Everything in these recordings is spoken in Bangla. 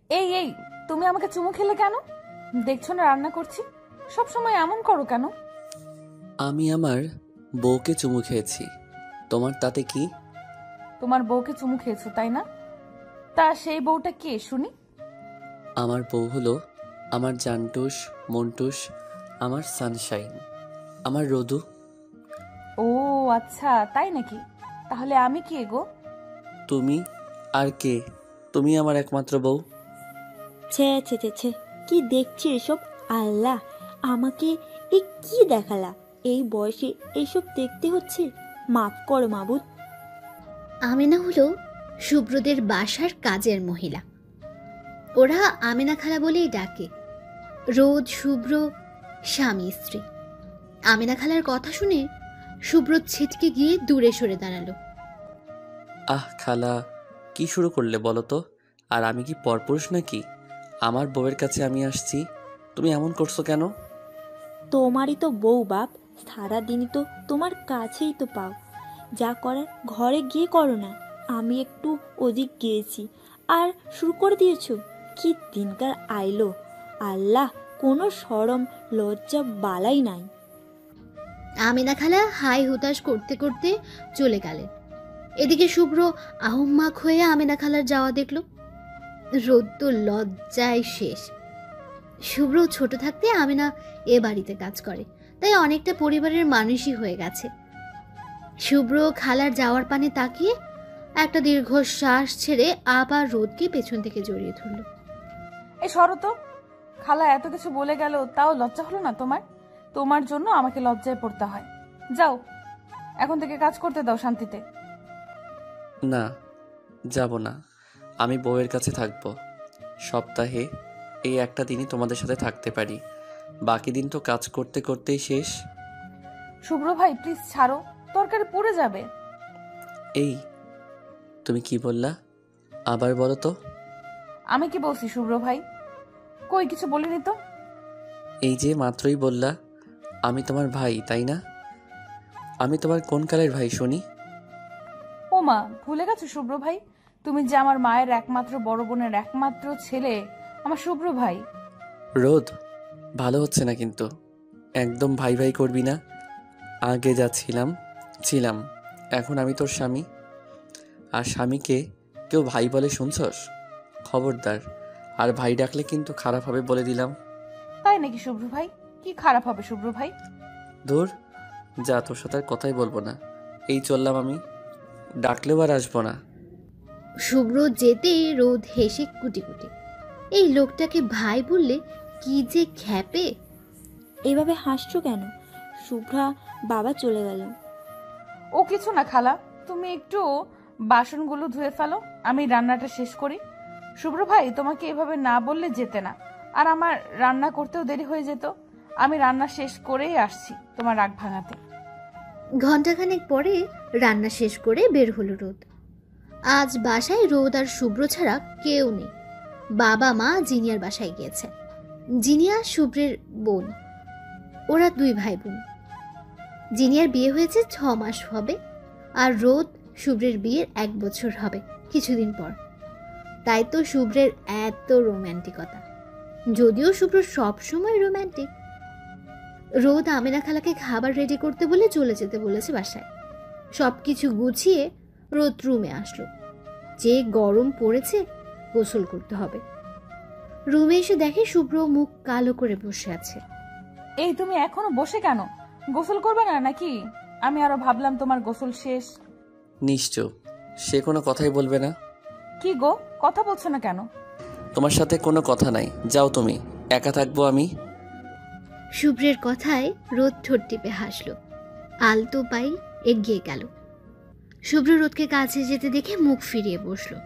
এই এই তুমি আমাকে চুমু খেলে কেন? দেখছো না রান্না করছি, সব সময় এমন করো কেন? আমি আমার বউকে চুমু খেয়েছি, তোমার তাতে কি? তোমার বউকে চুমু খেয়েছো তাই না? তা সেই বউটা কে শুনি? আমার বউ হলো আমার জানটুস, মন্টুস, আমার সানশাইন, আমার রোদু। ও আচ্ছা, তাই নাকি? তাহলে আমি কি গো? তুমি আর কে? তুমি আমার একমাত্র বউ। ছে ছে ছে ছে, কি দেখছি এসব? আল্লাহ, আমাকে এ কি দেখালা? এই বয়সে এইসব দেখতে হচ্ছে? মাফ করো মাবুদ। আমেনা হলো শুভ্রদের বাসার কাজের মহিলা। ওরা আমেনা খালা বলেই ডাকে। রোদ, শুভ্র স্বামী স্ত্রী। আমেনা খালার কথা শুনে শুভ্র ছিটকে গিয়ে দূরে সরে দাঁড়ালো। আহ খালা, কি শুরু করলে বলো তো? আর আমি কি পরপুরুষ নাকি? আমার বউয়ের কাছে আমি আসছি, তুমি এমন করছো কেন? তোমারই তো বউ বাপ, সারাদিনই তো তোমার কাছেই তো পাও। যা করার ঘরে গিয়ে করো না। আমি একটু ওদিক গিয়েছি আর শুরু করে দিয়েছো। কি দিনকার আইলো! আল্লাহ, কোনো শরম লজ্জা বালাই নাই। আমেনা খালা হাই হুতাশ করতে করতে চলে গেলেন। এদিকে শুভ্র আহম্মাক হয়ে আমেনা খালার যাওয়া দেখল। রোদ তো লজ্জায় শেষ। শুভ্র ছোট থাকতে আমেনা এ বাড়িতে কাজ করে, তাই অনেকটা পরিবারের মানুষই হয়ে গেছে। শুভ্র খালার যাওয়ার পানে তাকিয়ে একটা দীর্ঘশ্বাস ছেড়ে আবার রোদকে পেছন থেকে জড়িয়ে ধরল। এই সরো তো। খালা এত কিছু বলে গেল, তাও লজ্জা হলো না তোমার? তোমার জন্য আমাকে লজ্জায় পড়তে হয়। যাও, এখন থেকে কাজ করতে দাও শান্তিতে। না, যাব না। আমি বউয়ের কাছে থাকবো। সপ্তাহে এই একটা দিনই তোমাদের সাথে থাকতে পারি, বাকি দিন তো কাজ করতে করতেই শেষ। শুভ্র ভাই প্লিজ ছাড়ো, তরকারি পুড়ে যাবে। এই, তুমি কি বললা? আবার বলো তো। আমি কি বলছি শুভ্র ভাই? কই কিছু বলিনি তো। এই যে মাত্রই বললা আমি তোমার ভাই, তাই না? আমি তোমার কোন কালের ভাই শুনি? ও মা, ভুলে গেছো শুভ্র ভাই? তুমি যে আমার মায়ের একমাত্র বড় বোনের একমাত্র ছেলে, আমার শুভ্র ভাই। রোদ, ভালো হচ্ছে না কিন্তু। একদম ভাই ভাই করবি না। আগে যা ছিলাম, এখন আমি তোর স্বামী। আর স্বামীকে কেউ ভাই বলে শুনছস? খবরদার, আর ভাই ডাকলে কিন্তু খারাপ হবে বলে দিলাম। তাই নাকি শুভ্র ভাই? কি খারাপ হবে শুভ্র ভাই? ধুর, যা, তোর সাথে আর কথাই বলবো না। এই চললাম আমি, ডাকলেও আর আসবো না। শুভ্র যেতেই রোদ হেসে কুটি কুটি। এই লোকটাকে ভাই বললে কি যে খ্যাপে! এভাবে হাসছো কেন? শুভ্রা বাবা চলে গেল। ও কিছু না খালা, তুমি একটু বাসনগুলো ধুয়ে ফেলো, আমি রান্নাটা শেষ করি। শুভ্র ভাই তোমাকে এভাবে না বললে যেতে না, আর আমার রান্না করতেও দেরি হয়ে যেত। আমি রান্না শেষ করেই আসছি তোমার রাগ ভাঙাতে। ঘণ্টাখানেক পরে রান্না শেষ করে বের হলো রোদ। আজ বাসায় রোদ আর শুভ্র ছাড়া কেউ নেই। বাবা মা জিনিয়ার বাসায় গিয়েছে। জিনিয়া শুভ্রের বোন। ওরা দুই ভাই বোন। জিনিয়ার বিয়ে হয়েছে 6 মাস হবে, আর রোদ শুভ্রের বিয়ের 1 বছর হবে কিছুদিন পর। তাই তো শুভ্রের এত রোম্যান্টিকতা, যদিও শুভ্র সবসময় রোম্যান্টিক। রোদ আমেনা খালাকে খাবার রেডি করতে বলে চলে যেতে বলেছে বাসায়। সবকিছু গুছিয়ে রোদ রুমে আসলো। যে গরম পড়েছে, গোসল করতে হবে। রুমে এসে দেখে শুভ্র মুখ কালো করে বসে আছে। এই তুমি এখনো বসে কেন? গোসল করবে না নাকি? আমি আরো ভাবলাম তোমার গোসল শেষ। নিশ্চয়, সে কোনো কথাই বলবে না। কি গো, কথা বলছো না কেন? তোমার সাথে কোনো কথা নাই, যাও তুমি, একা থাকবো আমি। শুভ্রের কথায় রোদ ঠোঁট টিপে হাসলো। আলতো পাই এগিয়ে গেল। শুভ্র রোদকে কাছে যেতে দেখে মুখ ফিরিয়ে বসলো।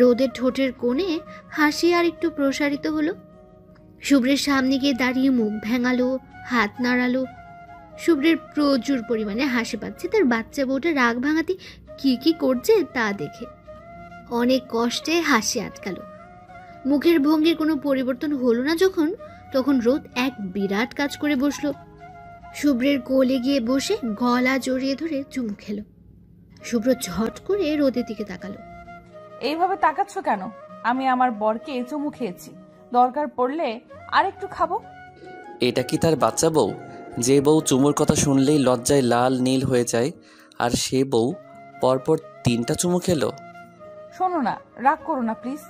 রোদের ঠোঁটের কোণে হাসি আর একটু প্রসারিত হলো। শুভ্রের সামনে গিয়ে দাঁড়িয়ে মুখ ভেঙালো, হাত নাড়ালো। শুভ্রের প্রচুর পরিমাণে হাসি পাচ্ছে তার বাচ্চা বউটা রাগ ভাঙাতে কি কি করছে তা দেখে। অনেক কষ্টে হাসি আটকালো। মুখের ভঙ্গির কোনো পরিবর্তন হলো না যখন, তখন রোদ এক বিরাট কাজ করে বসলো। শুভ্রের কোলে গিয়ে বসে গলা জড়িয়ে ধরে চুমু খেলো। শুভ্র ঝট করে রোদের দিকে তাকালো। এইভাবে তাকাচ্ছ কেন? আমি আমার বরকে চুমু খেয়েছি, দরকার পড়লে আর একটু খাবো। এটা কি তার বাচ্চা বউ? যে বউ চুমুর কথা শুনলেই লজ্জায় লাল নীল হয়ে যায়, আর সে বউ পরপর 3টা চুমু খেলো। শোনো না, রাগ করো না প্লিজ।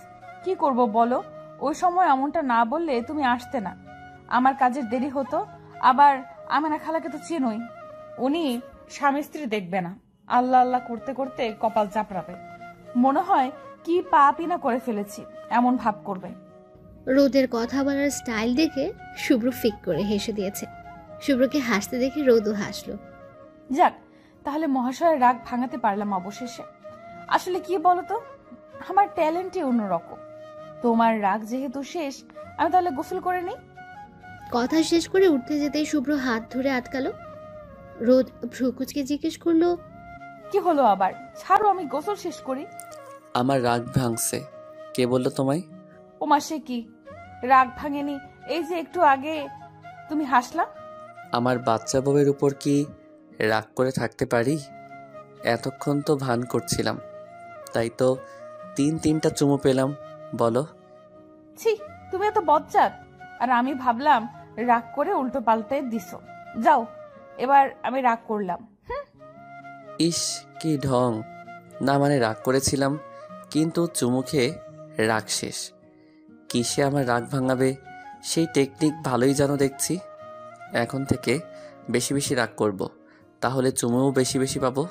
কি করব বলো? ওই সময় এমনটা না বললে তুমি আসতে না, আমার কাজের দেরি হতো। আবার আমেনা খালাকে তো চেনোই, উনি স্বামী স্ত্রী দেখবে না, আল্লাহ আল্লাহ করতে করতে কপাল চাপড়াবে, মনে হয় কি পাপই না করে ফেলেছি এমন ভাব করবে। রোদের কথা বলার স্টাইল দেখে শুভ্র ফিক করে হেসে দিয়েছে। শুভ্রকে হাসতে দেখে রোদও হাসলো। যাক, তাহলে মহাশয়ের রাগ ভাঙাতে পারলাম অবশেষে। আসলে কি বলতো, আমার ট্যালেন্টই অন্যরকম। তোমার রাগ যেহেতু শেষ, আমি তাহলে গোসল করে নিই। কথা শেষ করে উঠতে যেতেই শুভ্র হাত ধরে আটকালো। রোদ ভ্রুকুচকে জিজ্ঞেস করলো, কি হলো আবার? ছাড়ো, আমি গোসল শেষ করি। আমার রাগ ভাঙছে। কে বললো তোমায়? ও মাসে কি রাগ ভাঙেনি? এই যে একটু আগে তুমি হাসলা। আমার বাচ্চা বউয়ের উপর কি রাগ করে থাকতে পারি? এতক্ষণ তো ভান করছিলাম, তাই তো 3টা চুমু পেলাম। বলো। ছি, তুমি এত বজ্জাত। আর আমি ভাবলাম রাগ করে উল্টো পাল্টে দিছো। যাও, এবার আমি রাগ করলাম। ইস, কি ঢং! না মানে রাগ করেছিলাম, কিন্তু চুমু খেয়ে রাগ শেষ। কিসে আমার রাগ ভাঙাবে সেই টেকনিক ভালোই জানো দেখছি। এখন থেকে বেশি বেশি রাগ করব, তাহলে চুমুও বেশি বেশি পাবো।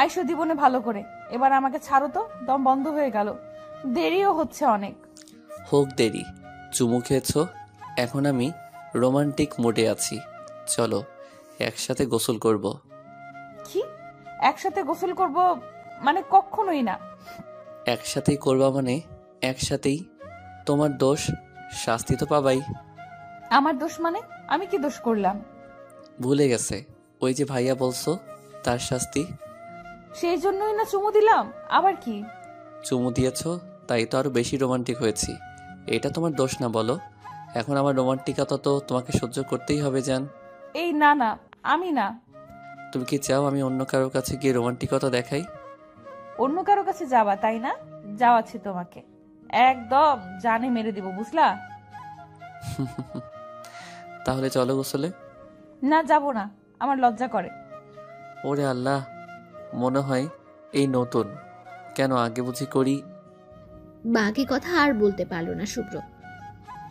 আইসো জীবনে ভালো করে, এবার আমাকে ছাড়ো তো, দম বন্ধ হয়ে গেল, দেরিও হচ্ছে অনেক। হোক দেরি, চুমু খেয়েছো, এখন আমি রোমান্টিক মুডে আছি। চলো একসাথে গোসল করব। কি? একসাথে গোসল করব? মানে কখনোই না। একসাথেই করবা মানে একসাথেই। তোমার দোষ, শাস্তি তো পাবাই। আমার দোষ মানে? আমি কি দোষ করলাম? ভুলে গেছে, ওই যে ভাইয়া বলছো, তার শাস্তি। সেই জন্যই না চুমু দিলাম, আবার কি? চুমু দিয়েছো, তাই তো আরো বেশি রোমান্টিক হয়েছি। এটা তোমার দোষ না বলো? এখন আমার রোমান্টিকতা তো তোমাকে সহ্য করতেই হবে জান। এই না না, আমি না। তুমি কি চাও আমি অন্য কারোর কাছে গিয়ে রোমান্টিকতা দেখাই? অন্য কারো কাছে যাবা তাই না? যাওয়াচ্ছি তোমাকে, একদম জানে মেরে দিব, বুঝলা? তাহলে চলো গোসলে। না, যাব না, আমার লজ্জা করে। ওরে আল্লাহ, মনে হয় এই নতুন। কেন আগে বুঝি করি? বাকি কথা আর বলতে পারলো না শুভ্র।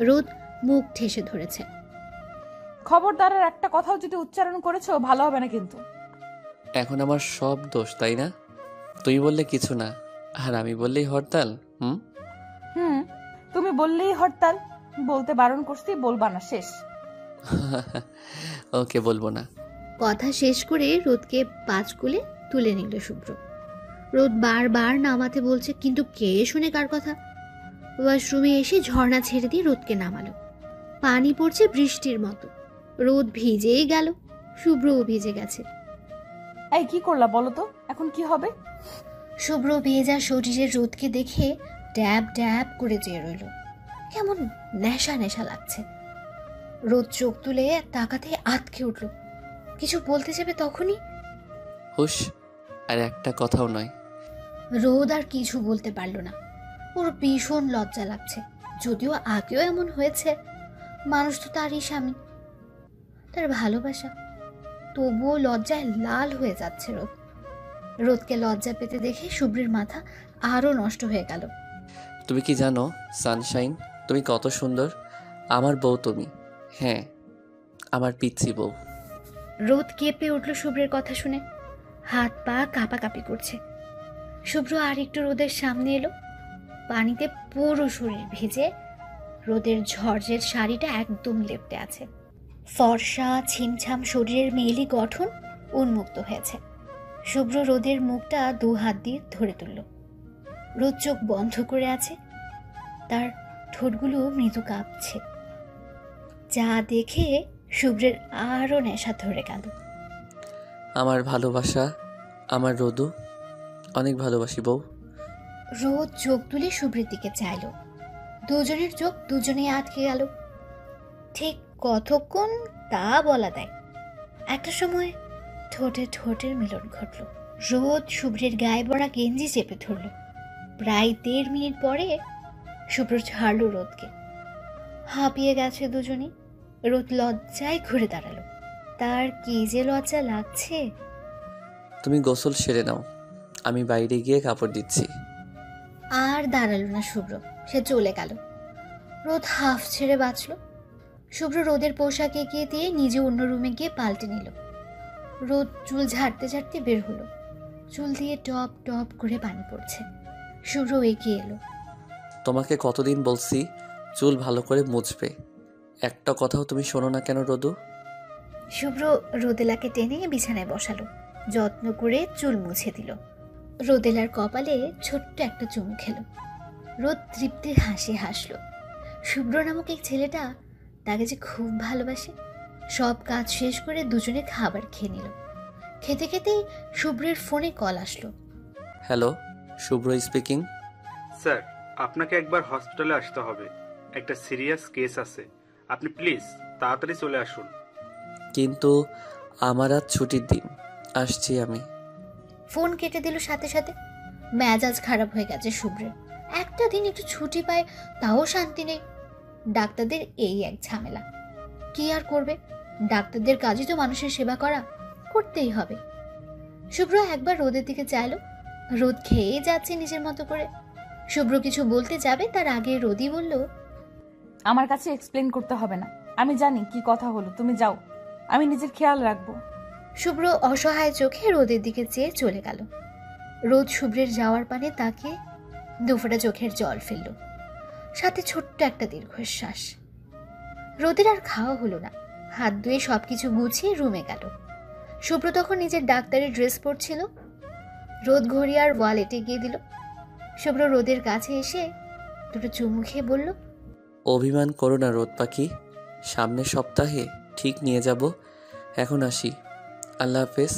রোদ মুখ ঠেসে ধরেছে। খবরদার, আর একটা কথাও যদি উচ্চারণ করেছো ভালো হবে না কিন্তু। এখন আমার সব দোষ তাই না? তুই বললে কিছু না, আর আমি বললেই হরতাল। হুম, তুমি বললেই হরতাল। বলতে বারণ করছি, বলবা না, শেষ। ওকে, বলবো না। কথা শেষ করে রোদকে 5 কোলে তুলে নিল শুভ্র। রোদ বারবার নামাতে বলছে, কিন্তু কে শুনে কার কথা। ওয়াশরুমে এসে ঝর্ণা ছেড়ে দিয়ে রোদকে নামালো। পানি পড়ছে বৃষ্টির মতো। রোদ ভিজেই গেল, শুভ্রও ভিজে গেছে। এই কি করলা বলো তো, এখন কি হবে? শুভ্র ভেজা শরীরের রোদকে দেখে ড্যাব ড্যাব করে চেয়ে রইল। কেমন নেশা নেশা লাগছে। রোদ চোখ তুলে তাকাতে আটকে উঠল। কিছু বলতে যাবে তখনই হুশ, আর একটা কথাও নয়। রোদ আর কিছু বলতে পারল না। ওর ভীষণ লজ্জা লাগছে, যদিও আগেও এমন হয়েছে। মানুষ তো তারই স্বামী, তার ভালোবাসা, তবুও লজ্জায় লাল হয়ে যাচ্ছে রোদ। রোদকে লজ্জা পেতে দেখে শুভ্রের মাথা আরো নষ্ট হয়ে গেল। তুমি কি জানো সানশাইন, তুমি কত সুন্দর? আমার বউ তুমি। হ্যাঁ, আমার পিচ্ছি বউ। রোদ কেঁপে উঠল শুভ্রের কথা শুনে। হাত পা কাঁপাকাঁপি করছে। শুভ্র আর একটু রোদের সামনে এলো। পানিতে পুরো শরীর ভেজে, রোদের ঝড়ের শাড়িটা একদম লেপ্টে আছে। ফর্সা ছিমছাম শরীরের মেয়েলি গঠন উন্মুক্ত হয়েছে। শুভ্র রোদের মুখটা 2 হাত দিয়ে ধরে তুলল। রোদ চোখ বন্ধ করে আছে, তার ঠোঁটগুলো মৃদু কাঁপছে। যা দেখে শুভ্রের আরো নেশা ধরে গেল। আমার ভালোবাসা, আমার রোদু, অনেক ভালোবাসি বউ। রোদ চোখ তুলে শুভ্রের দিকে চাইল। দুজনের চোখ দুজনেই আটকে গেল। ঠিক কতক্ষণ তা বলা দেয়। একটা সময় ঠোঁটে ঠোঁটের মিলন ঘটল। রোদ শুভ্রের গায়ে পড়া গেঞ্জি চেপে ধরল। প্রায় 1.5 মিনিট পরে শুভ্র ছাড়ল রোদকে। হাঁপিয়ে গেছে দুজনই। রোদ লজ্জায় ঘুরে দাঁড়ালো। তার কি যে লজ্জা লাগছে। তুমি গোসল সেরে নাও, আমি বাইরে গিয়ে কাপড় দিচ্ছি। আর দাঁড়ালো না শুভ্র, সে চলে গেল। রোদ হাফ ছেড়ে বাঁচল। শুভ্র রোদের পোশাক এগিয়ে দিয়ে নিজে অন্য রুমে গিয়ে পাল্টে নিল। রোদ চুল ঝাড়তে ঝাড়তে বের হলো। চুল দিয়ে টপ টপ করে পানি পড়ছে। শুভ্র এগিয়ে এলো। তোমাকে কতদিন বলছি চুল ভালো করে মুছবে, একটা কথাও তুমি শোনো না কেন রোদু? শুভ্র রোদেলাকে টেনে বিছানায় বসালো। যত্ন করে চুল মুছে দিল। রোদেলার কপালে ছোট্ট একটা চুমু খেলো। রোদ তৃপ্তির হাসি হাসলো। শুভ্র নামক এই ছেলেটা তাকে যে খুব ভালোবাসে। সব কাজ শেষ করে দুজনে খাবার খেয়ে নিল। খেতে খেতেই শুভ্রের ফোনে কল আসলো। হ্যালো, শুভ্র স্পিকিং। স্যার, আপনাকে একবার হসপিটালে আসতে হবে, একটা সিরিয়াস কেস আছে। আপনি প্লিজ তাড়াতাড়ি চলে আসুন। কিন্তু আমার আজ ছুটির দিন, আসছি আমি। ফোন কেটে দিল সাথে সাথে। মেজাজ খারাপ হয়ে গেছে শুভ্রের। একটা দিন একটু ছুটি পায় তাও শান্তি নেই। ডাক্তারদের এই এক ঝামেলা। কি আর করবে, ডাক্তারদের কাজই তো মানুষের সেবা করা, করতেই হবে। শুভ্র একবার রোদের দিকে চাইলো। রোদ খেয়ে যাচ্ছে নিজের মতো করে। শুভ্র কিছু বলতে যাবে তার আগে রোদই বলল, আমার কাছে এক্সপ্লেন করতে হবে না, আমি জানি কি কথা হলো, তুমি যাও, আমি নিজের খেয়াল রাখবো। শুভ্র অসহায় চোখে রোদের দিকে চেয়ে চলে গেল। রোদ শুভ্রের যাওয়ার পানে তাকে দুফোঁটা চোখের জল ফেলল, সাথে ছোট্ট একটা দীর্ঘশ্বাস। রোদের আর খাওয়া হলো না। হাত ধুয়ে সবকিছু গুছিয়ে রুমে গেল। শুভ্র তখন নিজের ডাক্তারের ড্রেস পরছিল। রোদ ঘড়ি আর ওয়ালেটে গিয়ে দিল। শুভ্র রোদের কাছে এসে দুটো চুমু খেয়ে বলল, অভিমান করো না রোদ পাখি, সামনের সপ্তাহে ঠিক নিয়ে যাব। এখন আসি, আল্লাহ হাফেজ।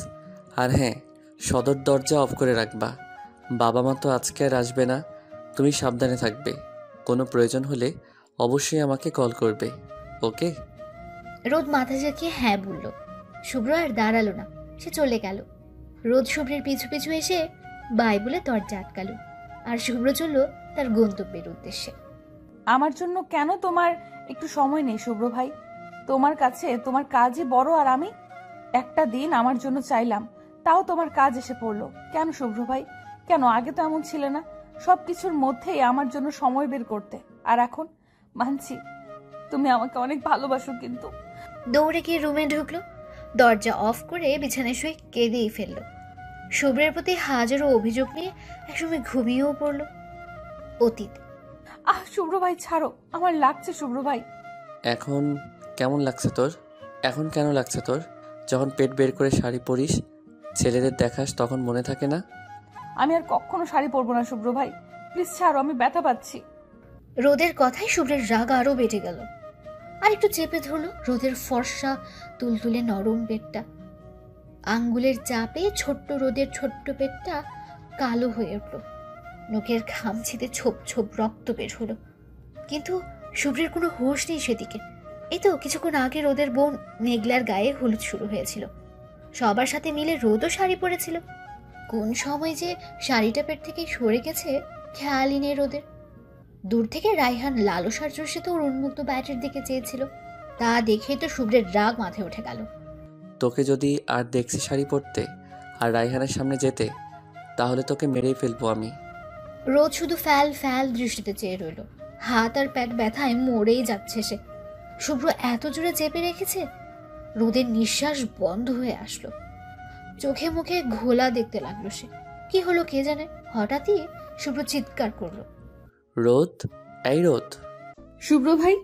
আর হ্যাঁ, সদর দরজা অফ করে রাখবা, বাবা মা তো আজকে আর আসবে না, তুমি সাবধানে থাকবে। কোনো প্রয়োজন হলে অবশ্যই আমাকে কল করবে, ওকে? রোদ মাথা ঝাঁকিয়ে হ্যাঁ বলল। শুভ্র আর দাঁড়ালো না, সে চলে গেল। রোদ শুভ্রের পিছু পিছু এসে বাই বলে দরজা আটকালো। আর শুভ্র চলল তার গন্তব্যের উদ্দেশ্যে। আমার জন্য কেন তোমার একটু সময় নেই শুভ্র ভাই? তোমার কাছে তোমার কাজই বড়, আর আমি একটা দিন আমার জন্য চাইলাম, তাও তোমার কাজ এসে পড়লো। কেন শুভ্র ভাই, কেন? আগে তো এমন ছিলে না, সবকিছুর মধ্যেই আমার জন্য সময় বের করতে। আর এখন মানছি তুমি আমাকে অনেক ভালোবাসো, কিন্তু দৌড়ে গিয়ে রুমে ঢুকলো। দরজা অফ করে বিছানায় শুয়ে কেঁদেই ফেললো। শুভ্রের প্রতি হাজারো অভিযোগ নিয়ে একসময় ঘুমিয়েও পড়ল। অতীত। শুভ্র ভাই ছাড়ো, আমার লাগছে শুভ্র ভাই। এখন কেমন লাগছে তোর? এখন কেন লাগছে তোর? যখন পেট বের করে শাড়ি পরিস, ছেলেদের দেখাস, তখন মনে থাকে না? আমি আর কখনো শাড়ি পরবো না শুভ্র ভাই, প্লিজ ছাড়ো, আমি ব্যথা পাচ্ছি। রোদের কথায় শুভ্রের রাগ আরো বেড়ে গেল। আর একটু চেপে ধরলো রোদের ফর্সা তুলতুলে নরম পেটটা। আঙ্গুলের চাপে ছোট্ট রোদের ছোট্ট পেটটা কালো হয়ে উঠল। নখের খামছিতে ছোপ ছোপ রক্ত বের হলো। কিন্তু শুভ্রের কোনো হোশ নেই সেদিকে। এই তো কিছুক্ষণ আগে রোদের বোন মেঘলার গায়ে হলুদ শুরু হয়েছিল। সবার সাথে মিলে রোদও শাড়ি পরেছিল। কোন সময় যে শাড়িটা পেট থেকে সরে গেছে খেয়ালই নেই রোদের। দূর থেকে রায়হান লালসার জোশে তো ওর উন্মুক্ত ব্যাটের দিকে চেয়েছিল। তা দেখে তো শুভ্রের রাগ মাথায় উঠে গেল। তোকে যদি আর দেখছি শাড়ি পরতে আর রায়হানের সামনে যেতে, তাহলে তোকে মেরেই ফেলবো আমি। রোদ শুধু ফ্যাল ফ্যাল দৃষ্টিতে চেয়ে রইল। হাত আর পেট ব্যথায় মরেই যাচ্ছে সে। শুভ্র এত জোরে চেপে রেখেছে, রোদের নিঃশ্বাস বন্ধ হয়ে আসলো। চোখে মুখে ঘোলা দেখতে লাগলো সে। কি হলো কে জানে, হঠাৎই শুভ্র চিৎকার করলো, রোদ, এই রোদ! শুভ্র ভাই!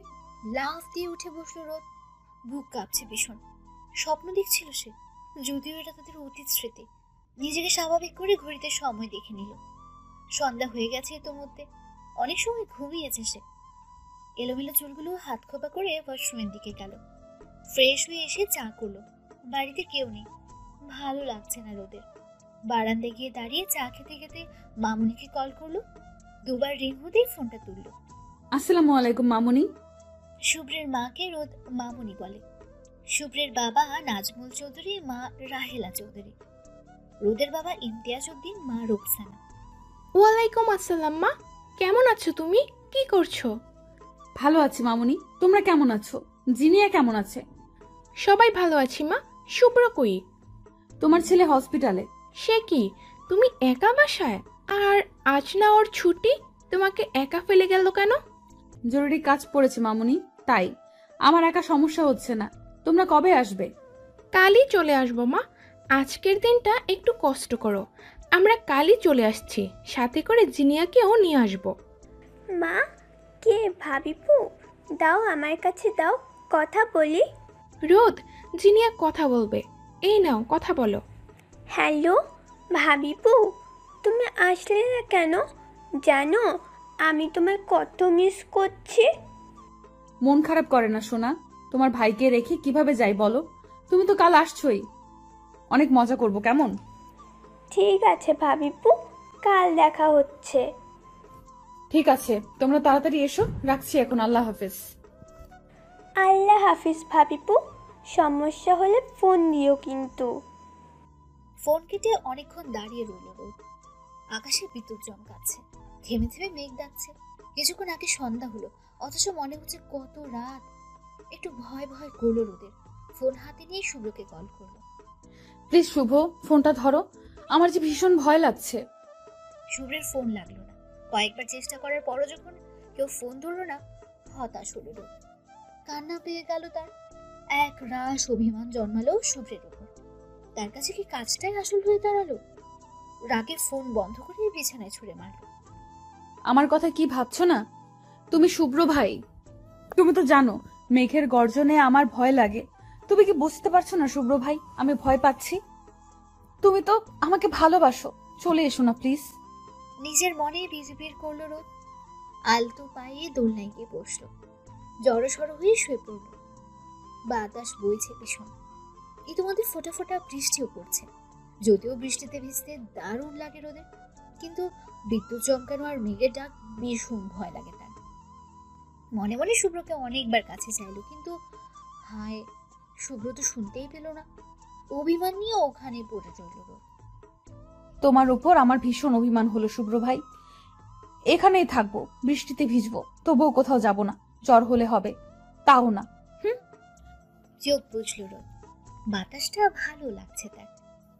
লাফ দিয়ে উঠে বসলো রোদ। বুক কাঁপছে ভীষণ। স্বপ্ন দেখছিল সে, যদিও এটা তাদের অতীত স্মৃতি। নিজেকে স্বাভাবিক করে ঘড়িতে সময় দেখে নিল। সন্ধ্যা হয়ে গেছে ইতোমধ্যে। অনেক সময় ঘুমিয়েছে সে। এলোমেলো চুলগুলো হাত খোপা করে ওয়াশরুমের দিকে গেল। ফ্রেশ হয়ে এসে চা করলো। বাড়িতে কেউ নেই, ভালো লাগছে না রোদের। বারান্দায় গিয়ে দাঁড়িয়ে চা খেতে খেতে মামুনিকে কল করলো। দুবার রিং হতেই ফোনটা তুললো। আসসালামু আলাইকুম মামুনি। শুভ্রের মাকে রোদ মামুনি বলে। শুভ্রের বাবা নাজমুল চৌধুরী, মা রাহেলা চৌধুরী। রোদের বাবা ইমতিয়াজ উদ্দিন, মা রুকসানা। ওয়ালাইকুম আসসালাম মা, কেমন আছো তুমি? কি করছো? ভালো আছি মামুনি, তোমরা কেমন আছো? জিনিয়া কেমন আছে? সবাই ভালো আছি মা। শুভ্র কই? তোমার ছেলে হসপিটালে। সে কি, তুমি একা বাসায়? আর আজ না ওর ছুটি, তোমাকে একা ফেলে গেল কেন? জরুরি কাজ পড়েছে মামুনি, তাই। আমার একা সমস্যা হচ্ছে না। তোমরা কবে আসবে? কালই চলে আসবো মা। আজকের দিনটা একটু কষ্ট করো। আমরা কালই চলে আসছি, সাথে করে জিনিয়াকেও নিয়ে আসবো। মা, কে ভাবিপু? দাও আমার কাছে দাও, কথা বলি। রোদ, জিনিয়া কথা বলবে। এই নাও, কথা বলো। হ্যালো ভাবিপু, তুমি আসলে না কেন? জানো আমি তোমায় কত মিস করছি। মন খারাপ করে না সোনা, তোমার ভাইকে রেখে কিভাবে যাই বলো? তুমি তো কাল আসছোই, অনেক মজা করব, কেমন? ঠিক আছে ভাবিপু, কাল দেখা হচ্ছে। ঠিক আছে, তোমরা তাড়াতাড়ি এসো, রাখছি এখন। আল্লাহ হাফেজ। আল্লাহ হাফিজ ভাবিপু, সমস্যা হলে ফোন দিও কিন্তু। ফোন কেটে অনেকক্ষণ দাঁড়িয়ে রইল রোদ। আকাশে বিদ্যুৎ চমকাচ্ছে, থেমে থেমে মেঘ ডাকছে। কিছুক্ষণ আগে সন্ধ্যা হলো, অথচ মনে হচ্ছে কত রাত। একটু ভয় ভয় করলো রোদের। ফোন হাতে নিয়ে শুভ্রকে কল করলো। প্লিজ শুভ, ফোনটা ধরো, আমার যে ভীষণ ভয় লাগছে। শুভ্রের ফোন লাগলো না। কয়েকবার চেষ্টা করার পরও যখন কেউ ফোন ধরলো না, হতাশ হলো রোদ। কান্না পেয়ে গেল তার। এক রাশ অভিমান জন্মালো শুভ্রের উপর। তার কাছে কি কাজটাই আসল হয়ে দাঁড়ালো? রাগে ফোন বন্ধ করে বিছানায় ছুঁড়ে মারলো। আমার কথা কি ভাবছো না? তুমি শুভ্র ভাই, তুমি তো জানো মেঘের গর্জনে আমার ভয় লাগে। তুমি কি বুঝতে পারছো না শুভ্র ভাই, আমি ভয় পাচ্ছি? তুমি তো আমাকে ভালোবাসো, চলে এসো না প্লিজ। নিজের মনে বিড়বিড় করলো রোদ। আলতো পায়ে দোলনায় গিয়ে বসলো। জড়সড় হয়ে শুয়ে পড়ল। বাতাস বইছে ভীষণ। ইতিমধ্যে ফোঁটা ফোঁটা বৃষ্টিও পড়ছে। যদিও বৃষ্টিতে ভিজতে দারুণ লাগে রোদের, কিন্তু বিদ্যুৎ চমকানো আর মেঘের ডাক ভীষণ ভয় লাগে তার। মনে মনে শুভ্রকে অনেকবার কাছে চাইলো, কিন্তু হায়, শুভ্র তো শুনতেই পেল না। অভিমান নিয়ে ওখানে পড়ে রইল রোদ। তোমার উপর আমার ভীষণ অভিমান হলো শুভ্র ভাই। এখানেই থাকবো, বৃষ্টিতে ভিজবো, তবুও কোথাও যাব না। জ্বর হলে হবে, তাও না। চোখ বুঝলো রোদ। বাতাসটা ভালো লাগছে তার।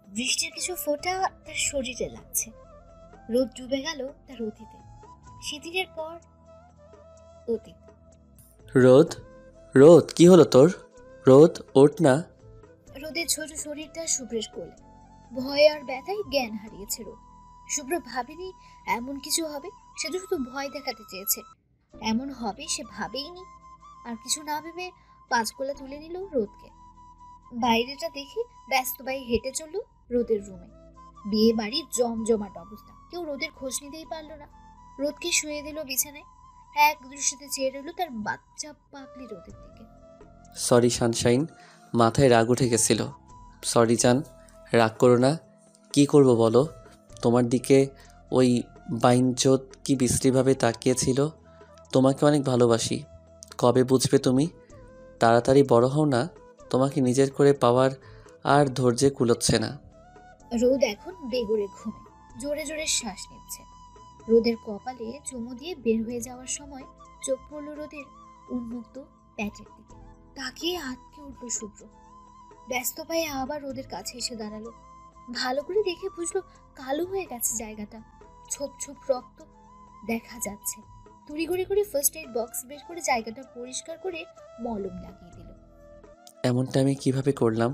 বৃষ্টির কিছু ফোঁটা তার শরীরে লাগছে। রোদ ডুবে গেল তার অতীতে। সেদিনের পর অতীত। রোদ, রোদ, কি হলো তোর? রোদ, ওঠ না। রোদের ছোট শরীরটা শুভ্রের কোলে। ভয় আর ব্যথায় জ্ঞান হারিয়েছে রোদ। শুভ্র ভাবেনি এমন কিছু হবে। সে তো শুধু ভয় দেখাতে চেয়েছে। এমন হবে সে ভাবেইনি। আর কিছু না ভেবে 5 গোলা তুলে নিল রোদকে। বাইরেটা দেখে ব্যস্ত পায়ে হেঁটে চলল রোদের রুমে। বিয়ে বাড়ির জমজমাট অবস্থা, কেউ রোদের খোঁজ নিতেই পারলো না। রোদকে শুয়ে দিল বিছানায়। এক দৃষ্টিতে চেয়ে রইল তার বাচ্চা পাগলি রোদের দিকে। সরি সানশাইন, মাথায় রাগ উঠে গেছিল। সরি জান, রাগ করো না। কি করব বলো? তোমার দিকে ওই বাইনচোদ কি বিশ্রীভাবে তাকিয়েছিল। তোমাকে অনেক ভালোবাসি। কবে বুঝবে তুমি? তাড়াতাড়ি বড় হও না, তোমাকে নিজের করে পাওয়ার আর ধৈর্যে কুলোচ্ছে না। রোদ এখন বেগরে ঘুমে জোরে জোরে শ্বাস নিচ্ছে। রোদের কপালে চুমু দিয়ে বের হয়ে যাওয়ার সময় চোখ পড়ল রোদের উন্মুক্ত প্যাটের দিকে। তাকিয়ে আটকে উঠল শুভ্র। ব্যস্ত পায়ে আবার রোদের কাছে এসে দাঁড়ালো। ভালো করে দেখে বুঝলো কালো হয়ে গেছে জায়গাটা। ছোপ ছোপ রক্ত দেখা যাচ্ছে। তড়িঘড়ি করে ফার্স্ট এইড বক্স বের করে জায়গাটা পরিষ্কার করে মলম লাগিয়ে দিল। এমনটা আমি কিভাবে করলাম?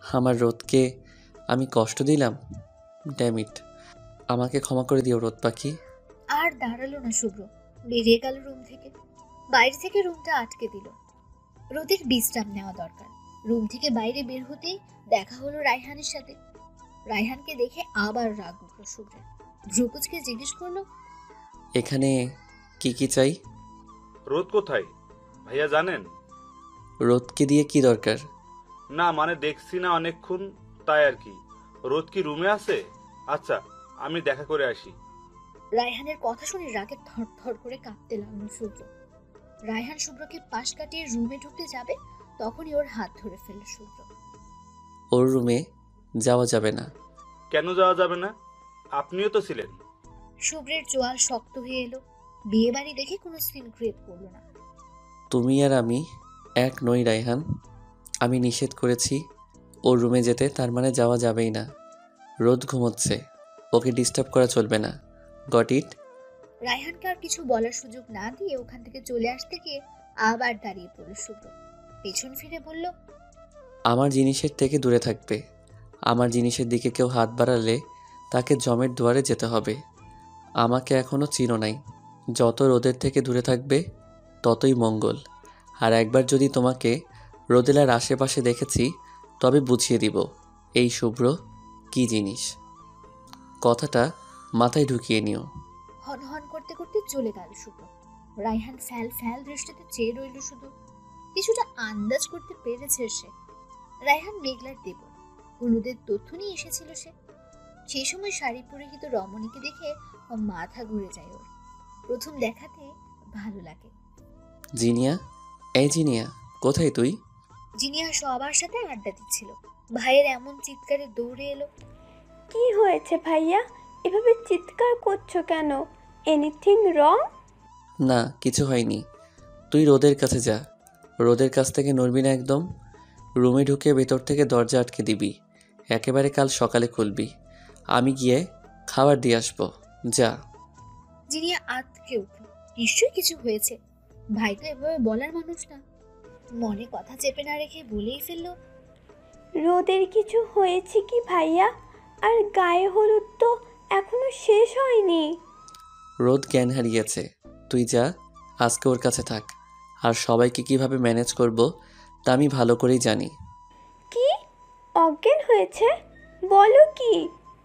আমার রোদকে আমি কষ্ট দিলাম। ড্যাম ইট, আমাকে ক্ষমা করে দিও রোদ পাখি। আর দাঁড়ালো না শুভ্র, বেরিয়ে গেল রুম থেকে। বাইরে থেকে রুমটা আটকে দিল। রোদের বিশ্রাম নেওয়া দরকার। রুম থেকে বাইরে বের হতেই দেখা হলো রায়হানের সাথে। রায়হানকে দেখে আবার রাগ উঠল শুভ্রের। ভ্রুকুচকে জিজ্ঞেস করলো, এখানে কি কি চাই? রোদ কোথায় ভাইয়া জানেন? রোদকে দিয়ে কি দরকার? না মানে দেখছি না অনেকক্ষণ, তাই আর কি। রোদ কি রুমে আছে? আচ্ছা, আমি দেখা করে আসি। রায়হানের কথা শুনে রাগে থর থর করে কাঁপতে লাগলো শুভ্র। রায়হান শুভ্রকে পাশ কাটিয়ে রুমে ঢুকতে যাবে, তখনই ওর হাত ধরে ফেলল শুভ্র। ওর রুমে যাওয়া যাবে না। কেন যাওয়া যাবে না? আপনিও তো ছিলেন। শুভ্রের চোয়াল শক্ত হয়ে এলো। বিয়ে বাড়ি দেখে কোনো সিন ক্রিয়েট করলো না। তুমি আর আমি এক নই রায়হান। আমি নিষেধ করেছি ওর রুমে যেতে, তার মানে যাওয়া যাবেই না। রোদ ঘুমোচ্ছে, ওকে ডিস্টার্ব করা চলবে না। Got it? রায়হানকে আর কিছু বলার সুযোগ না দিয়ে ওখান থেকে চলে আসতে গিয়ে আবার দাঁড়িয়ে পড়ল শুভ্র। পেছন ফিরে বলল, আমার জিনিসের থেকে দূরে থাকবে। আমার জিনিসের দিকে কেউ হাত বাড়ালে তাকে জমের দুয়ারে যেতে হবে। আমাকে এখনও চিনো নাই। যত রোদের থেকে দূরে থাকবে ততই মঙ্গল। আর একবার যদি তোমাকে রোদেলার আশেপাশে দেখেছি তবে বুঝিয়ে দিব এই শুভ্র কী জিনিস। কথাটা মাথায় ঢুকিয়ে নিও। হন হন করতে করতে চলে গেল শুভ্র। রায়হান ফ্যাল ফ্যাল দৃষ্টিতে চেয়ে রইল শুধু। কিছুটা আন্দাজ করতে পেরেছে সে রায়হান মেঘলার দেবর। হলুদের তথ্য নিয়ে এসেছিল সে। সেই সময় শাড়ি পরিহিত রমণীকে দেখে মাথা ঘুরে যায় ওর। প্রথম দেখাতে ভালো লাগে। জিনিয়া, এই জিনিয়া, কোথায় তুই? জিনিয়া সবার সাথে আড্ডা দিচ্ছিল। ভাইয়ের এমন চিৎকারে দৌড়ে এলো। কি হয়েছে ভাইয়া, এভাবে চিৎকার করছো কেন? Anything wrong? না, কিছু হয়নি। তুই রোদের কাছে যা। রোদের কাছ থেকে নড়বি না একদম। রুমে ঢুকে ভেতর থেকে দরজা আটকে দিবি। একেবারে কাল সকালে খুলবি। আমি গিয়ে খাবার দিয়ে আসবো। যা। জিনিয়া আতকে উঠল। নিশ্চয়ই কিছু হয়েছে। ভাই তো এভাবে বলার মানুষ না। মনে কথা চেপে না রেখে বলেই ফেললো, রোদের কিছু হয়েছে কি ভাইয়া? আর গায়ে হলুদ তো এখনো শেষ হয়নি। রোদ জ্ঞান হারিয়েছে। তুই যা, আজকে ওর কাছে থাক। আর সবাইকে কিভাবে ম্যানেজ করব তা আমি ভালো করেই জানি। কি অজ্ঞান হয়েছে? বলো কি,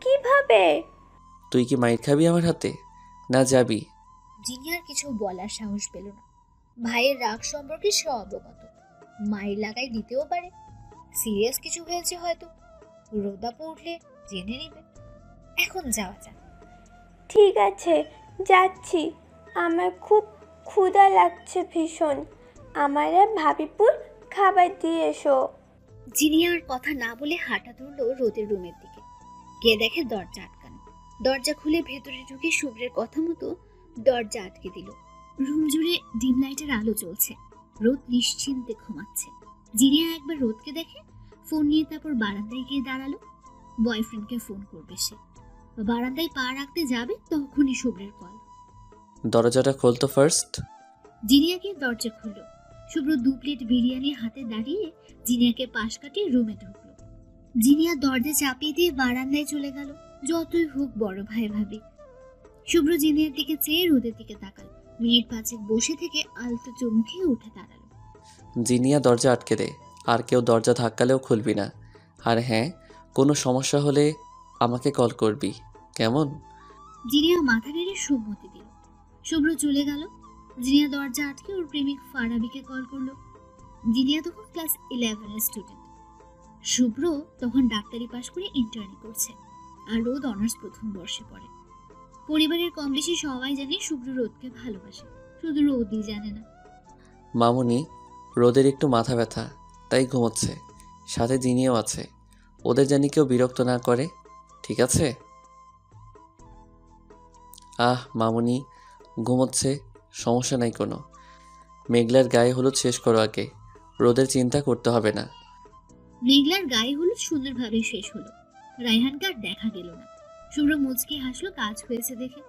কিভাবে? তুই কি মাইর খাবি আমার হাতে, না যাবি? জিনিয়ার কিছু বলার সাহস পেল না। ভাইয়ের রাগ সম্পর্কে সে অবগত। মায়ের লাগাই দিতেও পারে। সিরিয়াস কিছু হয়েছে হয়তো। রোদাপো উঠলে জেনে নিবে। এখন যাওয়া যাক। ঠিক আছে, যাচ্ছি। আমার খুব ক্ষুধা লাগছে ভীষণ। আমার আর ভাবিপুর খাবার দিয়ে এসো। জিনিয়ার কথা না বলে হাঁটা ধরলো রোদের রুমের দিকে। গিয়ে দেখে দরজা আটকানো। দরজা খুলে ভেতরে ঢুকে শুভ্রের কথা মতো দরজা আটকে দিল। রুম জুড়ে ডিম লাইটের আলো জ্বলছে। রোদ নিশ্চিন্তে ঘুমাচ্ছে। জিনিয়া একবার রোদকে দেখে ফোন নিয়ে তারপর বারান্দায় গিয়ে দাঁড়ালো। বয়ফ্রেন্ডকে ফোন করবে সে। বারান্দায় পা রাখতে যাবে তখনই শুভ্রের কল। দরজাটা খোলতো ফার্স্ট। জিনিয়াকে দরজা খুলল। শুভ্র 2 প্লেট বিরিয়ানি হাতে দাঁড়িয়ে জিনিয়াকে পাশ কাটিয়ে রুমে ঢুকলো। জিনিয়া দরজা চাপিয়ে দিয়ে বারান্দায় চলে গেল। যতই হোক বড় ভাই ভাবি। শুভ্র জিনিয়ার দিকে চেয়ে রোদের দিকে তাকাল। মিনিট 5 বসে থেকে আলতো চমকে উঠে দাঁড়ালো। জিনিয়া, দরজা আটকে দে। আর কেউ দরজা ধাক্কালেও খুলবি না। আর হ্যাঁ, কোনো সমস্যা হলে আমাকে কল করবি, কেমন? জিনিয়া মাথা নেড়ে সম্মতি দিল। শুভ্র চলে গেল। জিনিয়া দরজা আটকে ওর প্রেমিক ফারাবিকে কল করলো। জিনিয়া তখন ক্লাস 11 এর স্টুডেন্ট। শুভ্র তখন ডাক্তারি পাশ করে ইন্টার্নি করছে। আর রোদ অনার্স প্রথম বর্ষে পড়ে। পরিবারের কম বেশি সবাই জানে শুভ্র রোদকে ভালোবাসে। শুধু রোদই জানে না। মামুনি, রোদের একটু মাথা ব্যথা, তাই ঘুমোচ্ছে। সাথে জিনিয়াও আছে। ওদের জানি কেউ বিরক্ত না করে, ঠিক আছে? মামুনি ঘুমোচ্ছে, সমস্যা নাই কোনো। মেঘলার গায়ে হলুদ শেষ করো আগে। রোদের চিন্তা করতে হবে না। মেঘলার গায়ে হলুদ সুন্দরভাবে শেষ হলো। রায়হানকে আর দেখা গেল না। শুভ্র মুচকি হাসলো কাজ হয়েছে দেখে।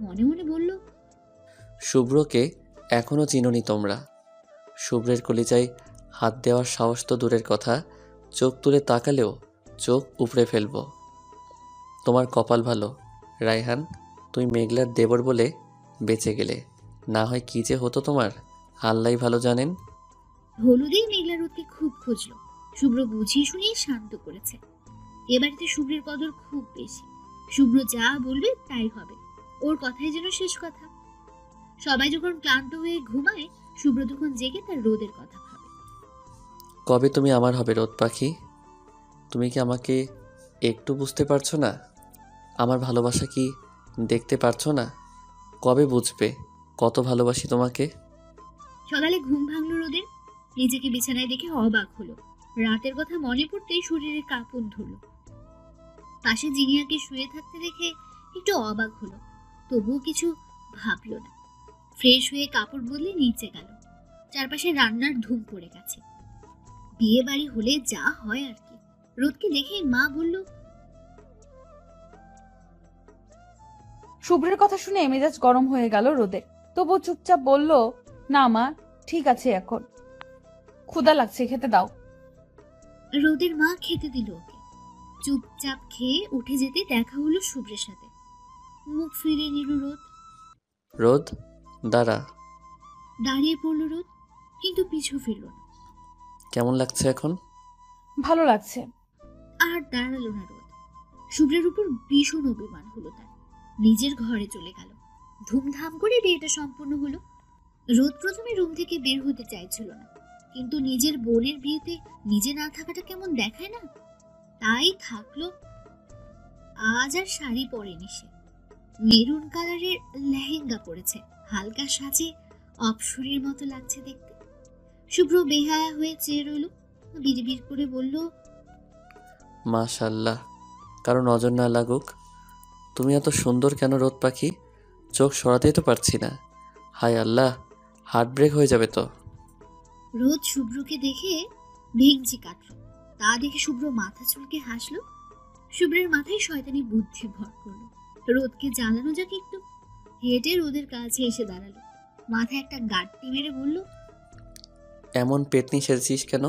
মনে মনে বলল, শুভ্রকে এখনও চিনোনি তোমরা। শুভ্রের কলিজায় হাত দেওয়ার সাহস তো দূরের কথা, চোখ তুলে তাকালেও চোখ উপড়ে ফেলবো। তোমার কপাল ভালো রায়হান, তুই মেঘলার দেবর বলে বেঁচে গেলে। না হয় কী যে হতো তোমার, আল্লাহই ভালো জানেন। হলুদেই মেঘলা রোদকে খুব খুঁজলো। শুভ্র বুঝিয়ে শুনিয়ে শান্ত করেছে। এবারেতে শুভ্রের কদর খুব বেশি। শুভ্র যা বলবে তাই হবে। ওর কথাই যেন শেষ কথা। সবাই যখন ক্লান্ত হয়ে ঘুমায়, শুভ্র তখন জেগে তার রোদের কথা ভাবে। কবে তুমি আমার হবে রোদ পাখি? তুমি কি আমাকে একটু বুঝতে পারছো না? আমার ভালোবাসা কি দেখতে পারছো না? কবে বুঝবে কত ভালোবাসি তোমাকে? সকালে ঘুম ভাঙলো রোদের। নিজেকে বিছানায় দেখে অবাক হলো। রাতের কথা মনে পড়তেই শরীরে কাঁপন ধরল। পাশে জিনিয়াকে শুয়ে থাকতে দেখে একটু অবাক হলো। তবুও কিছু ভাবলো না। ফ্রেশ হয়ে কাপড় বদলে নিচে গেল। চারপাশে রান্নার ধুম পড়ে গেছে। বিয়ে বাড়ি হলে যা হয় আর কি। রোদকে দেখে মা বলল, শুভ্রের কথা শুনে মেজাজ গরম হয়ে গেল রোদের, তবু চুপচাপ বলল, না মা, ঠিক আছে, এখন ক্ষুধা লাগছে, খেতে দাও। রোদের মা খেতে দিল ওকে। চুপচাপ খেয়ে উঠে যেতে দেখা হলো শুভ্রের সাথে। মুখ ফিরিয়ে নিল রোদ। রোদ, দাঁড়া। দাঁড়িয়ে পড়ল রোদ, কিন্তু পিছু ফিরল না। কেমন লাগছে এখন? ভালো লাগছে। আর দাঁড়ালো না রোদ। শুভ্রের উপর ভীষণ অভিমান হলো তার। নিজের ঘরে চলে গেল। ধুমধাম করে বিয়েটা সম্পূর্ণ হলো। রোদ প্রথমে রুম থেকে বের হতে চাইছিল না, কিন্তু নিজের বোনের বিয়েতে নিজে না থাকাটা কেমন দেখায় না, তাই থাকলো। আজ আর শাড়ি পরেনি সে। মেরুন কালারের লেহেঙ্গা পরেছে। হালকা সাজে অপসরীর মতো লাগছে দেখতে। শুভ্র বেহায়া হয়ে চেয়ে রইল। বিড়বিড় করে বলল, মাশাল্লাহ, কারো নজর না লাগুক। তুমি এত সুন্দর কেন রোদ পাখি? চোখ সরাতেই তো পারছি না। হায় আল্লাহ, হার্ট ব্রেক হয়ে যাবে তো। রোদ শুভ্রকে দেখে ভেঙচি কাটল। তা দেখে শুভ্র মাথা চুলকে হাসলো। শুভ্রের মাথায় শয়তানি বুদ্ধি ভর করলো। রোদকে জ্বালানো যাক একটু। হেঁটে রোদের কাছে এসে দাঁড়ালো। মাথায় একটা গাঁটটি মেরে বলল, এমন পেতনি সেজেছিস কেন?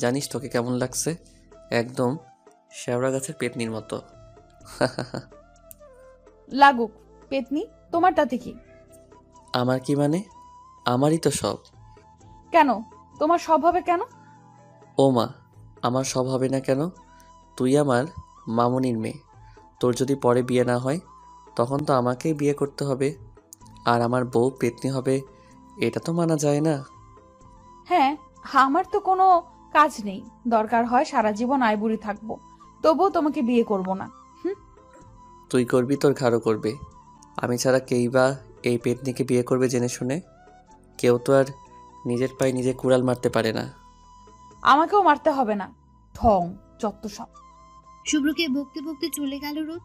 জানিস তোকে কেমন লাগছে? একদম শেওড়া গাছের পেতনির মতো। লাগুক পেতনি, তোমার তাতে কি? আমার কি মানে? আমারই তো সব। কেন তোমার সব হবে কেন? ও মা, আমার সব হবে না কেন? তুই আমার মামুনির মেয়ে। তোর যদি পরে বিয়ে না হয়, তখন তো আমাকেই বিয়ে করতে হবে। আর আমার বউ পেতনি হবে, এটা তো মানা যায় না। হ্যাঁ, আমার তো কোনো কাজ নেই, দরকার হয় সারা জীবন আইবুড়ি থাকবো, তবুও তোমাকে বিয়ে করব না। তুই করবি, তোর ঘাড়ও করবে। আমি ছাড়া কেই বা এই পেতনিকে বিয়ে করবে জেনে শুনে? কেউ তো আর নিজের পায়ে নিজে কুড়াল মারতে পারে না। আমাকেও মারতে হবে না, ঠং যত সব। শুভ্রকে বকতে বকতে চলে গেল রোদ।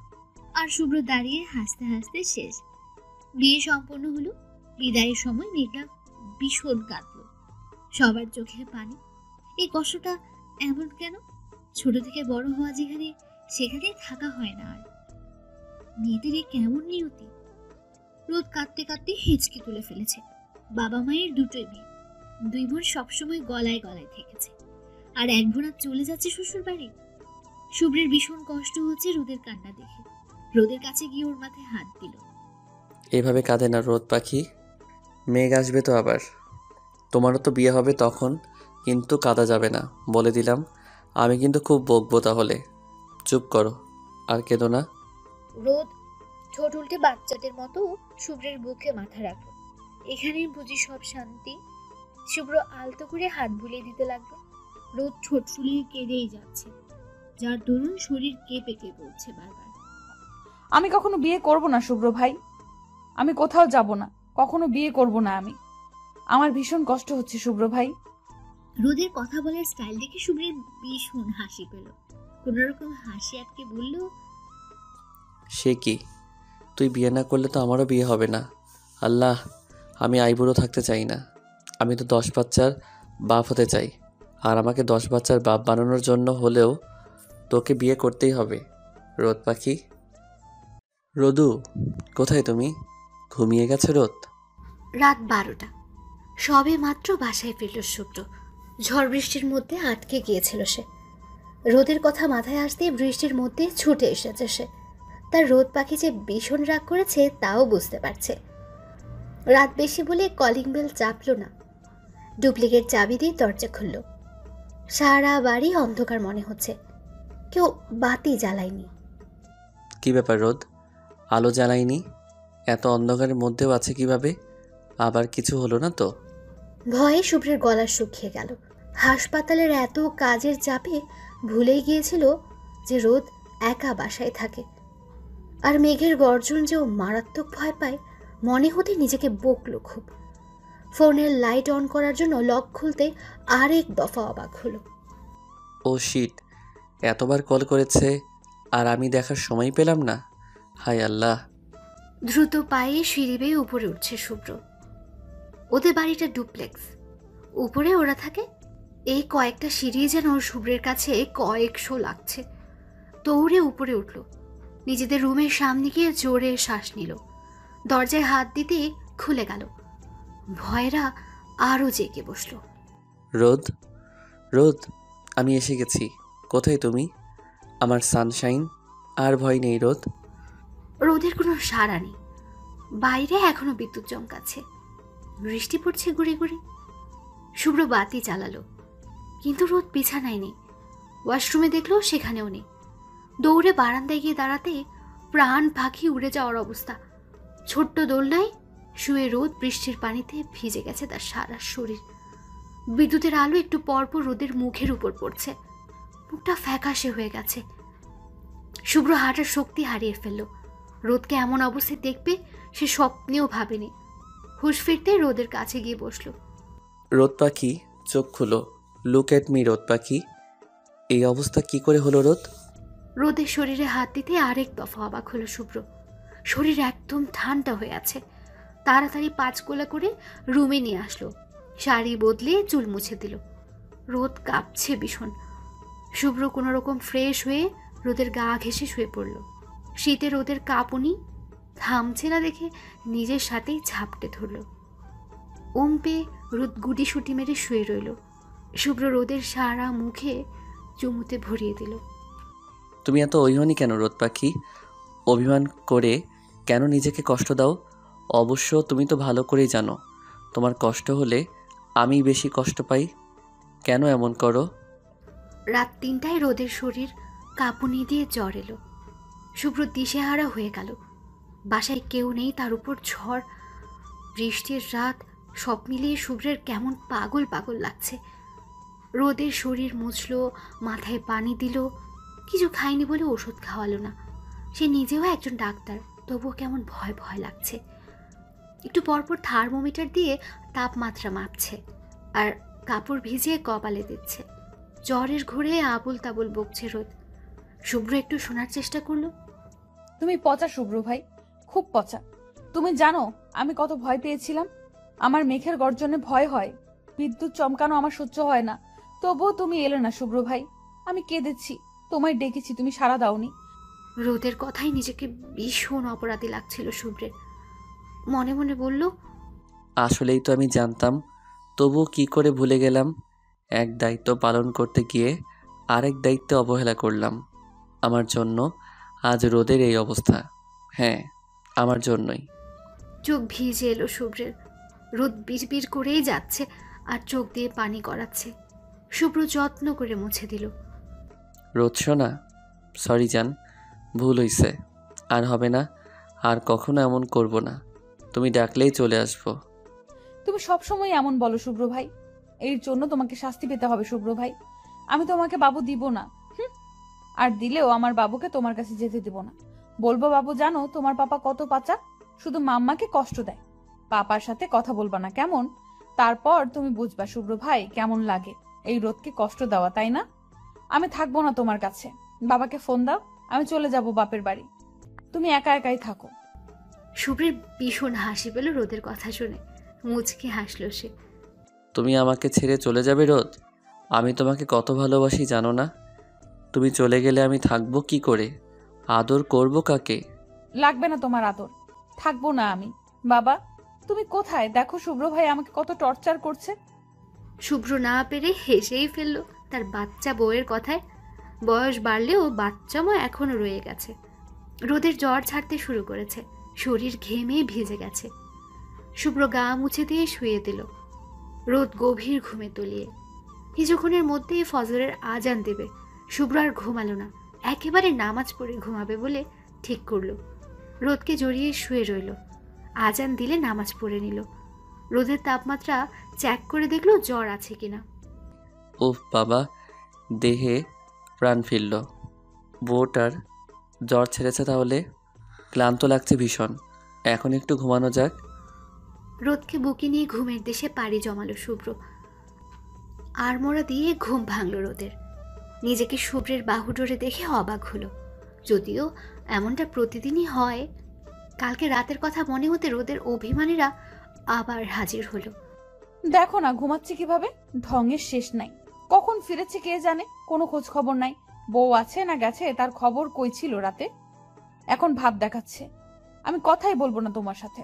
আর শুভ্র দাঁড়িয়ে হাসতে হাসতে শেষ। বিয়ে সম্পন্ন হলো। বিদায়ের সময় মেঘলা ভীষণ কাঁদল। সবার চোখে পানি। এই কষ্টটা এমন কেন? ছোট থেকে বড় হওয়া যেখানে, সেখানেই থাকা হয় না আর। মেয়েদের এই কেমন নিয়তি। রোদ কাঁদতে কাঁদতে হিচকি তুলে ফেলেছে। বাবা মায়ের দুটোই মেয়ে। দুই বোন সবসময় গলায় গলায় থেকেছে। আর এক বোন আজ চলে যাচ্ছে শ্বশুর বাড়ি। শুভ্রের ভীষণ কষ্ট হচ্ছে রোদের কান্না দেখে। রোদের কাছে গিয়ে ওর মাথায় হাত দিল। এভাবে কাঁদে না রোদ পাখি। মেঘ আসবে তো আবার। তোমারও তো বিয়ে হবে তখন, কিন্তু কাঁদা যাবে না বলে দিলাম। আমি কিন্তু খুব বকবো তাহলে। চুপ করো, আর কেঁদো না। রোদ ঠোঁট উল্টে বাচ্চাদের মতো শুভ্রের বুকে মাথা রাখলো। এখানেই বুঝি সব শান্তি। শুভ্র আলতো করে হাত বুলিয়ে দিতে লাগলো। রোদ ঠোঁট ফুলিয়ে কেঁদেই যাচ্ছে, যার দরুন শরীর কেঁপে কেঁপে উঠছে বারবার। আমি কখনো বিয়ে করব না শুভ্র ভাই, আমি কোথাও যাব না, কখনো বিয়ে করব না আমি। আমার ভীষণ কষ্ট হচ্ছে শুভ্র ভাই। রোদের কথা বলার স্টাইল দেখে শুভ্রের ভীষণ হাসি পেল। কোন রকম হাসি আটকে বলল, সে কি, তুই বিয়ে না করলে তো আমারও বিয়ে হবে না। আল্লাহ, আমি আইবুড়ো থাকতে চাই না। আমি তো 10 বাচ্চার বাপ হতে চাই। আর আমাকে 10 বাচ্চার বাপ বানানোর জন্য হলেও তোকে বিয়ে করতেই হবে রোদ পাখি। রোদু, কোথায় তুমি? ঘুমিয়ে গেছে রোদ? রাত 12টা। সবে মাত্র বাসায় ফিরল শুভ্র। ঝড় বৃষ্টির মধ্যে আটকে গিয়েছিল সে। রোদের কথা মাথায় আসতেই বৃষ্টির মধ্যে ছুটে এসেছে সে। তার রোদ পাখি যে ভীষণ রাগ করেছে তাও বুঝতে পারছে। রাত বেশি বলে কলিং বেল চাপল না। ডুপ্লিকেট চাবি দিয়ে দরজা খুলল। সারা বাড়ি অন্ধকার মনে হচ্ছে। কেউ বাতি জ্বালায়নি। কি ব্যাপার রোদ, আলো জ্বালাইনি? এত অন্ধকারের মধ্যেও আছে কিভাবে? আবার কিছু হলো না তো? ভয়ে শুভ্রের গলা শুকিয়ে গেল। হাসপাতালের এত কাজের চাপে ভুলেই গিয়েছিল যে রোদ একা বাসায় থাকে। আর মেঘের গর্জন যে ও মারাত্মক ভয় পায় মনে হতে নিজেকে বকলো খুব। ফোনের লাইট অন করার জন্য লক খুলতে আরেক দফা অবাক হলো। ও শিট, এতবার কল করেছে আর আমি দেখার সময় পেলাম না। হায় আল্লাহ। দ্রুত পায়ে সিঁড়ি বেয়ে উপরে উঠছে শুভ্র। ওদের বাড়িটা ডুপ্লেক্স, উপরে ওরা থাকে। এই কয়েকটা সিঁড়ি যেন শুভ্রের কাছে কয়েকশো লাগছে। দৌড়ে উপরে উঠল, নিজেদের রুমের সামনে গিয়ে জোরে শ্বাস নিল। দরজায় হাত দিতে খুলে গেল। ভয়রা আরো জেগে বসলো। রোদ, রোদ, আমি এসে গেছি। কোথায় তুমি, আমার সানশাইন? আর ভয় নেই রোদ। রোদের কোনো সাড়া নেই। বাইরে এখনো বিদ্যুৎ চমকাচ্ছে, বৃষ্টি পড়ছে গুড়ি গুড়ি। শুভ্র বাতি জ্বালালো, কিন্তু রোদ বিছানায় নেই। ওয়াশরুমে দেখলো সেখানেও নেই। দৌড়ে বারান্দায় গিয়ে দাঁড়াতে প্রাণ পাখি উড়ে যাওয়ার অবস্থা। ছোট্ট দোলনায় শুয়ে রোদ বৃষ্টির পানিতে ভিজে গেছে তার সারা শরীর। বিদ্যুতের আলো একটু পরপর রোদের মুখের উপর পড়ছে, মুখটা ফ্যাকাশে হয়ে গেছে। শুভ্র হাঁটার শক্তি হারিয়ে ফেলল। রোদকে এমন অবস্থায় দেখবে সে স্বপ্নেও ভাবেনি। হুঁশ ফিরতে রোদের কাছে গিয়ে বসলো। রোদ পাখি, চোখ খুলো। লুক এট মি রোদ পাখি। এই অবস্থা কি করে হলো রোদ? রোদের শরীরে হাত দিতে আরেক দফা অবাক হলো শুভ্র। শরীর একদম ঠান্ডা হয়ে আছে। তাড়াতাড়ি 5 গোলা করে রুমে নিয়ে আসলো। শাড়ি বদলে চুল মুছে দিল। রোদ কাঁপছে ভীষণ। শুভ্র কোনো রকম ফ্রেশ হয়ে রোদের গা ঘেঁষে শুয়ে পড়ল। শীতে রোদের কাঁপুনি থামছে না দেখে নিজের সাথেই ঝাপটে ধরল। ওম পেয়ে রোদ গুটি সুটি মেরে শুয়ে রইল। শুভ্র রোদের সারা মুখে চুমুতে ভরিয়ে দিল। তুমি এত অভিমানী কেন রোদ পাখি? অভিমান করে কেন নিজেকে কষ্ট দাও? অবশ্য তুমি তো ভালো করেই জানো তোমার কষ্ট হলে আমি বেশি কষ্ট পাই। কেন এমন করো? রাত 3টায় রোদের শরীর কাঁপুনি দিয়ে জ্বর এলো। শুভ্র দিশেহারা হয়ে গেল। বাসায় কেউ নেই, তার উপর ঝড়, বৃষ্টির রাত, সব মিলিয়ে শুভ্রের কেমন পাগল পাগল লাগছে। রোদের শরীর মুছলো, মাথায় পানি দিল। কিছু খায়নি বলে ওষুধ খাওয়ালো না। সে নিজেও একজন ডাক্তার, তবুও কেমন ভয় ভয় লাগছে। একটু পরপর থার্মোমিটার দিয়ে তাপমাত্রা মাপছে আর কাপড় ভিজিয়ে কপালে দিচ্ছে। জ্বরের ঘোরে আবুল তাবুল বকছে রোদ। শুভ্র একটু শোনার চেষ্টা করলো। তুমি পচা শুভ্র ভাই, খুব পচা। তুমি জানো আমি কত ভয় পেয়েছিলাম? আমার মেঘের গর্জনে ভয় হয়, বিদ্যুৎ চমকানো আমার সহ্য হয় না। তবুও তুমি এলে না শুভ্র ভাই। আমি কেঁদেছি, তোমায় ডেকেছি, তুমি সাড়া দাওনি। রোদের কথাই নিজেকে ভীষণ অপরাধী লাগছিল শুভ্রের। মনে মনে বলল, আসলেই তো আমি জানতাম, তবুও কি করে ভুলে গেলাম। এক দায়িত্ব পালন করতে গিয়ে আরেক দায়িত্বে অবহেলা করলাম। আমার জন্য আজ রোদের এই অবস্থা। হ্যাঁ, আমার জন্যই। চোখ ভিজে এলো শুভ্রের। রোদ বিড়বিড় করেই যাচ্ছে আর চোখ দিয়ে পানি গড়াচ্ছে। শুভ্র যত্ন করে মুছে দিল। রোদ শোনা, সরি জান, ভুল হইছে, আর হবে না, আর কখনো এমন করব না। তুমি ডাকলেই চলে আসবো। তুমি সবসময় এমন বলো শুভ্র ভাই, এর জন্য তোমাকে শাস্তি পেতে হবে শুভ্র ভাই। আমি তোমাকে বাবু দিব না, আর দিলেও আমার বাবুকে তোমার কাছে যেতে দিব না। বলবো বাবু জানো তোমার পাপা কত পাচা, শুধু মাম্মাকে কষ্ট দেয়। পাপার সাথে কথা বলবা না কেমন? তারপর তুমি বুঝবা শুভ্র ভাই কেমন লাগে এই রোদকে কষ্ট দেওয়া, তাই না? আমি থাকবো না তোমার কাছে, বাবাকে ফোন দাও, আমি চলে যাব বাপের বাড়ি। তুমি একা একাই থাকো। শুভ্রের ভীষণ হাসি পেল রোদের কথা শুনে। মুচকি হাসলো সে। তুমি আমাকে ছেড়ে চলে যাবে রোদ? আমি তোমাকে কত ভালোবাসি জানো না? তুমি চলে গেলে আমি থাকবো কি করে? আদর করব কাকে? লাগবে না তোমার আদর, থাকবো না আমি। বাবা তুমি কোথায়? দেখো শুভ্র ভাই আমাকে কত টর্চার করছে। শুভ্র না পেরে হেসেই ফেলল তার বাচ্চা বউয়ের কথায়। বয়স বাড়লেও বাচ্চামো এখনো রয়ে গেছে। রোদের জ্বর ছাড়তে শুরু করেছে, শরীর ঘেমে ভিজে গেছে। শুভ্র গা মুছে দিয়ে শুয়ে দিল। রোদ গভীর ঘুমে তলিয়ে। কিছুক্ষণের মধ্যেই ফজরের আজান দেবে। শুভ্র আর ঘুমালো না, একেবারে নামাজ পড়ে ঘুমাবে বলে ঠিক করলো। রোদকে জড়িয়ে শুয়ে রইল। আজান দিলে নামাজ পড়ে নিল। রোদের তাপমাত্রা চেক করে দেখলো জ্বর আছে কিনা। উফ বাবা, দেহে প্রাণ ফিরল। বউটার জ্বর ছেড়েছে তাহলে? ক্লান্ত লাগছে ভীষণ, এখন একটু ঘুমানো যাক। রোদকে বুকে নিয়ে ঘুমের দেশে পাড়ি জমালো শুভ্র। আড়মোড়া দিয়ে ঘুম ভাঙল রোদের। নিজেকে শুভ্রের বাহুডোরে দেখে অবাক হলো, যদিও এমনটা প্রতিদিনই হয়। কালকে রাতের কথা মনে হতে রোদের অভিমানীরা আবার হাজির হলো। দেখো না ঘুমাচ্ছে কিভাবে, ঢঙের শেষ নাই। কখন ফিরেছে কে জানে, কোনো খোঁজ খবর নাই। বউ আছে না গেছে তার খবর কই ছিল রাতে, এখন ভাব দেখাচ্ছে। আমি কথাই বলবো না তোমার সাথে।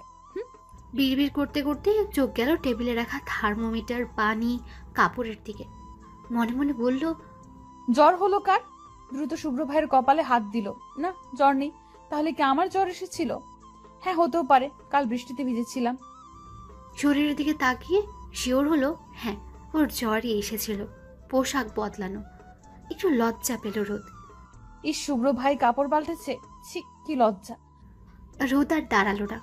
বিড়বিড় করতে করতে চোখ গেল টেবিলে রাখা থার্মোমিটার, পানি, কাপড়ের দিকে। মনে মনে বলল, জ্বর হলো কার? দ্রুত শুভ্র ভাইয়ের কপালে হাত দিল। না, জ্বর নেই। তাহলে কি আমার জ্বর এসেছিল? হ্যাঁ, হতেও পারে, কাল বৃষ্টিতে ভিজেছিলাম। শরীরের দিকে তাকিয়ে শিওর হলো, হ্যাঁ, ওর জ্বরই এসেছিল। পোশাক বদলানো। একটু লজ্জা পেল রোদ। শুভ্র ভাই কাপড় পাল্টেছে, ছি কি লজ্জা। রোদ আর দাঁড়ালো না,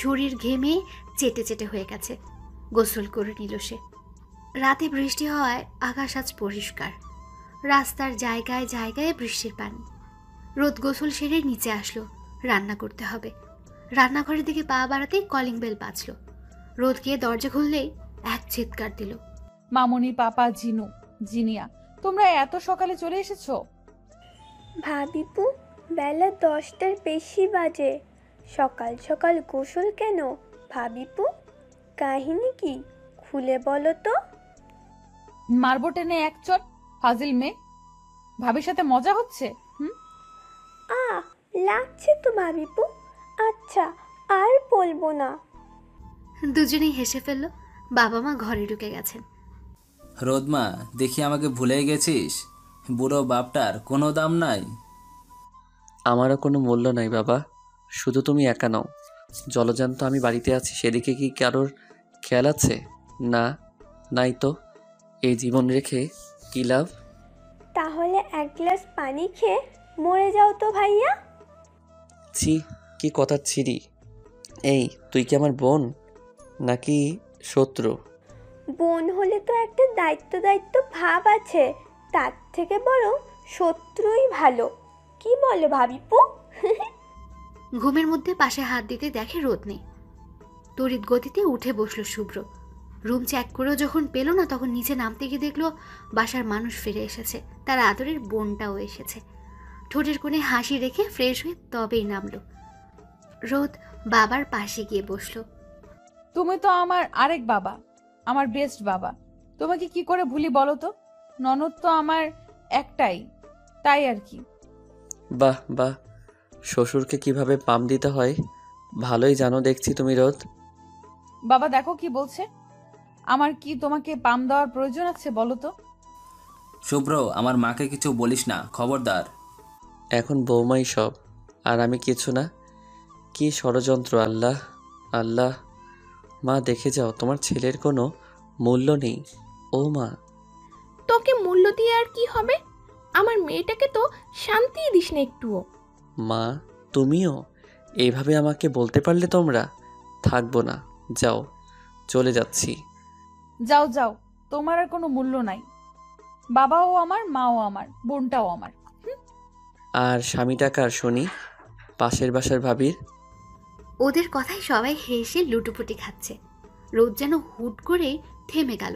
শরীর ঘেমে চেটে চেটে হয়ে গেছে। গোসল করে নিল সে। রাতে বৃষ্টি হওয়ায় আকাশ আজ পরিষ্কার। রাস্তার জায়গায় জায়গায় বৃষ্টির পানি। রোদ গোসল সেরে নিচে আসলো। রান্না করতে হবে। রান্নাঘরের দিকে পা বাড়াতেই কলিং বেল বাজলো। রোদ গিয়ে দরজা খুললেই এক চিৎকার দিল। মামনি, পাপা, জিনু, জিনিয়া, তোমরা এত সকালে চলে এসেছো? ভাবিপু, বেলা 10টার বেশি বাজে, সকাল সকাল গোসল কেন? ভাবিপু, কাহিনী কি খুলে বলো তো। মারবো টেনে এক চট, ফাজিল মেয়ে। ভাবির সাথে মজা হচ্ছে? লাগছে তো ভাবিপু। আচ্ছা, আর বলবো না। দুজনেই হেসে ফেলল। বাবা মা ঘরে ঢুকে গেছেন। রোদমা, দেখি আমাকে ভুলে গেছিস? বুড়ো বাপটার কোনো দাম নাই। আমারও কোনো মূল্য নাই বাবা, শুধু তুমি একা নও। জলজান্ত আমি বাড়িতে আছি, সেদিকে কি কারোর খেয়াল আছে? না, নাই তো। এই জীবন রেখে কি লাভ? তাহলে এক গ্লাস পানি খেয়ে মরে যাও তো ভাইয়া। ছি, কি কথা ছিরি। এই, তুই কি আমার বোন নাকি শত্রু? বোন হলে তো একটা দায়িত্ব দায়িত্ব ভাব আছে, তার থেকে বরং শত্রুই ভালো। কি বলো ভাবিপু? ঘুমের মধ্যে পাশে হাত দিতে দেখে রোদ নেই। তড়িৎ গতিতে উঠে বসলো শুভ্র। রুম চেক করেও যখন পেল না, তখন নিচে নামতে গিয়ে দেখলো বাসার মানুষ ফিরে এসেছে। তার আদরের বোনটাও এসেছে। ঠোঁটের কোণে হাসি রেখে ফ্রেশ হয়ে তবেই নামলো। রোদ বাবার পাশে গিয়ে বসলো। তুমি তো আমার আরেক বাবা, আমার বেস্ট বাবা। তোমাকে কি করে ভুলি বলো তো? ননদ তো আমার একটাই, তাই আর কি। বাহ বাহ, শ্বশুরকে কিভাবে পাম দিতে হয় ভালোই জানো দেখছি তুমি রোদ। বাবা দেখো কি বলছে। আমার কি তোমাকে পাম দেওয়ার প্রয়োজন আছে বলো তো? শুভ্র, আমার মাকে কিছু বলিস না, খবরদার। এখন বৌমাই সব, আর আমি কিছু না। কি ষড়যন্ত্র! আল্লাহ আল্লাহ। মা দেখে যাও, তোমার ছেলের কোনো মূল্য নেই। ও মা, তোকে মূল্য দিয়ে আর কি হবে? আমার মেয়েটাকে তো শান্তিই দিস না একটুও। মা তুমিও এইভাবে আমাকে বলতে পারলে তোমরা? থাকবো না, যাও, চলে যাচ্ছি। যাও যাও, তোমার আর কোনো মূল্য নাই। বাবাও আমার, মাও আমার, বোনটাও আমার। আর স্বামীটা কার শুনি? পাশের বাসার ভাবির। ওদের কথায় সবাই হেসে লুটোপুটি খাচ্ছে। রোদ যেন হুট করে থেমে গেল।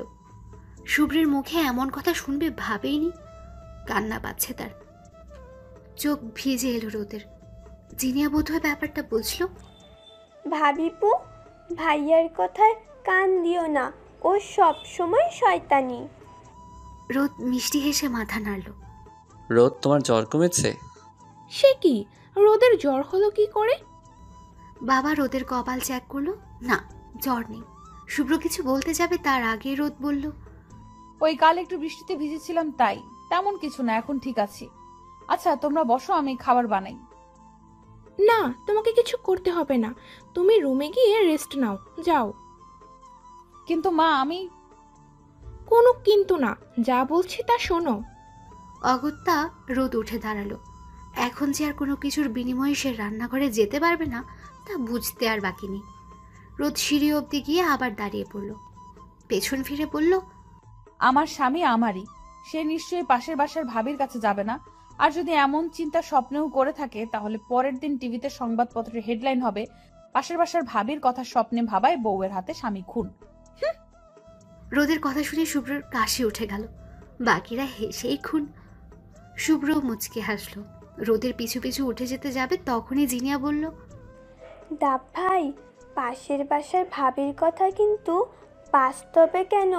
শুভ্রের মুখে এমন কথা শুনবে ভাবেইনি। কান্না পাচ্ছে তার। চোখ ভিজে এলো রোদের। জিনিয়া বোধহয় ব্যাপারটা বুঝলো। ভাবিপু, ভাইয়ার কথায় কান দিও না, ও সব সময় শয়তানি। রোদ মিষ্টি হেসে মাথা নাড়ল। রোদ, তোমার জ্বর কমেছে? সে কি, রোদের জ্বর হলো কি করে? বাবা রোদের কপাল চেক করলো। না, জ্বর নেই। শুভ্র কিছু বলতে যাবে তার আগে রোদ বলল, ওই কাল একটু বৃষ্টিতে ভিজেছিলাম তাই, তেমন কিছু না, এখন ঠিক আছি। আচ্ছা তোমরা বসো, আমি খাবার বানাই। না, তোমাকে কিছু করতে হবে না, তুমি রুমে গিয়ে রেস্ট নাও, যাও। কিন্তু মা, আমি। কোনো কিন্তু না, যা বলছি তা শোনো। অগত্যা রোদ উঠে দাঁড়ালো। এখন যে আর কোনো কিছুর বিনিময়ে সে রান্নাঘরে যেতে পারবে না তা বুঝতে আর বাকি নেই। রোদ সিঁড়ি অবধি গিয়ে আবার দাঁড়িয়ে পড়ল। পেছন ফিরে বলল, আমার স্বামী আমারই, সে নিশ্চয়ই পাশের বাসার ভাবির কাছে যাবে না। আর যদি এমন চিন্তা স্বপ্নেও করে থাকে, তাহলে পরের দিন টিভিতে সংবাদপত্রের হেডলাইন হবে, পাশের বাসার ভাবির কথা স্বপ্নে ভাবায় বউয়ের হাতে স্বামী খুন। রোদের কথা শুনে শুভ্রর কাশি উঠে গেল। বাকিরা হেসেই খুন। শুভ্র মুচকে হাসলো। রোদের পিছু পিছু উঠে যেতে যাবে, তখনই জিনিয়া বলল, দাপ ভাই, পাশের বাসার ভাবির কথা কিন্তু বাস্তবে কেন,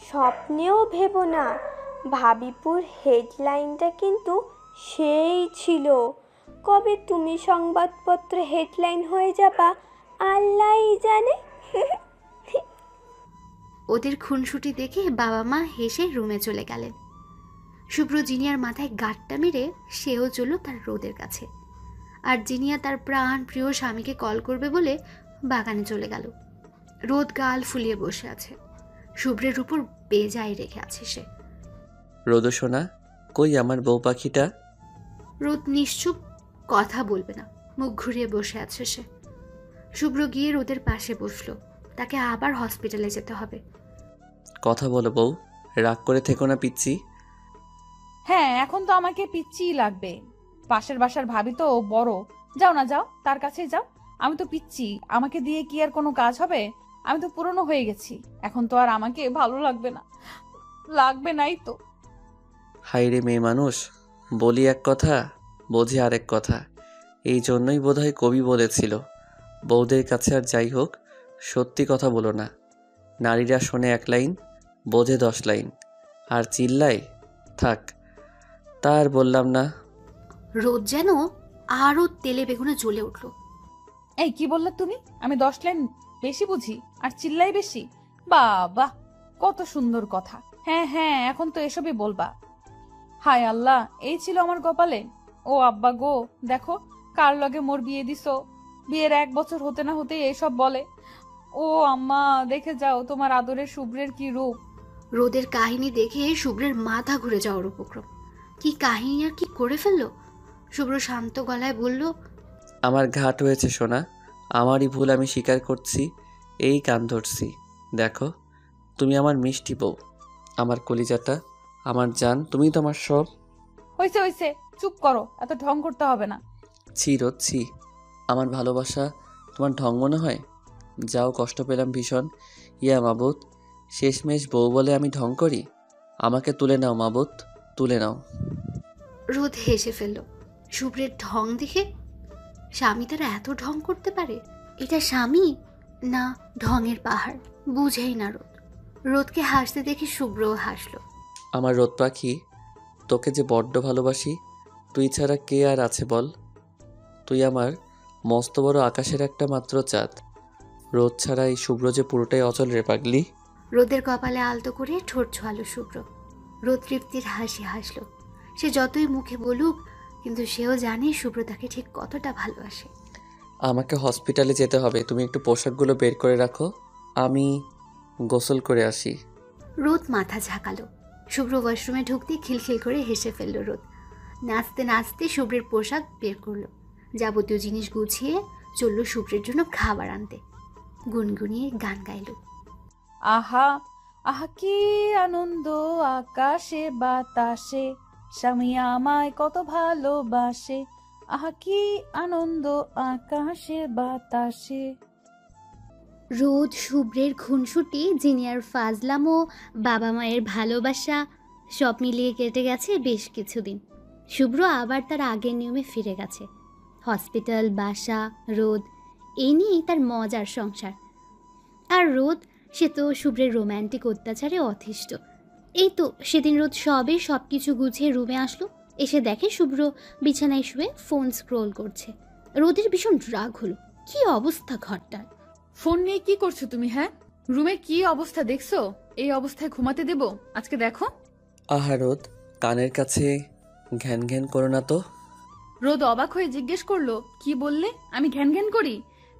স্বপ্নেও ভেবো না। ভাবিপুর হেডলাইনটা কিন্তু সেই ছিল। কবে তুমি সংবাদপত্রে হেডলাইন হয়ে যাবা আল্লাহই জানে। ওদের খুনসুটি দেখে বাবা মা হেসে রুমে চলে গেলেন। শুভ্র জিনিয়ার মাথায় গাঁটটা মেরে সেও চলল তার রোদের কাছে। আর জিনিয়া তার প্রাণ প্রিয় স্বামীকে কল করবে বলে বাগানে চলে গেল। রোদ গাল ফুলিয়ে বসে আছে, শুভ্রের উপর বেজায় রেখে আছে সে। রোদো সোনা, কই আমার বউ পাখিটা? রোদ নিশ্চুপ, কথা বলবে না, মুখ ঘুরিয়ে বসে আছে সে। শুভ্র গিয়ে রোদের পাশে বসলো। তাকে আবার হসপিটালে যেতে হবে। কথা বলো বউ, রাগ করে থেকো না পিচ্ছি। হ্যাঁ, এখন তো আমাকে পিচ্চিই লাগবে। পাশের বাসার ভাবি তো বড়, যাও না যাও, তার কাছেই যাও। আমি তো পিচ্ছি, আমাকে দিয়ে কি আর কোনো কাজ হবে? আমি তো পুরনো হয়ে গেছি, এখন তো আর আমাকে ভালো লাগবে না, লাগবে নাই তো। হাইরে মেয়ে মানুষ, বলি এক কথা বোঝে আরেক কথা। এই জন্যই বোধহয় কবি বলেছিল, বউদের কাছে আর যাই হোক সত্যি কথা বলো না। নারীরা শোনে এক লাইন, বোঝে 10 লাইন, আর চিল্লায়। থাক, তার বললাম না। রোদ যেন আরো তেলে বেগুনে জ্বলে উঠল। এই কি বললে তুমি? আমি 10 লাইন বেশি বুঝি আর চিল্লাই বেশি? বাবা, কত সুন্দর কথা। হ্যাঁ হ্যাঁ, এখন তো এসবই বলবা। হায় আল্লাহ, এই ছিল আমার কপালে। ও আব্বা গো, দেখো কার লগে মোর বিয়ে দিছো। বিয়ের 1 বছর হতে না হতেই এইসব বলে। ও আম্মা, দেখে যাও তোমার আদরের শুভ্রের কি রূপ। রোদের কাহিনী দেখে শুভ্রের মাথা ঘুরে যাওয়ার উপক্রম। কি কাহিনী আর কি করে ফেললো! শুভ্র শান্ত গলায় বলল, আমার ঘাট হয়েছে সোনা, আমারই ভুল, আমি স্বীকার করছি। এই কান ধরছি। দেখো, তুমি আমার মিষ্টি বউ, আমার কলিজাটা, আমার জান, তুমি তো আমার সব। হইছে হইছে, চুপ করো, এত ঢং করতে হবে না। ছি রোদ ছি, আমার ভালোবাসা তোমার ঢং মনে হয়? যাও, কষ্ট পেলাম ভীষণ। ইয়া মাবুত, শেষমেশ বউ বলে আমি ঢং করি? আমাকে তুলে নাও মাবুত, তুলে নাও। রোদ হেসে ফেলল শুভ্রের ঢং দেখে। স্বামী তারা এত ঢং করতে পারে? এটা স্বামী না ঢঙের পাহাড়, বুঝেই না রোদ। রোদকে হাসতে দেখে শুভ্রও হাসলো। আমার রোদ পাখি, তোকে যে বড্ড ভালোবাসি। তুই ছাড়া কে আর আছে বল? তুই আমার মস্ত বড় আকাশের একটা মাত্র চাঁদ। রোদ ছাড়া এই শুভ্র যে পুরোটাই অচল রে পাগলি। রোদের কপালে আলতো করে ঠোঁট ছোঁয়ালো শুভ্র। রোদ তৃপ্তির হাসি হাসলো। সে যতই মুখে বলুক, কিন্তু সেও জানে শুভ্র তাকে ঠিক কতটা ভালোবাসে। আমাকে হসপিটালে যেতে হবে, তুমি একটু পোশাকগুলো বের করে রাখো, আমি গোসল করে আসি। রোদ মাথা ঝাঁকালো। শুভ্র ওয়াশরুমে ঢুকতে খিলখিল করে হেসে ফেলল রোদ। নাচতে নাচতে শুভ্রের পোশাক বের করলো। যাবতীয় জিনিস গুছিয়ে চলল শুভ্রের জন্য খাবার আনতে। গুনগুনিয়ে গান গাইল। আহা আহা কি আনন্দ আকাশে বাতাসে, স্বামী আমায় কত ভালোবাসে। আহা কি আনন্দ আকাশে বাতাসে। রোদ, শুভ্রের খুনসুটি, জিনিয়ার ফাজলাম ও বাবা মায়ের ভালোবাসা সব মিলিয়ে কেটে গেছে বেশ কিছুদিন। শুভ্র আবার তার আগের নিয়মে ফিরে গেছে। হসপিটাল, বাসা, রোদ, এই নিয়েই তার মজার সংসার। আর রোদ, সে তো শুভ্রের রোম্যান্টিক অত্যাচারে অতিষ্ঠ। এই তো সেদিন রোদ সব কিছু গুছিয়ে রুমে আসলো। এসে দেখে শুভ্র বিছানায় শুয়ে ফোন স্ক্রোল করছে। রোদের ভীষণ রাগ হলো। কি অবস্থা ঘরটার! ফোন নিয়ে কি করছো তুমি? হ্যাঁ, রুমে কি অবস্থা দেখছো? এই অবস্থায় ঘুমাতে দেব আজকে? দেখো। আহা রোদ, কানের কাছে ঘ্যান ঘ্যান করো না তো। রোদ অবাক হয়ে জিজ্ঞেস করলো, কি বললে? আমি ঘ্যান ঘ্যান করি?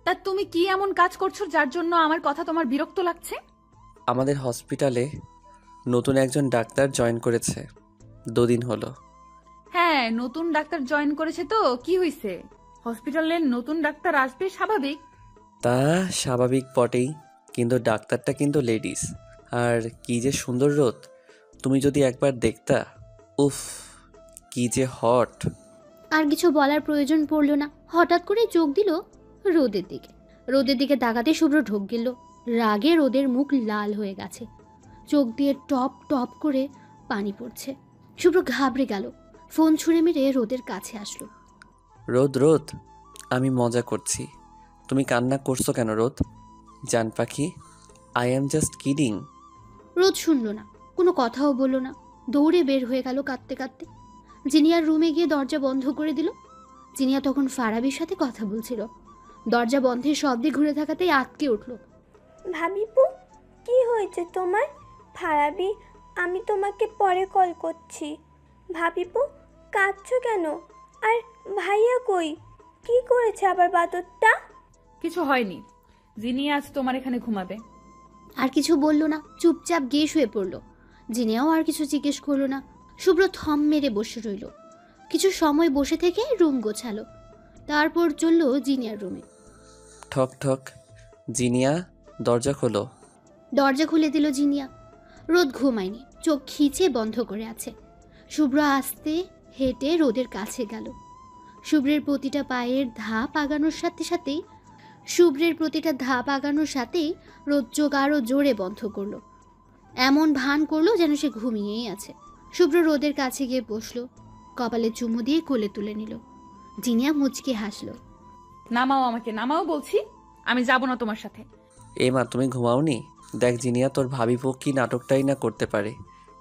তা তুমি কি এমন কাজ করছো যার জন্য আমার কথা তোমার বিরক্ত লাগছে? আমাদের হসপিটালে নতুন একজন ডাক্তার জয়েন করেছে, 2 দিন হলো। হ্যাঁ, নতুন ডাক্তার জয়েন করেছে তো কি হয়েছে? হসপিটালের নতুন ডাক্তার আসবে, স্বাভাবিক। তা স্বাভাবিক বটেই, কিন্তু ডাক্তারটা কিন্তু লেডিস। আর কি যে সুন্দর রোদ, তুমি যদি একবার দেখতা, উফ কি যে হট। আর কিছু বলার প্রয়োজন পড়ল না। হঠাৎ করে চোখ দিল রোদের দিকে। রোদের দিকে তাকাতে শুভ্র ঢোক গেল। রাগে রোদের মুখ লাল হয়ে গেছে, চোখ দিয়ে টপ টপ করে পানি পড়ছে। শুভ্র ঘাবড়ে গেল, ফোন ছুঁড়ে মেরে রোদের কাছে আসলো। রোদ রোদ, আমি মজা করছি, তুমি কান্না করছো কেন রোদ? জান পাখি, আই অ্যাম জাস্ট কিডিং। রোদ শুনল না, কোনো কথাও বলল না, দৌড়ে বের হয়ে গেল কাঁদতে কাঁদতে। জিনিয়ার রুমে গিয়ে দরজা বন্ধ করে দিল। জিনিয়া তখন ফারাবির সাথে কথা বলছিল। দরজা বন্ধের শব্দে ঘুরে থাকাতেই আটকে উঠল। ভাবিপু, কি হয়েছে তোমার? ফারাবি, আমি তোমাকে পরে কল করছি। ভাবিপু, কাঁদছো কেন? আর ভাইয়া কই? কি করেছে আবার বাদরটা? কিছু হয়নি, জিনিয়া আজ তোমার এখানে ঘুমাবে। আর কিছু বলল না, চুপচাপ গিয়ে শুয়ে পড়ল। জিনিয়াও আর কিছু জিজ্ঞেস করলো না। শুভ্র থম মেরে বসে রইল। কিছু সময় বসে থেকে রুম গোছালো। তারপর চলল জিনিয়ার রুমে। ঠক ঠক। জিনিয়া, দরজা খোলো। দরজা খুলে দিল জিনিয়া। রোদ ঘুমায়নি, চোখ খিচে বন্ধ করে আছে। শুভ্র আস্তে হেঁটে রোদের কাছে গেল। শুভ্রের প্রতিটা পায়ের ধাপ আগানোর সাথেই রোদ চোখ আরো জোরে বন্ধ করলো। এমন ভান করলো যেন সে ঘুমিয়েই আছে। শুভ্র রোদের কাছে গিয়ে বসলো, কপালে চুমু দিয়ে কোলে তুলে নিল। জিনিয়া মুচকে হাসলো। নামাও আমাকে, নামাও বলছি, আমি যাব না তোমার সাথে। এ মা, তুমি ঘুমাওনি? দেখ জিনিয়া, তোর ভাবিপো কি নাটকটাই না করতে পারে।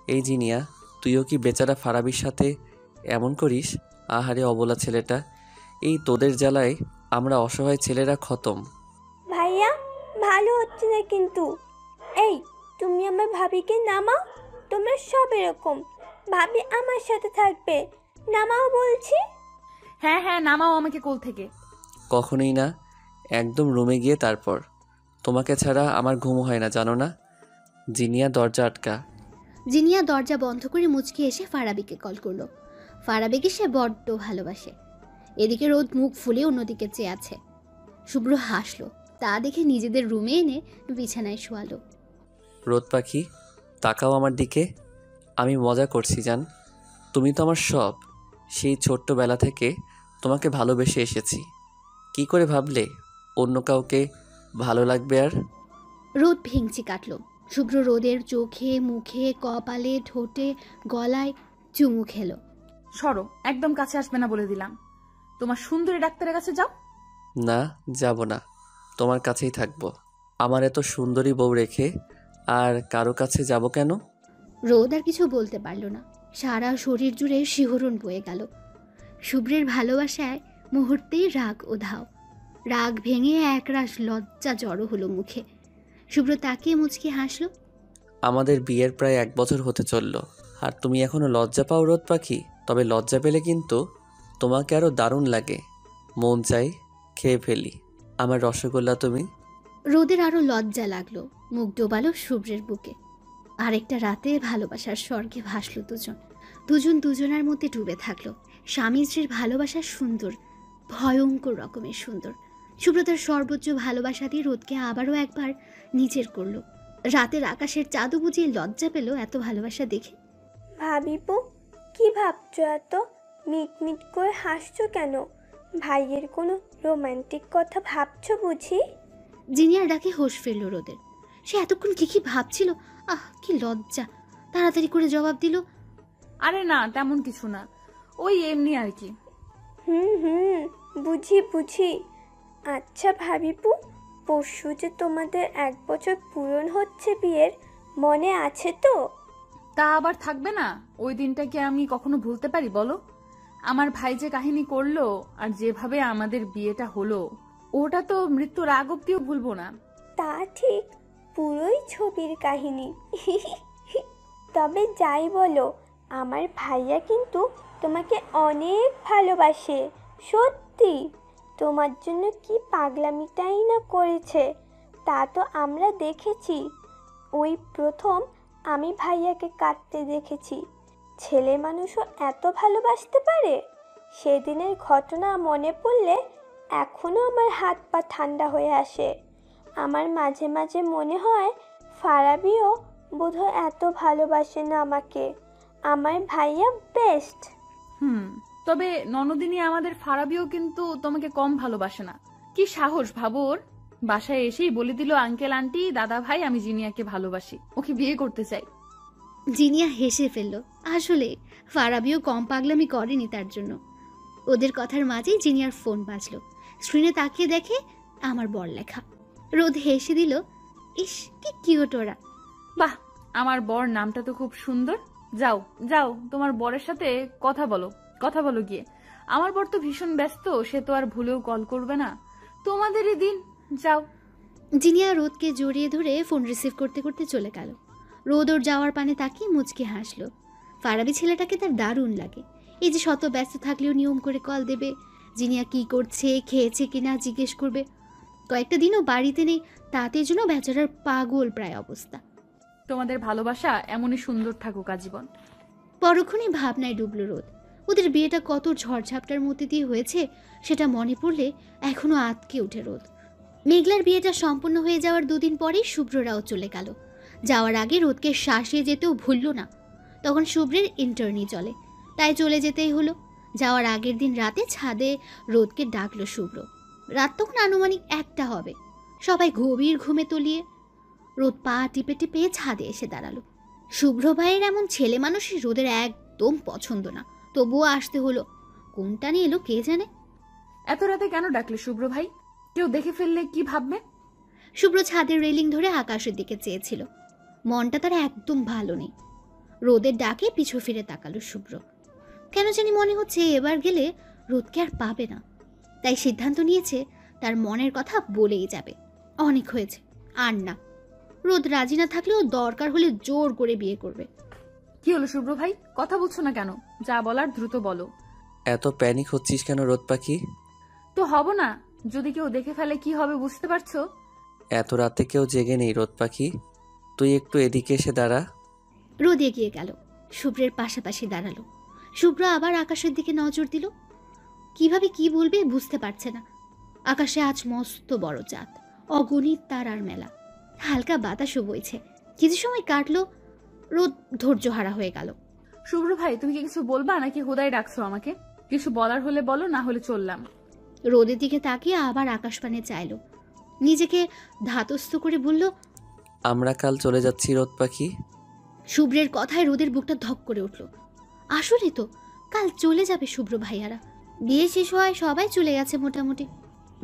এই জিনিয়া, তুইও কি বেচারা ফারাবির সাথে এমন করিস? আহারে অবলা ছেলেটা, এই তোদের জ্বালায় আমরা অসহায় ছেলেরা খতম। ভাইয়া, ভালো হচ্ছে না কিন্তু। এই, তুমি আমার ভাবিকে নামাও। তোমরা সব এরকম। ভাবি আমার সাথে থাকবে। নামাও বলছি। হ্যাঁ হ্যাঁ, নামাও আমাকে কোল থেকে। কখনোই না, একদম রুমে গিয়ে তারপর। তোমাকে ছাড়া আমার ঘুম হয় না, জানো না? জিনিয়া, দরজা আটকা। জিনিয়া দরজা বন্ধ করে মুচকি এসে ফারাবিকে কল করলো। ফারাবিকে সে বড্ড ভালোবাসে। এদিকে রোদ মুখ ফুলে অন্যদিকে চেয়ে আছে। শুভ্র হাসলো, তা দেখে নিজেদের রুমে এনে বিছানায় শোয়ালো। রোদ পাখি, তাকাও আমার দিকে। আমি মজা করছি জান, তুমি তো আমার সব। সেই ছোট্টবেলা থেকে তোমাকে ভালোবেসে এসেছি। কি করে ভাবলে অন্য কাউকে ভালো লাগবে? আর রোদ ভেঙচি কাটলো। শুভ্র রোদের চোখে, মুখে, কপালে, ঠোঁটে, গলায় চুমু খেলো। সরো, একদম কাছে আসবে না বলে দিলাম। তোমার সুন্দরী ডাক্তারের কাছে যাও। না, যাব না, তোমার কাছেই থাকবো। আমার এত সুন্দরী বউ রেখে আর কারো কাছে যাব কেন? রোদ আর কিছু বলতে পারল না। সারা শরীর জুড়ে শিহরণ বয়ে গেল। শুভ্রের ভালোবাসায় মুহূর্তেই রাগ উধাও। রাগ ভেঙে একরাশ লজ্জা জড়ো হলো মুখে। শুভ্র তাকিয়ে মুচকি হাসল। আমাদের বিয়ের প্রায় 1 বছর হতে চলল, আর তুমি এখনো লজ্জা পাও রোদ পাখি? তবে লজ্জা পেলে কিন্তু তোমাকে আরো দারুণ লাগে। মন চাই খেয়ে ফেলি আমার রসগোল্লা তুমি। রোদের আরো লজ্জা লাগলো। মুখ ডোবালো শুভ্রের বুকে। আরেকটা রাতে ভালোবাসার স্বর্গে ভাসলো দুজন দুজনের মধ্যে ডুবে থাকলো। স্বামী স্ত্রীর ভালোবাসা সুন্দর, ভয়ঙ্কর রকমের সুন্দর। শুভ্র তার সর্বোচ্চ ভালোবাসা দিয়ে রোদকে আবারও একবার নিজের করলো। রাতের আকাশের চাঁদও বুঝিয়ে লজ্জা পেল এত ভালোবাসা দেখে। ভাবিপু, কি ভাবছো এত? মিটমিট করে হাসছো কেন? ভাইয়ের কোনো রোমান্টিক কথা ভাবছো বুঝি? জিনিয়ার ডাকে হোশ ফেলল রোদের। সে এতক্ষণ কি ভাবছিল, আহ কি লজ্জা! তাড়াতাড়ি করে জবাব দিল, আরে না, তেমন কিছু না, ওই এমনি আর কি। হুম, বুঝি। আচ্ছা ভাবিপু, পরশু যে তোমাদের 1 বছর পূরণ হচ্ছে বিয়ের, মনে আছে তো? তা আবার থাকবে না? ওই দিনটা কি আমি কখনো ভুলতে পারি বলো? আমার ভাই যে কাহিনী করলো আর যেভাবে আমাদের বিয়েটা হলো, ওটা তো মৃত্যুর আগ অব্দিও ভুলবো না। তা ঠিক, পুরোই ছবির কাহিনী। তবে যাই বলো, আমার ভাইয়া কিন্তু তোমাকে অনেক ভালোবাসে, সত্যি। তোমার জন্য কি পাগলামিটাই না করেছে, তা তো আমরা দেখেছি। ওই প্রথম আমি ভাইয়াকে কাঁদতে দেখেছি। ছেলে মানুষও এত ভালোবাসতে পারে? সেদিনের ঘটনা মনে পড়লে এখনো আমার হাত পা ঠান্ডা হয়ে আসে। আমার মাঝে মাঝে মনে হয় ফারাবিও বোধহয় এত ভালোবাসে না আমাকে। আমার ভাইয়া বেস্ট। তবে ননদিনী আমাদের ফারাবিও কিন্তু তোমাকে কম ভালোবাসে না। কি সাহস ভাবো ওর! বাসায় এসেই বলে দিল, আঙ্কেল আন্টি দাদা ভাই, আমি জিনিয়াকে ভালোবাসি, ওকে বিয়ে করতে চাই। জিনিয়া হেসে ফেলল। আসলে ফারাবিও কম পাগলামি করেনি তার জন্য। ওদের কথার মাঝেই জিনিয়ার ফোন বাজলো। স্ক্রিনে তাকিয়ে দেখে আমার বর লেখা। রোদ হেসে দিল, ইস কি কিউট ওরা। বাহ, আমার বর নামটা তো খুব সুন্দর। যাও যাও, তোমার বরের সাথে কথা বলো, কথা বলো গিয়ে। আমার বর তো ভীষণ ব্যস্ত, সে তো আর ভুলেও কল করবে না। তোমাদেরই দিন, যাও। জিনিয়া রোদকে জড়িয়ে ধরে ফোন রিসিভ করতে করতে চলে গেল। রোদ ওর যাওয়ার পানে তাকিয়ে মুচকে হাসলো। ফারাবি ছেলেটাকে তার দারুণ লাগে। এই যে শত ব্যস্ত থাকলেও নিয়ম করে কল দেবে, জিনিয়া কি করছে, খেয়েছে কিনা জিজ্ঞেস করবে। কয়েকটা দিনও বাড়িতে নেই, তাতে জন্য বেচারার পাগল প্রায় অবস্থা। তোমাদের ভালোবাসা এমনই সুন্দর থাকুক আজীবন। পরক্ষণে ভাবনায় ডুবল রোদ। ওদের বিয়েটা কত ঝড়ঝাপটার মধ্যে দিয়ে হয়েছে সেটা মনে পড়লে এখনো আঁতকে ওঠে রোদ। মেঘলার বিয়েটা সম্পূর্ণ হয়ে যাওয়ার দুদিন পরেই শুভ্ররাও চলে গেল। যাওয়ার আগে রোদকে শাসিয়ে যেতেও ভুলল না। তখন শুভ্রের ইন্টার্নি চলে, তাই চলে যেতেই হলো। যাওয়ার আগের দিন রাতে ছাদে রোদকে ডাকলো শুভ্র। রাত তখন আনুমানিক 1টা হবে। সবাই গভীর ঘুমে তলিয়ে। রোদ পা টিপে টিপে ছাদে এসে দাঁড়ালো। শুভ্র ভাইয়ের এমন ছেলে মানুষই রোদের একদম পছন্দ না, তবুও আসতে হলো। কোনটা নিয়ে এলো কে জানে। এত রাতে কেন ডাকলে শুভ্র ভাই? কেউ দেখে ফেললে কি ভাববে? শুভ্র ছাদের রেলিং ধরে আকাশের দিকে চেয়েছিল। মনটা তার একদম ভালো নেই। রোদের ডাকে পিছু ফিরে তাকালো শুভ্র। কেন জানি মনে হচ্ছে এবার গেলে রোদকে আর পাবে না। তাই সিদ্ধান্ত নিয়েছে তার মনের কথা বলেই যাবে। অনেক হয়েছে, আর না। রোদ রাজি না থাকলেও দরকার হলে জোর করে বিয়ে করবে। কি হলো শুভ্র ভাই, কথা বলছো না কেন? যা বলার দ্রুত বলো। এত প্যানিক হচ্ছিস কেন রোদ পাখি? তো হব না, যদি কেউ দেখে ফেলে কি হবে বুঝতে পারছো? এত রাতে কেউ জেগে নেই রোদ পাখি, তুই একটু এদিকে এসে দাঁড়া। রোদ এগিয়ে গেল, শুভ্রের পাশাপাশি দাঁড়ালো। শুভ্র আবার আকাশের দিকে নজর দিল। কিভাবে কি বলবে বুঝতে পারছে না। আকাশে আজ মস্ত বড় চাঁদ, অগণিত তারার মেলা। হালকা বাতাসও বইছে। কিছু সময় কাটলো, রোদ ধৈর্যহারা হয়ে গেল। শুভ্র ভাই, তুমি কি কিছু বলবা নাকি হুদাই ডাকছো আমাকে? কিছু বলার হলে বলো, না হলে চললাম। রোদের দিকে তাকিয়ে আবার আকাশপানে চাইলো। নিজেকে ধাতস্থ করে বলল, আমরা কাল চলে যাচ্ছি রোদ পাখি। শুভ্রের কথায় রোদের বুকটা ধক করে উঠল। আসলে তো কাল চলে যাবে শুভ্র ভাইয়ারা। বিয়ে শেষ হওয়ায় সবাই চলে গেছে মোটামুটি।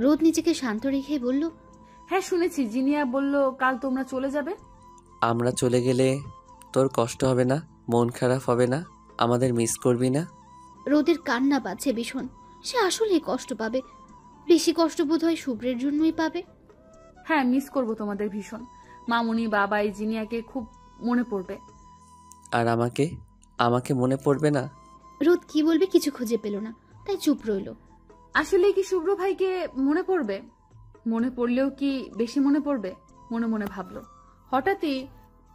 রোদ নিজেকে শান্ত রেখে বলল, হ্যাঁ শুনেছি, জিনিয়া বলল কাল তোমরা চলে যাবে। আমরা চলে গেলে তোর কষ্ট হবে না, মন খারাপ হবে না, আমাদের মিস করবি না? রোদের কান্না পাচ্ছে ভীষণ। সে আসলেই কষ্ট পাবে। বেশি কষ্ট বোধ হয় শুভ্রের জন্যই পাবে। হ্যাঁ, মিস করব তোমাদের ভীষণ। মামুনি, বাবাই, জিনিয়াকে খুব মনে পড়বে। আর আমাকে আমাকে মনে পড়বে না? রোদ কি বলবে কিছু খুঁজে পেল না, তাই চুপ রইল। আসলে কি শুভ্র ভাইকে মনে পড়বে? মনে পড়লেও কি বেশি মনে পড়বে? মনে মনে ভাবলো। হঠাৎই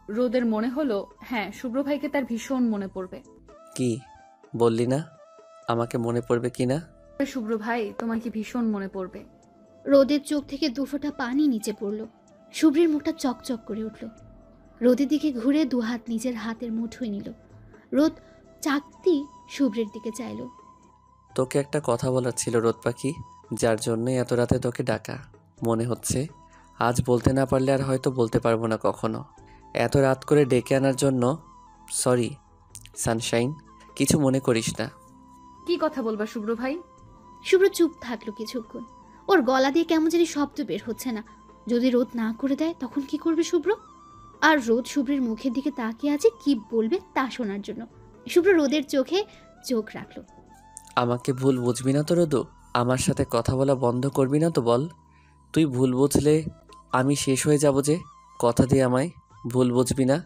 রোদের মনে হলো, হ্যাঁ শুভ্র ভাইকে তার ভীষণ মনে পড়বে। কি বললি না আমাকে মনে পড়বে কি না? শুভ্র ভাই, তোমাকে ভীষণ মনে পড়বে। রোদের চোখ থেকে দুফোঁটা পানি নিচে পড়ল। শুভ্রের মুখটা চকচক করে উঠল। রোদের দিকে ঘুরে দুহাত নিজের হাতের মুঠোয় নিল। রোদ চাকতি শুভ্রের দিকে চাইল। তোকে একটা কথা বলার ছিল রোদ পাখি, যার জন্যই এত রাতে তোকে ডাকা। মনে হচ্ছে আজ বলতে না পারলে আর হয়তো বলতে পারবো না কখনো। এত রাত করে ডেকে আনার জন্য সরি সানশাইন, কিছু মনে করিস না। কি কথা বলবা শুভ্র ভাই? শুভ্র চুপ থাকলো কিছুক্ষণ। ওর গলা দিয়ে কেমন জানি শব্দ বের হচ্ছে না। যদি রোদ না করে দেয় তখন কি করবে শুভ্র? আর রোদ শুভ্রের মুখের দিকে তাকিয়ে আছে কি বলবে তা শোনার জন্য। শুভ্র রোদের চোখে চোখ রাখলো। আমাকে ভুল বুঝবি না তো রোদু? আমার সাথে কথা বলা বন্ধ করবি না তো বল? তুই ভুল বুঝলে আমি শেষ হয়ে যাব যে। কথা দিয়ে আমায় ভুল বুঝবি না।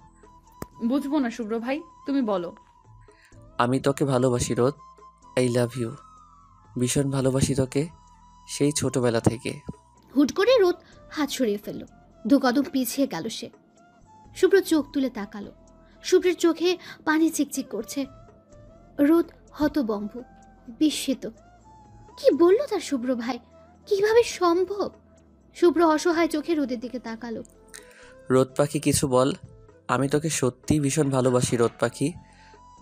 বুঝবো না শুভ্র ভাই, তুমি বলো। আমি তোকে ভালোবাসি রোদ, আই লাভ ইউ। ভীষণ ভালোবাসি তোকে, সেই ছোটবেলা থেকে। হুট করে রোদ হাত সরিয়ে ফেলল। দু কদম পিছিয়ে গেল সে। শুভ্র চোখ তুলে তাকালো। শুভ্রের চোখে পানি চিকচিক করছে। রোদ হতবম্ব, বিস্মিত। কি বলল তার শুভ্র ভাই? কিভাবে সম্ভব? শুভ্র অসহায় চোখে রোদের দিকে তাকালো। রোদ পাখি কিছু বল, আমি তোকে সত্যিই ভীষণ ভালোবাসি রোদ পাখি।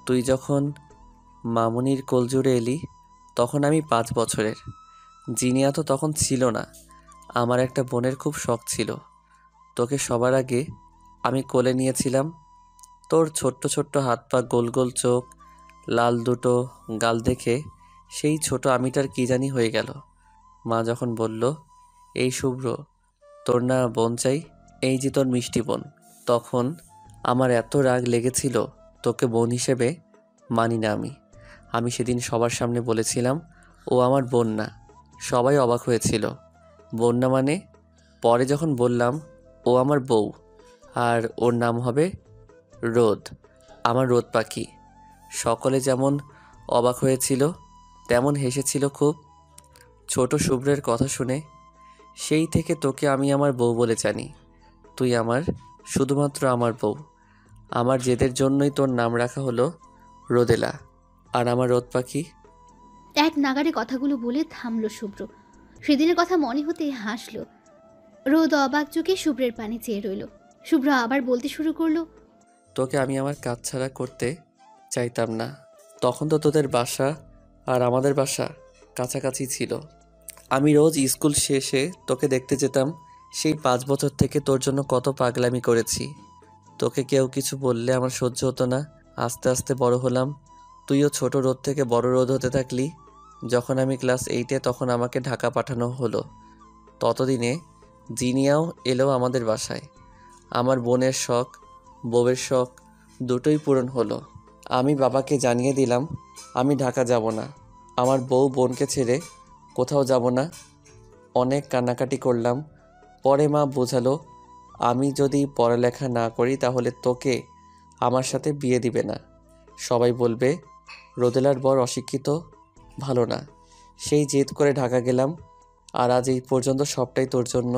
তুই যখন মামুনির কোলজুড়ে এলি তখন আমি 5 বছরের। জিনিয়া তো তখন ছিল না। আমার একটা বোনের খুব শখ ছিল। তোকে সবার আগে আমি কোলে নিয়েছিলাম। তোর ছোট্ট ছোট্ট হাত পা, গোল গোল চোখ, লাল দুটো গাল দেখে সেই ছোট আমিটার কি জানি হয়ে গেল। মা যখন বলল, এই শুভ্র তোর না বোন চাই, এই যে তোর মিষ্টি বোন। তখন আমার এত রাগ লেগেছিল, তোকে বোন হিসেবে মানি না আমি। আমি সেদিন সবার সামনে বলেছিলাম ও আমার বোন না। সবাই অবাক হয়েছিল। বোন না মানে? পরে যখন বললাম ও আমার বউ, আর ওর নাম হবে রোদ, আমার রোদ পাখি, সকলে যেমন অবাক হয়েছিল তেমন হেসেছিল খুব। ছোট শুভ্রের কথা শুনে সেই থেকে তোকে আমি আমার বউ বলে জানি। তুই আমার, শুধুমাত্র আমার বউ। আমার জেদের জন্যই তোর নাম রাখা হলো রোদেলা। আর আমার রোদ পাখি। এক নাগাড়ে কথাগুলো বলে থামলো শুভ্র। সেদিনের কথা মনে হতে হাসলো। রোদ অবাক চোখে শুভ্রের পানে চেয়ে রইল। শুভ্র আবার বলতে শুরু করলো, তোকে আমি আমার কাজ ছাড়া করতে চাইতাম না। তখন তো তোদের বাসা আর আমাদের বাসা কাছাকাছি ছিল। আমি রোজ স্কুল শেষে তোকে দেখতে যেতাম। সেই 5 বছর থেকে তোর জন্য কত পাগলামি করেছি। তোকে কেউ কিছু বললে আমার সহ্য হতো না। আস্তে আস্তে বড় হলাম। তুইও ছোট রোদ থেকে বড় রোদ হতে থাকলি। যখন আমি ক্লাস 8-এ তখন আমাকে ঢাকা পাঠানো হলো। ততদিনে জিনিয়াও এলো আমাদের বাসায়। আমার বোনের শখ, বউয়ের শখ দুটোই পূরণ হলো। আমি বাবাকে জানিয়ে দিলাম আমি ঢাকা যাব না। আমার বউ বোনকে ছেড়ে কোথাও যাব না। অনেক কান্নাকাটি করলাম। পরে মা বোঝালো আমি যদি পড়ালেখা না করি তাহলে তোকে আমার সাথে বিয়ে দিবে না। সবাই বলবে রোদেলার বর অশিক্ষিত, ভালো না। সেই জেদ করে ঢাকা গেলাম। আর আজ এই পর্যন্ত সবটাই তোর জন্য।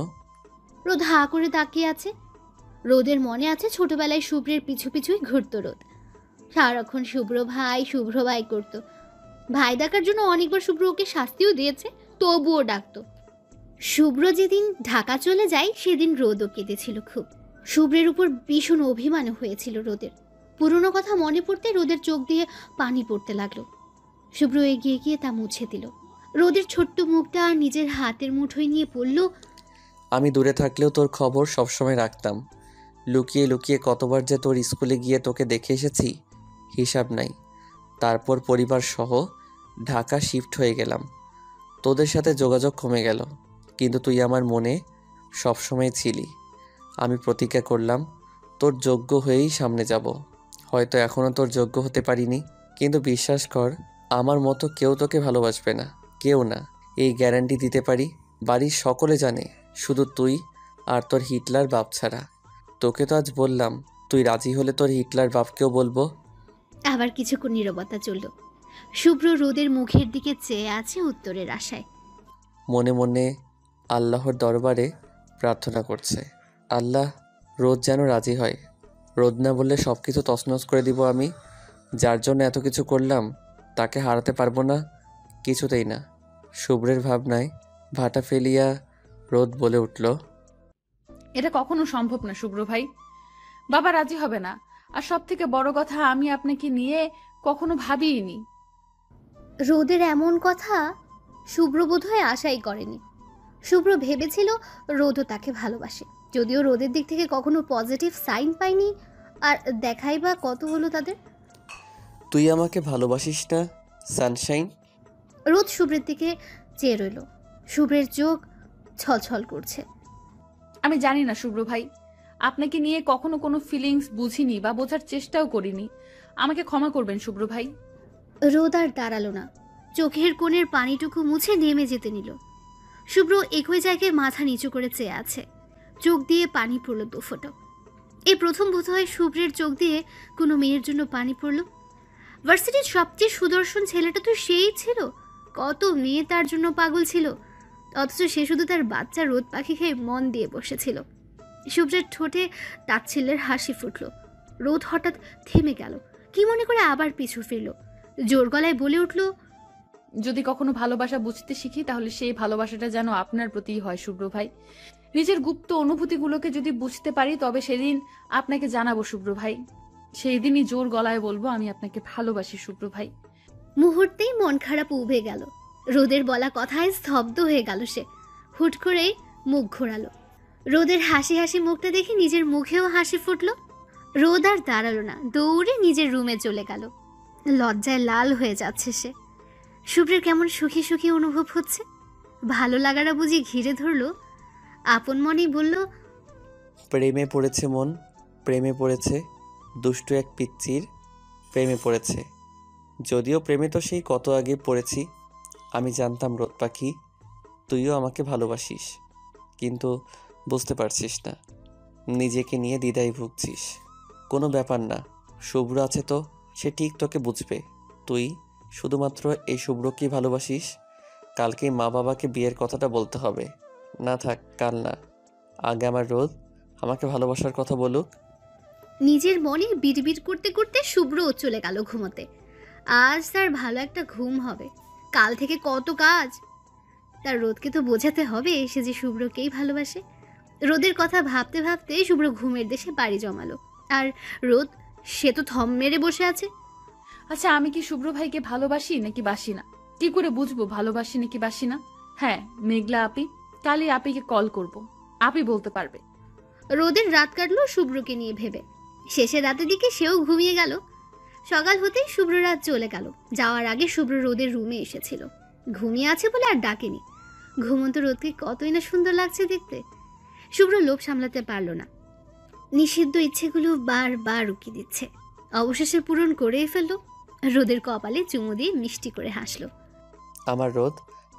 রোদ হা করে তাকিয়ে আছে। রোদের মনে আছে ছোটবেলায় শুভ্রের পিছু পিছুই ঘুরতো রোদ। সারাক্ষণ শুভ্র ভাই করতো। ভাই ডাকার জন্য অনেকবার শুভ্র ওকে শাস্তিও দিয়েছে, তবুও ডাকতো। শুভ্র যেদিন ঢাকা চলে যায় সেদিন রোদও কেঁদেছিল খুব। শুভ্রের উপর ভীষণ অভিমান হয়েছিল রোদের। পুরনো কথা মনে পড়তে রোদের চোখ দিয়ে পানি পড়তে লাগলো। শুভ্র এগিয়ে গিয়ে তা মুছে দিল। রোদের ছোট্ট মুখটা নিজের হাতের মুঠোয় নিয়ে পড়ল, আমি দূরে থাকলেও তোর খবর সবসময় রাখতাম। লুকিয়ে লুকিয়ে কতবার যে তোর স্কুলে গিয়ে তোকে দেখে এসেছি, হিসাব নাই। তারপর পরিবার সহ ঢাকা শিফট হয়ে গেলাম। তোদের সাথে যোগাযোগ কমে গেল, কিন্তু তুই আমার মনে সবসময় ছিলি। আমি প্রতিজ্ঞা করলাম তোর যোগ্য হয়েই সামনে যাব। হয়তো এখনও তোর যোগ্য হতে পারিনি, কিন্তু বিশ্বাস কর আমার মতো কেউ তোকে ভালোবাসবে না, কেউ না। এই গ্যারান্টি দিতে পারি। বাড়ির সকলে জানে, শুধু তুই আর তোর হিটলার বাপ ছাড়া। তোকে তো আজ বললাম, তুই রাজি হলে তোর হিটলার বাপকেও বলবো। আবার কিছুক্ষণ নীরবতা চলল। শুভ্র রোদের মুখের দিকে চেয়ে আছে উত্তরের আশায়। মনে মনে আল্লাহর দরবারে প্রার্থনা করছে, আল্লাহ রোদ যেন রাজি হয়। রোদ না বললে সব কিছু তছনছ করে দিব আমি। যার জন্য এত কিছু করলাম তাকে হারাতে পারবো না, কিছুতেই না। শুভ্রের ভাবনায় ভাটা ফেলিয়া রোদ বলে উঠল, এটা কখনো সম্ভব না শুভ্র ভাই। বাবা রাজি হবে না। আর সব থেকে বড় কথা, আমি আপনাকে নিয়ে কখনো ভাবিনি। রোদের এমন কথা শুভ্র বোধহয় আশাই করেনি। শুভ্র ভেবেছিল রোদও তাকে ভালোবাসে, যদিও রোদের দিক থেকে কখনো পজিটিভ সাইন পায়নি। আর দেখাই বা কত হলো তাদের। তুই আমাকে ভালোবাসিস না সানশাইন? রোদ শুভ্রের দিকে চেয়ে রইল। শুভ্রের চোখ ছলছল করছে। আমি জানি না শুভ্র ভাই, আপনাকে নিয়ে কখনো কোনো ফিলিংস বুঝিনি বা বোঝার চেষ্টাও করিনি। আমাকে ক্ষমা করবেন শুভ্র ভাই। রোদ আর দাঁড়ালো না, চোখের কোণের পানিটুকু মুছে নেমে যেতে নিল। শুভ্র একই জায়গায় মাথা নিচু করে চেয়ে আছে, চোখ দিয়ে পানি পড়ল দুফোঁটা। এই প্রথম বোধহয় শুভ্রের চোখ দিয়ে কোনো মেয়ের জন্য পানি পড়ল। ভার্সিটির সবচেয়ে সুদর্শন ছেলেটা তো সেই ছিল, কত মেয়ে তার জন্য পাগল ছিল, অথচ সে শুধু তার বাচ্চা রোদ পাখি খেয়ে মন দিয়ে বসেছিল। শুভ্রের ঠোঁটে তাচ্ছিল্যের হাসি ফুটল। রোদ হঠাৎ থেমে গেল, কি মনে করে আবার পিছু ফিরল। জোর গলায় বলে উঠল, যদি কখনো ভালোবাসা বুঝতে শিখি তাহলে সেই ভালোবাসাটা যেন আপনার প্রতিই হয় শুভ্র ভাই। নিজের গুপ্ত অনুভূতিগুলোকে যদি বুঝতে পারি তবে সেদিন আপনাকে জানাবো শুভ্র ভাই। সেই দিনই জোর গলায় বলবো আমি আপনাকে ভালোবাসি শুভ্র ভাই। মুহূর্তেই মন খারাপ উবে গেল। রোদের বলা কথায় স্তব্ধ হয়ে গেল সে। হুট করেই মুখ ঘোরালো। রোদের হাসি হাসি মুখটা দেখে নিজের মুখেও হাসি ফুটল। রোদ আর দাঁড়ালো না, দৌড়ে নিজের রুমে চলে গেল। লজ্জায় লাল হয়ে যাচ্ছে সে। শুভ্রের কেমন সুখী সুখী অনুভব হচ্ছে। ভালো লাগাটা বুঝি ঘিরে ধরলো। আপন মনেই বলল, প্রেমে পড়েছে মন, প্রেমে পড়েছে দুষ্টু এক পিচ্চির, প্রেমে পড়েছে। যদিও প্রেমে তো সেই কত আগে পড়েছি। আমি জানতাম রোদ পাখি তুইও আমাকে ভালোবাসিস, কিন্তু বুঝতে পারছিস না, নিজেকে নিয়ে দ্বিধায় ভুগছিস। কোনো ব্যাপার না, শুভ্র আছে তো, সে ঠিক তোকে বুঝবে। তুই শুধুমাত্র এই শুভ্রকেই ভালোবাসিস। কালকেই মা বাবাকে বিয়ের কথাটা বলতে হবে। না থাক, কাল না, আগে আমার রোদ আমাকে ভালোবাসার কথা বলুক। নিজের মনে বিড়বিড় করতে করতে শুভ্রও চলে গেল ঘুমোতে। আজ তার ভালো একটা ঘুম হবে। কাল থেকে কত কাজ। তার রোদকে তো বোঝাতে হবে সে যে শুভ্রকেই ভালোবাসে। রোদের কথা ভাবতে ভাবতে শুভ্র ঘুমের দেশে বাড়ি জমালো। আর রোদ, সে তো থম মেরে বসে আছে। আচ্ছা, আমি কি শুভ্র ভাইকে ভালোবাসি নাকি বাসি না? কি করে বুঝবো ভালোবাসি নাকি বাসি না? হ্যাঁ, মেঘলা আপি, কালই আপিকে কল করব, আপি বলতে পারবে। রোদের রাত কাটলো শুভ্রকে নিয়ে ভেবে। শেষের রাতের দিকে সেও ঘুমিয়ে গেল। সকাল হতেই শুভ্র রাত চলে গেল। যাওয়ার আগে শুভ্র রোদের রুমে এসেছিল। ঘুমিয়ে আছে বলে আর ডাকেনি। ঘুমন্ত রোদকে কতই না সুন্দর লাগছে দেখতে। শুভ্র লোভ সামলাতে পারল না। নিষিদ্ধ ইচ্ছেগুলো বারবার উকি দিচ্ছে। অবশেষে পূরণ করেই ফেলল। রোদের কপালে চুমু দিয়ে মিষ্টি করে হাসলো। আমার রোদ,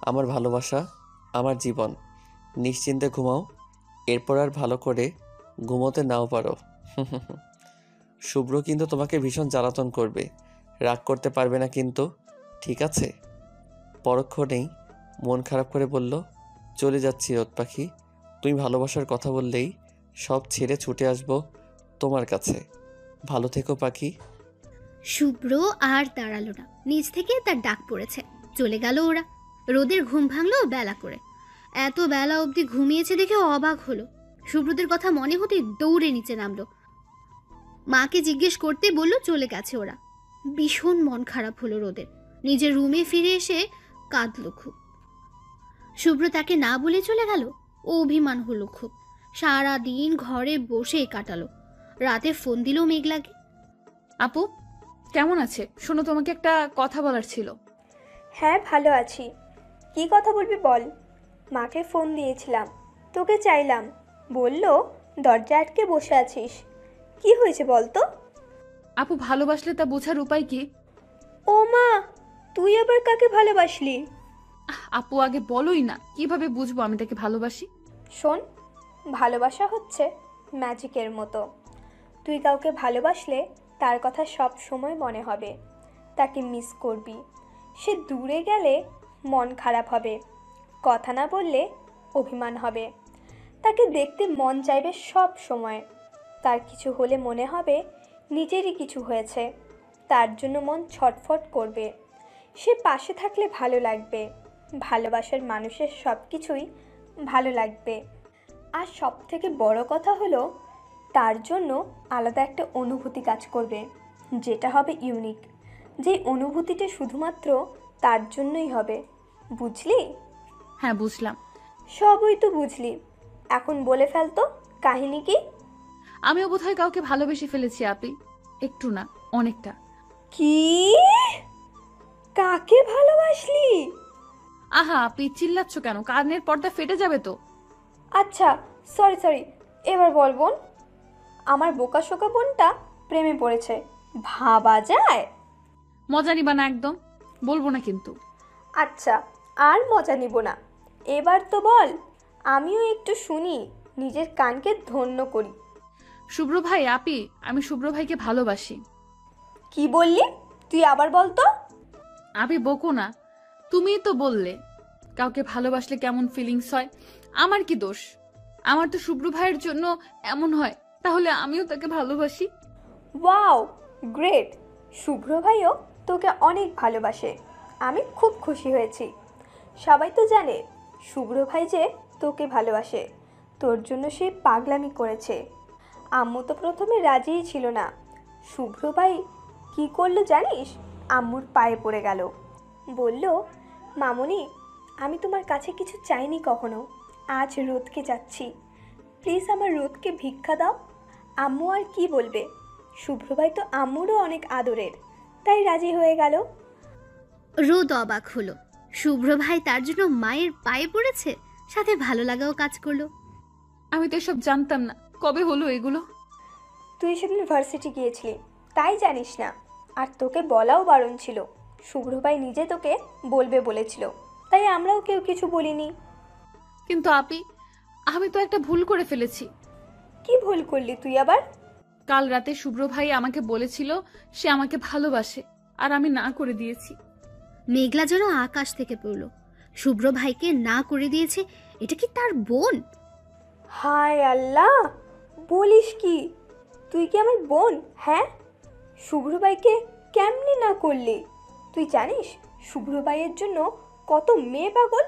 আমার ভালোবাসা, আমার জীবন, নিশ্চিন্তে ঘুমাও। এরপর আর ভালো করে ঘুমোতে নাও পারো। শুভ্র কিন্তু তোমাকে ভীষণ জ্বালাতন করবে, রাগ করতে পারবে না কিন্তু, ঠিক আছে? পরক্ষণেই মন খারাপ করে বলল, চলে যাচ্ছি রোদ পাখি। তুমি ভালোবাসার কথা বললেই সব ছেড়ে ছুটে আসবো তোমার কাছে। ভালো থেকো পাখি। শুভ্র আর দাঁড়ালো না, নিজ থেকে তার ডাক পড়েছে। চলে গেল ওরা। রোদের ঘুম ভাঙলো বেলা করে। এত বেলা অবধি ঘুমিয়েছে দেখে অবাক হলো। শুভ্রদের কথা মনে হতেই দৌড়ে নিচে নামলো। মাকে জিজ্ঞেস করতে বলল চলে গেছে ওরা। ভীষণ মন খারাপ হলো রোদের। নিজের রুমে ফিরে এসে কাঁদলো খুব। শুভ্র তাকে না বলে চলে গেল। ও অভিমান হলো খুব। সারা দিন ঘরে বসে কাটালো। রাতে ফোন দিল মেঘলাকে। আপু কেমন আছে? শোনো, তোমাকে একটা কথা বলার ছিল। হ্যাঁ, ভালো আছি। কি কথা বলবি বল। মাকে ফোন দিয়েছিলাম, তোকে চাইলাম, বলল দরজা আটকে বসে আছিস। কি হয়েছে বল তো? আপু, ভালোবাসলে তা বোঝার উপায় কি? ও মা, তুই আবার কাকে ভালোবাসলি? আপু আগে বলোই না, কিভাবে বুঝবো আমি তাকে ভালোবাসি? শোন, ভালোবাসা হচ্ছে ম্যাজিকের মতো। তুই কাউকে ভালোবাসলে তার কথা সব সময় মনে হবে, তাকে মিস করবি। সে দূরে গেলে মন খারাপ হবে, কথা না বললে অভিমান হবে, তাকে দেখতে মন চাইবে সব সময়। তার কিছু হলে মনে হবে নিজেরই কিছু হয়েছে, তার জন্য মন ছটফট করবে। সে পাশে থাকলে ভালো লাগবে। ভালোবাসার মানুষের সব কিছুই ভালো লাগবে। আর সব থেকে বড় কথা হলো, তার জন্য আলাদা একটা অনুভূতি কাজ করবে, যেটা হবে ইউনিক। যেই অনুভূতিটা শুধুমাত্র তার জন্যই হবে। বুঝলি? হ্যাঁ, বুঝলাম। সবই তো বুঝলি, এখন বলে ফেলতো কাহিনী কি? আমিও বোধহয় কাউকে ভালোবেসে ফেলেছি আপি, একটু না অনেকটা। কি? কাকে ভালোবাসলি? আহা আপি, চিল্লাচ্ছ কেন? কানের পর্দা ফেটে যাবে তো। আচ্ছা, সরি, এবার বল বোন। আমার বোকাশোকা বোনটা প্রেমে পড়েছে, ভাবা যায়? মজা নিবা না একদম, বলবো না কিন্তু। আচ্ছা, আর মজা নিব না। এবার তো বল, আমিও একটু শুনি, নিজের কানকে ধন্য করি। শুভ্র ভাই, আপি, আমি শুভ্র ভাইকে ভালোবাসি। কি বললি? তুই আবার বল তো। আপি বকো না, তুমিই তো বললে কাউকে ভালোবাসলে কেমন ফিলিংস হয়। আমার কি দোষ? আমার তো শুভ্র ভাইয়ের জন্য এমন হয়, তাহলে আমিও তাকে ভালোবাসি। Wow, great! শুভ্র ভাইও তোকে অনেক ভালোবাসে। আমি খুব খুশি হয়েছি। সবাই তো জানে শুভ্র ভাই যে তোকে ভালোবাসে, তোর জন্য সে পাগলামি করেছে। আম্মু তো প্রথমে রাজিই ছিল না। শুভ্র ভাই কী করলো জানিস? আম্মুর পায়ে পড়ে গেল। বলল, মামুনি, আমি তোমার কাছে কিছু চাইনি কখনো, আজ রোদকে যাচ্ছি, প্লিজ আমার রোদকে ভিক্ষা দাও। আম্মু আর কি বলবে? শুভ্র ভাই তো আম্মুরও অনেক আদরের, তাই রাজি হয়ে গেল। রোদ অবাক হলো। শুভ্র ভাই তার জন্য মায়ের পায়ে পড়েছে, সাথে ভালো লাগাও কাজ করলো। আমি তো এসব জানতাম না, কবে হলো এগুলো? তুই সেদিন ভার্সিটি গিয়েছিলি, তাই জানিস না। আর তোকে বলাও বারণ ছিল। শুভ্র ভাই নিজে তোকে বলবে বলেছিল, তাই আমরাও কেউ কিছু বলিনি। কিন্তু আপি, আমি তো একটা ভুল করে ফেলেছি। কি ভুল করলি তুই আবার? কাল রাতে শুভ্র ভাই আমাকে বলেছিল সে আমাকে ভালোবাসে, আর আমি না করে দিয়েছি। মেঘলা যেন আকাশ থেকে পড়ল। শুভ্র ভাইকে না করে দিয়েছে, এটা কি তার বোন? হায় আল্লাহ, বলিস কি? তুই কি আমার বোন? হ্যাঁ, শুভ্র ভাইকে কেমনে না করলি? তুই জানিস শুভ্র ভাইয়ের জন্য কত মেয়ে পাগল?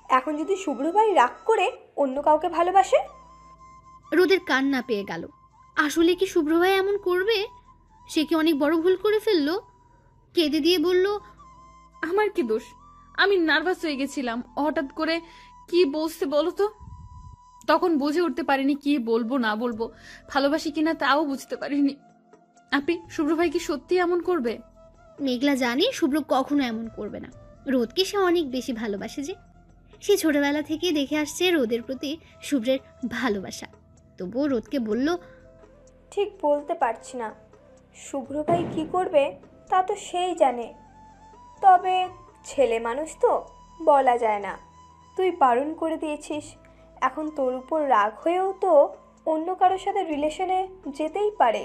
এখন যদি শুভ্র ভাই রাগ করে অন্য কাউকে ভালোবাসে? রোদের কান্না পেয়ে গেল। আসলে কি শুভ্র ভাই এমন করবে? সে কি অনেক বড় ভুল করে ফেললো? কেঁদে দিয়ে বলল, আমার কি দোষ? আমি নার্ভাস হয়ে গেছিলাম, হঠাৎ করে কি বলছে বলো তো। তখন বুঝে উঠতে পারিনি কি বলবো না বলবো, ভালোবাসি কিনা তাও বুঝতে পারিনি। আপি, শুভ্র ভাই কি সত্যি এমন করবে? মেঘলা জানে শুভ্র কখনো এমন করবে না। রোদকে সে অনেক বেশি ভালোবাসে যে। সে ছোটবেলা থেকে দেখে আসছে রোদের প্রতি শুভ্রের ভালোবাসা। তবুও রোদকে বলল, ঠিক বলতে পারছি না। শুভ্র ভাই কী করবে তা তো সেই জানে। তবে ছেলে মানুষ তো, বলা যায় না। তুই বারণ করে দিয়েছিস, এখন তোর উপর রাগ হয়েও তো অন্য কারোর সাথে রিলেশনে যেতেই পারে।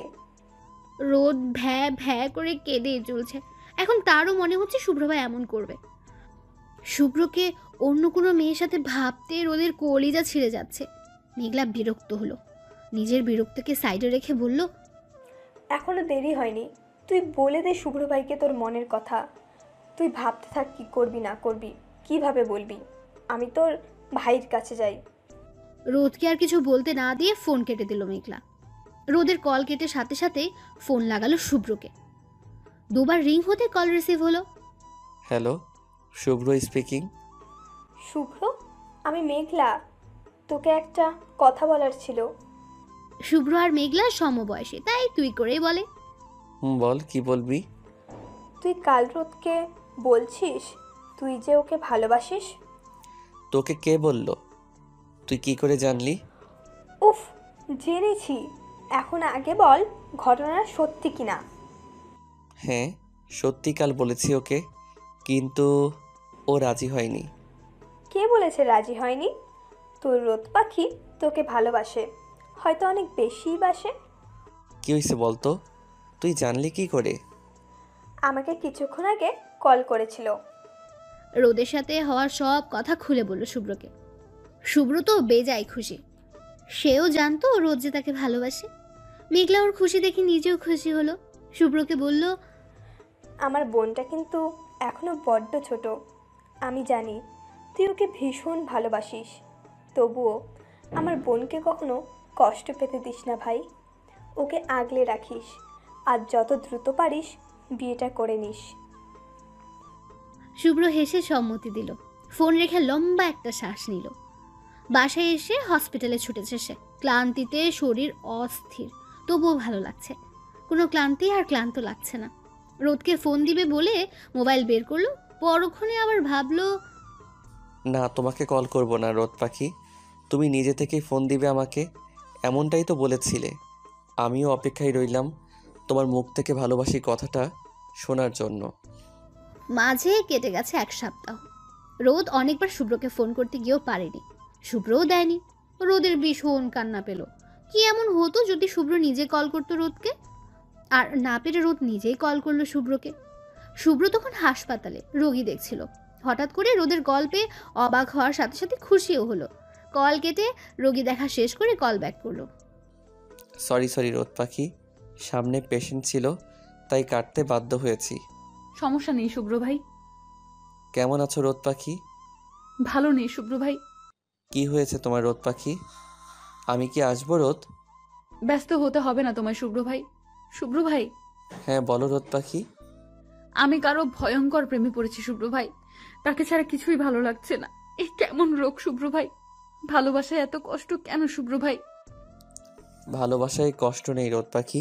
রোদ ভ্যা ভ্যা করে কেঁদে চলছে। এখন তারও মনে হচ্ছে শুভ্র ভাই এমন করবে। শুভ্রকে অন্য কোনো মেয়ের সাথে ভাবতে রোদের কলিজা ছিঁড়ে যাচ্ছে। মেঘলা বিরক্ত হলো। নিজের বিরক্তকে সাইডে রেখে বলল, এখনো দেরি হয়নি। তুই বলে দে শুভ্র ভাইকে তোর মনের কথা। তুই ভাবতে থাক কী করবি না করবি, কিভাবে বলবি। আমি তোর ভাইয়ের কাছে যাই। রোদকে আর কিছু বলতে না দিয়ে ফোন কেটে দিল মেঘলা। রোদের কল কেটে সাথে সাথে ফোন লাগালো শুভ্রকে। দুবার রিং হতে কল রিসিভ হলো। হ্যালো, শুভ্র স্পিকিং। শুভ্র, আমি মেঘলা। তোকে একটা কথা বলার ছিল। শুভ্র আর মেঘলা সমবয়সী, তাই তুই করেই বলে। বল, কি বলবি? তুই কাল রোদকে বলছিস তুই যে ওকে ভালোবাসিস? তোকে কে বলল? তুই কি করে জানলি? উফ, জেনেছি। এখন আগে বল ঘটনা সত্যি কিনা। হ্যাঁ, সত্যি কাল বলেছি ওকে, কিন্তু ও রাজি হয়নি। কে বলেছে রাজি হয়নি? তোর রোদ পাখি তোকে ভালোবাসে, হয়তো অনেক বেশিই বাসে। কি হয়েছে বলতো? তুই জানলি কি করে? আমাকে কিছুক্ষণ আগে কল করেছিল। রোদের সাথে হওয়ার সব কথা খুলে বলল শুভ্রকে। শুভ্র তো বেজায় খুশি। সেও জানতো রোদ যে তাকে ভালোবাসে। মেঘলা ওর খুশি দেখে নিজেও খুশি হলো। শুভ্রকে বলল, আমার বোনটা কিন্তু এখনো বড্ড ছোট। আমি জানি তুই ওকে ভীষণ ভালোবাসিস, তবুও আমার বোনকে কখনো কষ্ট পেতে দিস না ভাই। ওকে আগলে রাখিস, আর যত দ্রুত পারিস বিয়েটা করে নিস। শুভ্র হেসে সম্মতি দিল। ফোন রেখে লম্বা একটা শ্বাস নিল। বাসায় এসে হসপিটালে ছুটেছে সে। ক্লান্তিতে শরীর অস্থির, তবুও ভালো লাগছে। কোনো ক্লান্তি আর ক্লান্ত লাগছে না। রোদকে ফোন দিবে বলে মোবাইল বের করলো। পরক্ষণে আবার ভাবলো, না, তোমাকে কল করব না রোদ পাখি, তুমি নিজে থেকেই ফোন দিবে আমাকে, এমনটাই তো বলেছিলে। আমিও অপেক্ষায় রইলাম তোমার মুখ থেকে ভালোবাসি কথাটা শোনার জন্য। মাঝে কেটে গেছে 1 সপ্তাহ। রোদ অনেকবার শুভ্রকে ফোন করতে গিয়েও পারেনি, শুভ্রও দেয়নি। রোদের ভীষণ কান্না পেল। কি এমন হতো যদি শুভ্র নিজে কল করতো রোদকে? আর না পেরে রোদ নিজেই কল করলো শুভ্রকে। শুভ্র তখন হাসপাতালে রোগী দেখছিল। হঠাৎ করে রোদের গল্পে অবাক হওয়ার সাথে সাথে খুশিও হলো। কল কেটে রোগী দেখা শেষ করে কল ব্যাক করলো। সরি রোদ পাখি, সামনে পেশেন্ট ছিল তাই কাটতে বাধ্য হয়েছি। সমস্যা নেই শুভ্র ভাই। কেমন আছো রোদ পাখি? ভালো নেই শুভ্র ভাই। কি হয়েছে তোমার রোদ পাখি? আমি কি আসবো রোদ? ব্যস্ত হতে হবে না তোমায় শুভ্র ভাই। শুভ্র ভাই, হ্যাঁ বলো রোদ পাখি। আমি কারো ভয়ঙ্কর প্রেমে পড়েছি শুভ্র ভাই। তাকে ছাড়া কিছুই ভালো লাগছে না। এই কেমন রোগ শুভ্র ভাই? ভালোবাসায় এত কষ্ট কেন শুভ্র ভাই? ভালোবাসায় কষ্ট নেই রোদ পাখি,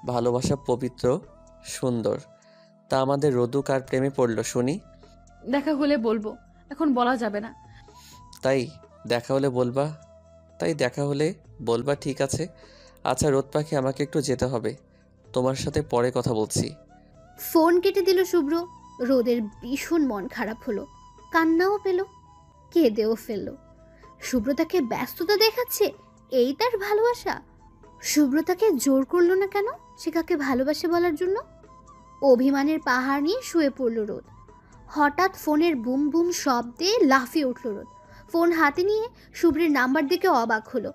ভালোবাসা পবিত্র, সুন্দর। তা আমাদের রোদু কার প্রেমে পড়লো শুনি? দেখা হলে বলবো, এখন বলা যাবে না। তাই দেখা হলে বলবা? তাই দেখা হলে বলবা, ঠিক আছে? আচ্ছা রোদ পাখি, আমাকে একটু যেতে হবে, তোমার সাথে পরে কথা বলছি। ফোন কেটে দিল শুভ্র। রোদের ভীষণ মন খারাপ হলো, কান্নাও পেল, কেঁদেও ফেলল। শুভ্র তাকে ব্যস্ততা দেখাচ্ছে, এই তার ভালোবাসা? শুভ্র তাকে জোর করলো না কেন সে কাকে ভালোবাসে বলার জন্য? অভিমানের পাহাড় নিয়ে শুয়ে পড়ল রোদ। হঠাৎ ফোনের বুম বুম শব্দে লাফিয়ে উঠল রোদ। ফোন হাতে নিয়ে শুভ্রের নাম্বার দেখে অবাক হলো।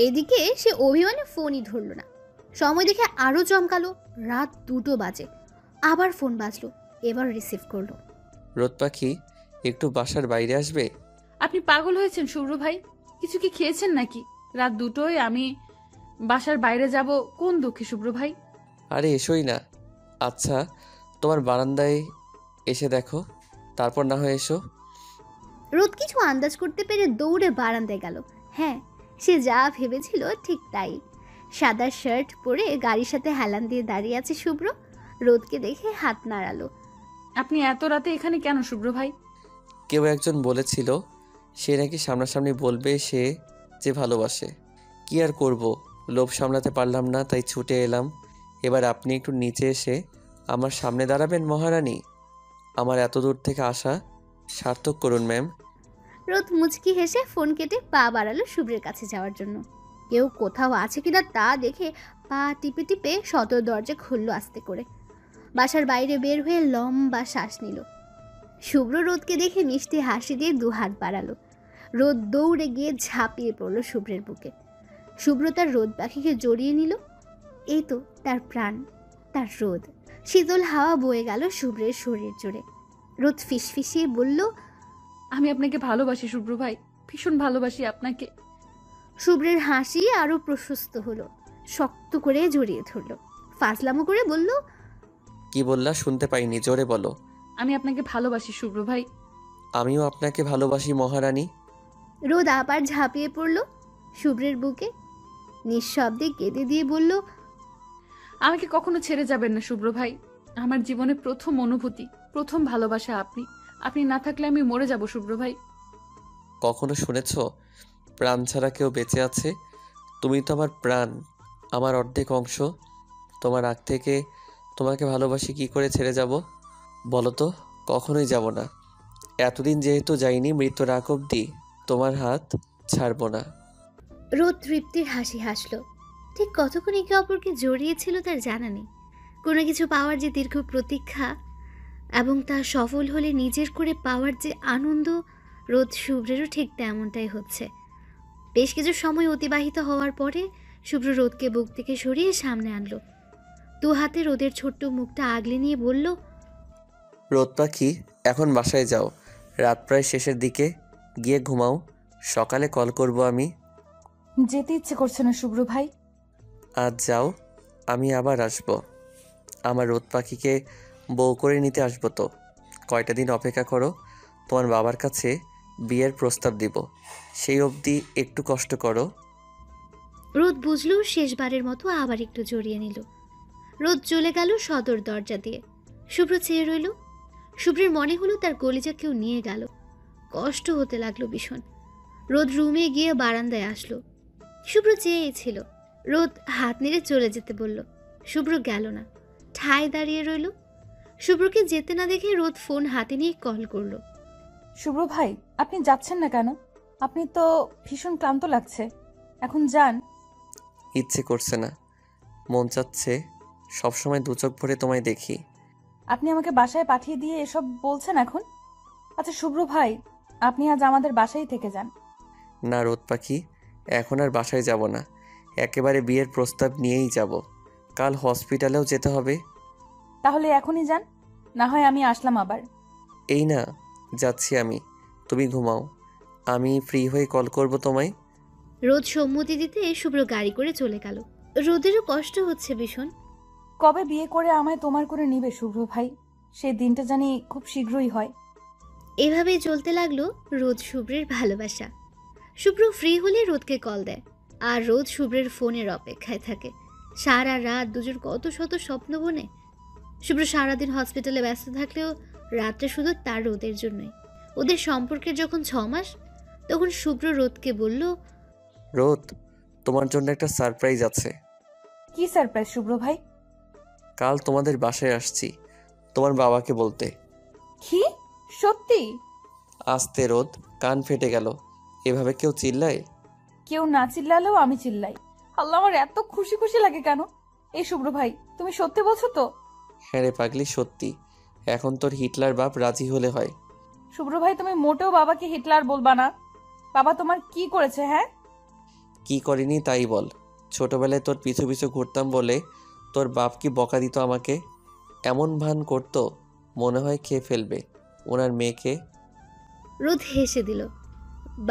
এদিকে সে অভিমানে ফোনই ধরল না। সময় দেখে আরো চমকালো, রাত 2টো বাজে। আবার ফোন বাজলো, এবার রিসিভ করলো। রোদ পাখি, একটু বাসার বাইরে আসবে? আপনি পাগল হয়েছেন শুভ্র ভাই? কিছু কি খেয়েছেন নাকি? রাত 2টোয় আমি বাসার বাইরে যাব কোন দুঃখে শুভ্র ভাই? আরে এসোই না। আচ্ছা তোমার বারান্দায় এসে দেখো, তারপর না হয় এসো। রোদ কিছু আন্দাজ করতে পেরে দৌড়ে বারান্দায় গেল। হ্যাঁ, সে যা ভেবেছিল ঠিক তাই। সাদা শার্ট পরে গাড়ির সাথে হেলান দিয়ে দাঁড়িয়ে আছে শুভ্র। রোদকে দেখে হাত নাড়ালো। আপনি এত রাতে এখানে কেন শুভ্র ভাই? কেউ একজন বলেছিল সে নাকি সামনাসামনি বলবে সে যে ভালোবাসে। কি আর করব, লোভ সামলাতে পারলাম না, তাই ছুটে এলাম। এবার আপনি একটু নিচে এসে আমার সামনে দাঁড়াবেন মহারানী। আমার এত দূর থেকে আসা সার্থক করুন ম্যাম। রোদ মুচকি হেসে ফোন কেটে পা বাড়ালো শুভ্রের কাছে যাওয়ার জন্য। কেউ কোথাও আছে কিনা তা দেখে পা টিপে টিপে সদর দরজা খুললো আস্তে করে। বাসার বাইরে বের হয়ে লম্বা শ্বাস নিল। শুভ্র রোদকে দেখে মিষ্টি হাসি দিয়ে 2 হাত বাড়ালো। রোদ দৌড়ে গিয়ে ঝাঁপিয়ে পড়লো শুভ্রের বুকে। শুভ্র তার রোদ পাখিকে জড়িয়ে নিল। এই তো তার প্রাণ, তার রোদ। শীতল হাওয়া বয়ে গেল শুভ্রের শরীর জুড়ে। রোদ ফিসফিসিয়ে বলল, আমি আপনাকে ভালোবাসি শুভ্র ভাই, ভীষণ ভালোবাসি আপনাকে। শুভ্রের হাসি আরো প্রশস্ত হলো। শক্ত করে জড়িয়ে ধরল। ফাজলামো করে বলল, কি বললা? শুনতে পাইনি, জোরে বলো। আমি আপনাকে ভালোবাসি শুভ্র ভাই। আমিও আপনাকে ভালোবাসি মহারানী। রোদ আবার ঝাঁপিয়ে পড়ল শুভ্রের বুকে। নিঃশব্দে কেঁদে দিয়ে বলল, আমাকে কখনো ছেড়ে যাবেন না শুভ্র ভাই। আমার জীবনে প্রথম অনুভূতি, প্রথম ভালোবাসা আপনি। আপনি না থাকলে আমি মরে যাব শুভ্র ভাই। কখনো শুনেছ প্রাণ ছাড়া কেউ বেঁচে আছে? তুমি তো আমার প্রাণ, আমার অর্ধেক অংশ। তোমার আগ থেকে তোমাকে ভালোবাসি, কি করে ছেড়ে যাব বলো তো? কখনোই যাব না। এতদিন যেহেতু যাইনি, মৃত্যুর আগ অবধি তোমার হাত ছাড়বো না। রোদ তৃপ্তির হাসি হাসল। ঠিক কতক্ষণ একে অপরকে জড়িয়েছিল তার জানা নেই। কোনো কিছু পাওয়ার যে দীর্ঘ প্রতীক্ষা এবং তা সফল হলে নিজের করে পাওয়ার যে আনন্দ, রোদ শুভ্রেরও ঠিক তেমনটাই হচ্ছে। বেশ কিছু সময় অতিবাহিত হওয়ার পরে শুভ্র রোদকে বুক থেকে সরিয়ে সামনে আনলো। 2 হাতে রোদের ছোট্ট মুখটা আগলে নিয়ে বলল, রোদ পাখি, এখন বাসায় যাও, রাত প্রায় শেষের দিকে, গিয়ে ঘুমাও, সকালে কল করব আমি। যেতে ইচ্ছে করছে না শুভ্র ভাই। আজ যাও, আমি আবার আসবো। আমার রোদ পাখিকে বউ করে নিতে আসবো তো। কয়টা দিন অপেক্ষা করো, তোমার বাবার কাছে বিয়ের প্রস্তাব দিব, সেই অবধি একটু কষ্ট করো। রোদ বুঝলো শেষবারের মতো আবার একটু জড়িয়ে নিল। রোদ চলে গেল সদর দরজা দিয়ে। শুভ্র চেয়ে রইল। শুভ্রের মনে হলো তার কলিজা কেউ নিয়ে গেল। কষ্ট হতে লাগলো ভীষণ। রোদ রুমে গিয়ে বারান্দায় আসলো। শুভ্র চেয়েছিল। রোদ হাত নেড়ে চলে যেতে বলল। শুভ্র গেল না, ঠায় দাঁড়িয়ে রইল। শুভ্রকে যেতে না দেখে রোদ ফোন হাতে নিয়ে কল করলো। শুভ্র ভাই, আপনি যাচ্ছেন না কেন? আপনি তো ভীষণ ক্লান্ত লাগছে, এখন যান। ইচ্ছে করছে না, মন চাচ্ছে সবসময় 2 চোখ ভরে তোমায় দেখি। আপনি আমাকে বাসায় পাঠিয়ে দিয়ে এসব বলছেন এখন? আচ্ছা শুভ্র ভাই, আপনি আজ আমাদের বাসায় থেকে যান। না রোদ পাখি, এখন আর বাসায় যাব না, একেবারে বিয়ের প্রস্তাব নিয়েই যাব। কাল হসপিটালেও যেতে হবে। তাহলে এখনই যান, না হয় আমি আসলাম আবার। এই না, যাচ্ছি আমি, তুমি ঘুমাও, আমি ফ্রি হয়ে কল করব তোমায়। রোদ সম্মতি দিতে শুভ্র গাড়ি করে চলে গেল। রোদেরও কষ্ট হচ্ছে ভীষণ। কবে বিয়ে করে আমায় তোমার করে নিবে শুভ্র ভাই? সেই দিনটা জানি খুব শীঘ্রই হয়। এভাবেই চলতে লাগলো রোদ শুভ্রের ভালোবাসা। শুভ্র ফ্রি হলে রোদকে কল দেয়, আর রোদ শুভ্রের ফোনের অপেক্ষায় থাকে। সারা রাত দুজন কত শত স্বপ্ন বনে। শুভ্র সারাদিন হসপিটালে ব্যস্ত থাকলেও রাতটা শুধু তার রোদের জন্যই। ওদের সম্পর্কের যখন 6 মাস, তখন শুভ্র রোদকে বলল, রোদ, তোমার জন্য একটা সারপ্রাইজ আছে। কি সারপ্রাইজ শুভ্র ভাই? কাল তোমাদের বাসায় আসছি তোমার বাবাকে বলতে। কি? সত্যি? আস্তে রোদ, কান ফেটে গেল। এভাবে কেউ চিল্লায়? কেউ না চিল্লালেও আমি চিল্লাই। আল্লাহ, আমার এত খুশি খুশি লাগে কেন? এই শুভ্র ভাই, তুমি সত্যি বলছো তো? হ্যাঁ রে পাগলি, সত্যি। এখন তোর হিটলার বাপ রাজি হলে হয়। শুভ্র ভাই, তুমি মোটেও বাবাকে হিটলার বলবা না। বাবা তোমার কি করেছে? হ্যাঁ, কি করিনি তাই বল। ছোটবেলায় তোর পিছু পিছু ঘুরতাম বলে তোর বাপ কি বকা দিত আমাকে? এমন ভান করতো মনে হয় খেয়ে ফেলবে ওনার মেয়েকে। রোদ হেসে দিল।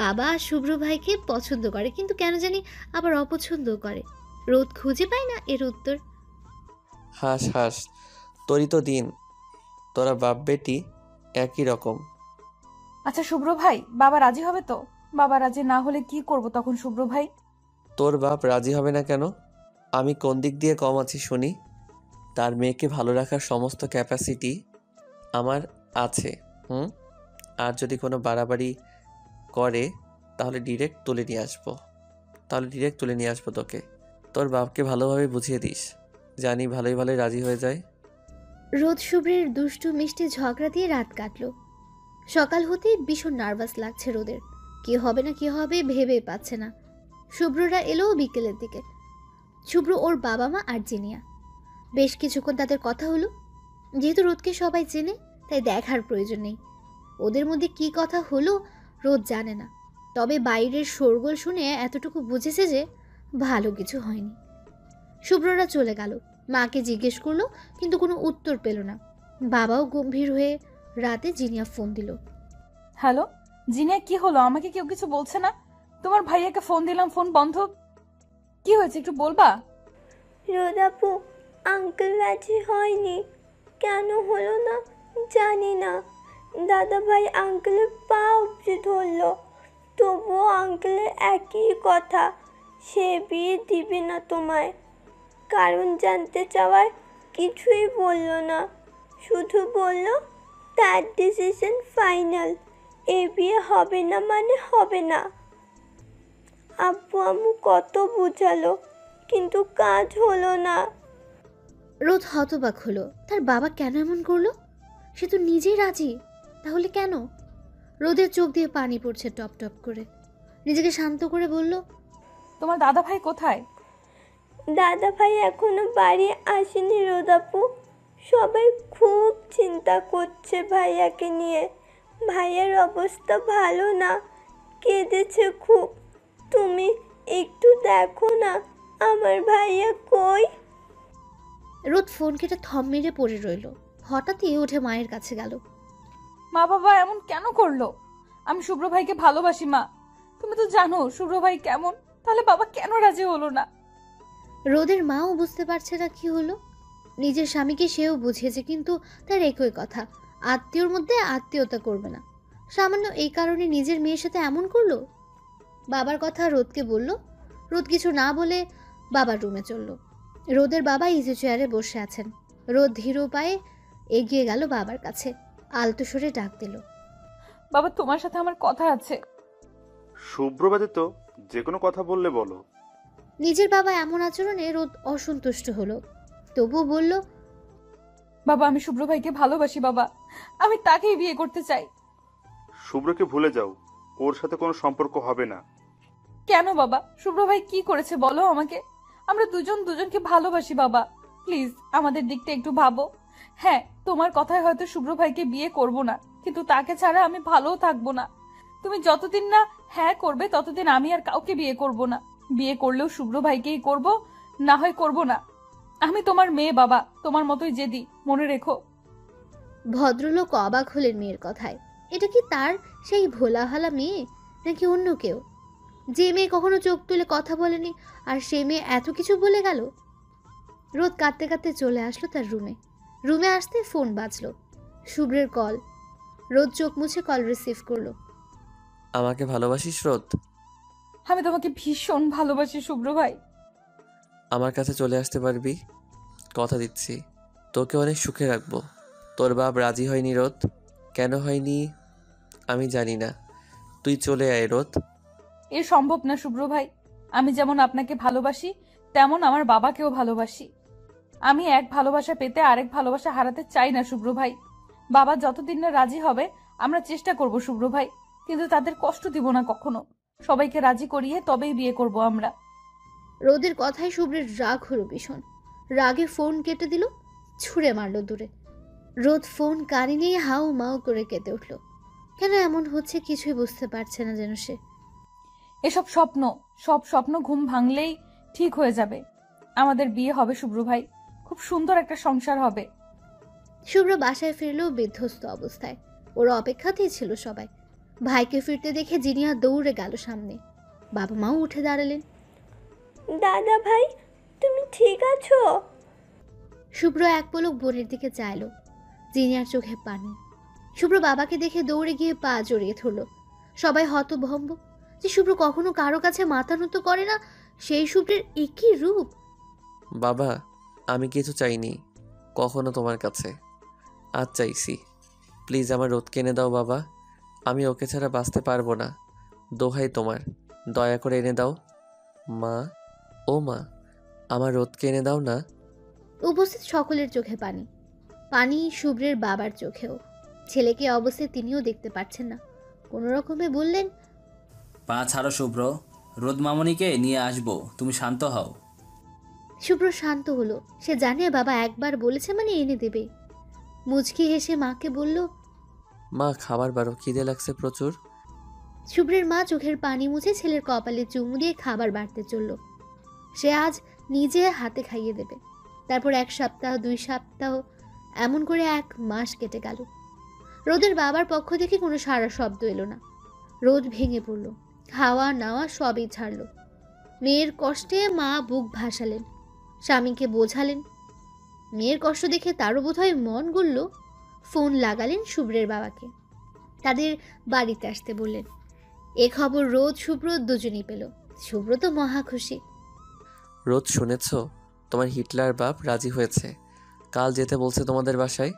বাবা শুভ্র ভাইকে পছন্দ করে, কিন্তু কেন জানি আবার অপছন্দও করে। রোদ খুঁজে পায় না এর উত্তর। হাস হাস, তোরই তো দিন। তোরা বাপ বেটি একই রকম। আচ্ছা শুভ্র ভাই, বাবা রাজি হবে তো? বাবা রাজি না হলে কি করব তখন শুভ্র ভাই? তোর বাপ রাজি হবে না কেন? আমি কোন দিক দিয়ে কম আছি শুনি? তার মেয়েকে ভালো রাখার সমস্ত ক্যাপাসিটি আমার আছে। আর যদি কোনো বাড়াবাড়ি করে তাহলে ডিরেক্ট তুলে নিয়ে আসবো তোকে। তোর বাপকে ভালোভাবে বুঝিয়ে দিস, জানি ভালোই ভালোই রাজি হয়ে যায়। রোদ শুভ্রের দুষ্টু মিষ্টি ঝগড়া দিয়ে রাত কাটলো। সকাল হতেই ভীষণ নার্ভাস লাগছে রোদের। কি হবে না কি হবে ভেবে পাচ্ছে না। শুভ্ররা এলো বিকেলের দিকে। শুভ্র, ওর বাবা মা আর জিনিয়া। বেশ কিছুক্ষণ তাদের কথা হলো। যেহেতু রোদকে সবাই চেনে, তাই দেখার প্রয়োজন নেই ওদের মধ্যে কি কথা হলো। রোদ জানে না, তবে বাইরের শোরগোল শুনে এতটুকু বুঝেছে যে ভালো কিছু হয়নি। শুভ্ররা চলে গেল। মাকে জিজ্ঞেস করলো, কিন্তু কোনো উত্তর পেল না। বাবাও গম্ভীর হয়ে রাতে জিনিয়া ফোন দিল। হ্যালো জিনিয়া, কি হলো? আমাকে কেউ কিছু বলছে না। তোমার ভাইয়াকে ফোন দিলাম, ফোন বন্ধ। কি হয়েছে একটু বলবা? রোদাপু, আঙ্কেল রাজি হয়নি। কেন হলো না জানি না। দাদা ভাই আঙ্কেলের পা উপড়ে ধরলো, তবুও আঙ্কেলের একই কথা, সে বিয়ে দিবে না তোমায়। কারণ জানতে চাওয়ার কিছুই বলল না, শুধু বলল তার ডিসিশন ফাইনাল, এ বিয়ে হবে না মানে হবে না। আব্বু আম্মু কত বুঝালো, কিন্তু কাজ হলো না। রোদ হতবাক হলো। তার বাবা কেন এমন করলো? সে তো নিজেই রাজি, তাহলে কেন? রোদের চোখ দিয়ে পানি পড়ছে টপ টপ করে। নিজেকে শান্ত করে বলল, তোমার দাদা ভাই কোথায়? দাদা ভাই এখনো বাড়ি আসেনি রোদাপু। সবাই খুব চিন্তা করছে ভাইয়াকে নিয়ে। ভাইয়ার অবস্থা ভালো না, কেঁদেছে খুব। তুমি একটু দেখো না আমার ভাইয়া কই। রোদ ফোন কেটে থম মেরে পড়ে রইল। হঠাৎই উঠে মায়ের কাছে গেল। মা, বাবা এমন কেন করলো? আমি শুভ্র ভাইকে ভালোবাসি মা, তুমি তো জানো শুভ্র ভাই কেমন। তাহলে বাবা কেন রাজি হলো না? রোদের মাও বুঝতে পারছে না কি হলো। নিজের স্বামীকে সেও বুঝিয়েছে, কিন্তু তার একই কথা, আত্মীয়র মধ্যে আত্মীয়তা করবে না। সামান্য এই কারণে নিজের মেয়ের সাথে এমন করলো। বাবার কথা রোদকে বলল। রোদ কিছু না বলে বাবার রুমে চলল। রোদের বাবা ইজি চেয়ারে বসে আছেন। রোদ ধীর পায়ে এগিয়ে গেল বাবার কাছে, আলতো স্বরে ডাক দিল, বাবা তোমার সাথে আমার কথা আছে। শুভ্রবাদী তো যে কোনো কথা বললে বলো। নিজের বাবা এমন আচরণে রোদ অসন্তুষ্ট হলো, তবুও বলল, বাবা আমি শুভ্র ভাইকে ভালোবাসি বাবা, আমি তাকেই বিয়ে করতে চাই। শুভ্রকে ভুলে যাও, ওর সাথে কোনো সম্পর্ক হবে না। কেন বাবা? শুভ্র ভাই কি করেছে বলো আমাকে? আমরা দুজন দুজনকে ভালোবাসি বাবা, প্লিজ আমাদের দিকটা একটু ভাবো। হ্যাঁ, তোমার কথায় হয়তো শুভ্র ভাইকে বিয়ে করব না, কিন্তু তাকে ছাড়া আমি ভালোও থাকবো না। তুমি যতদিন না হ্যাঁ করবে ততদিন আমি আর কাউকে বিয়ে করব না। বিয়ে করলেও শুভ্র ভাইকেই করব, না হয় করব না। আমি তোমার মেয়ে বাবা, তোমার মতোই জেদি, মনে রেখো। ভদ্রলোক অবাক হলেন মেয়ের কথায়। এটা কি তার সেই ভোলাহালা মেয়ে, নাকি অন্য কেউ? যে মেয়ে কখনো চোখ তুলে কথা বলেনি, আর সে মেয়ে এত কিছু বলে গেল। রোদ কাঁদতে কাঁদতে চলে আসলো তার রুমে। রুমে আসতে ফোন বাজলো, শুভ্রের কল। রোদ চোখ মুছে কল রিসিভ করলো। আমাকে ভালোবাসিস রোদ? আমি তোমাকে ভীষণ ভালোবাসি শুভ্র ভাই। আমার কাছে চলে আসতে পারবি? কথা দিচ্ছি তোকে অনেক সুখে রাখবো। তোর বাপ রাজি হয়নি রোদ, কেন হয়নি আমি জানি না। তুই চলে আয় রোদ। এ সম্ভব না শুভ্র ভাই, আমি যেমন আপনাকে ভালোবাসি তেমন আমার বাবাকেও ভালোবাসি। আমি এক ভালোবাসা পেতে আরেক ভালোবাসা হারাতে চাই না শুভ্র ভাই। বাবা যতদিন না রাজি হবে আমরা চেষ্টা করব শুভ্র ভাই, কিন্তু তাদের কষ্ট দিব না কখনো। সবাইকে রাজি করিয়ে তবেই বিয়ে করব আমরা। রোদের কথায় শুভ্রের রাগ হলো ভীষণ। রাগে ফোন কেটে দিল, ছুঁড়ে মারলো দূরে। রোদ ফোন কানে নিয়ে হাউ মাউ করে কেঁদে উঠল। কেন এমন হচ্ছে কিছুই বুঝতে পারছে না যেন সে। এসব স্বপ্ন, সব স্বপ্ন ঘুম ভাঙলেই ঠিক হয়ে যাবে। আমাদের বিয়ে হবে শুভ্র ভাই, খুব সুন্দর একটা সংসার হবে। শুভ্র বাসায় ফিরল বিধ্বস্ত অবস্থায়। ওর অপেক্ষাতেই ছিল সবাই। ভাইকে ফিরতে দেখে জিনিয়া দৌড়ে গেল সামনে। বাবা মাও উঠে দাঁড়ালেন। দাদা ভাই, তুমি ঠিক আছো? শুভ্র এক পলক বোনের দিকে চাইল। জিনিয়ার চোখে পানি। শুভ্র বাবাকে দেখে দৌড়ে গিয়ে পা জড়িয়ে ধরল। সবাই হতভম্ব যে শুভ্র কখনো কারো কাছে মাথা নত করে না, সেই শুভ্রের একই রূপ। বাবা, আমি কিছু চাইনি কখনো তোমার কাছে, আজ চাইছি। প্লিজ আমার রোদকে এনে দাও বাবা, আমি ওকে ছাড়া বাঁচতে পারবো না। দোহাই তোমার, দয়া করে এনে দাও। মা, ও মা, আমার রোদকে এনে দাও না। উপস্থিত সকলের চোখে পানি। পানি শুভ্রের বাবার চোখেও। ছেলেকে অবস্থায় তিনিও দেখতে পাচ্ছেন না। কোনো রকমে বললেন, পা ছাড়ো শুভ্র, রোদ মামনিকে নিয়ে আসবো, তুমি শান্ত হও। শুভ্র শান্ত হলো। সে জানে বাবা একবার বলেছে মানে এনে দেবে। মুচকি হেসে মাকে বলল, মা খাবার বারো, খিদে লাগছে প্রচুর। শুভ্রের মা চোখের পানি মুছে ছেলের কপালে চুমু দিয়ে খাবার বাড়তে চলল। সে আজ নিজে হাতে খাইয়ে দেবে। তারপর 1 সপ্তাহ, 2 সপ্তাহ, এমন করে 1 মাস কেটে গেল। রোদের বাবার পক্ষ থেকে কোনো সারা শব্দ এলো না। রোদ ভেঙে পড়ল, খাওয়া নাওয়া সবই ছাড়ল। মেয়ের কষ্টে মা বুক ভাসালেন, স্বামীকে বোঝালেন। মেয়ের কষ্ট দেখে তারও বোধহয় মন গড়ল। ফোন লাগালেন শুভ্রের বাবাকে, তাদের বাড়িতে আসতে বললেন। এ খবর রোদ শুভ্র দুজনেই পেল। শুভ্র তো মহা খুশি। রোদ শুনেছ, তোমার হিটলার বাপ রাজি হয়েছে, কাল যেতে বলছে তোমাদের বাসায়।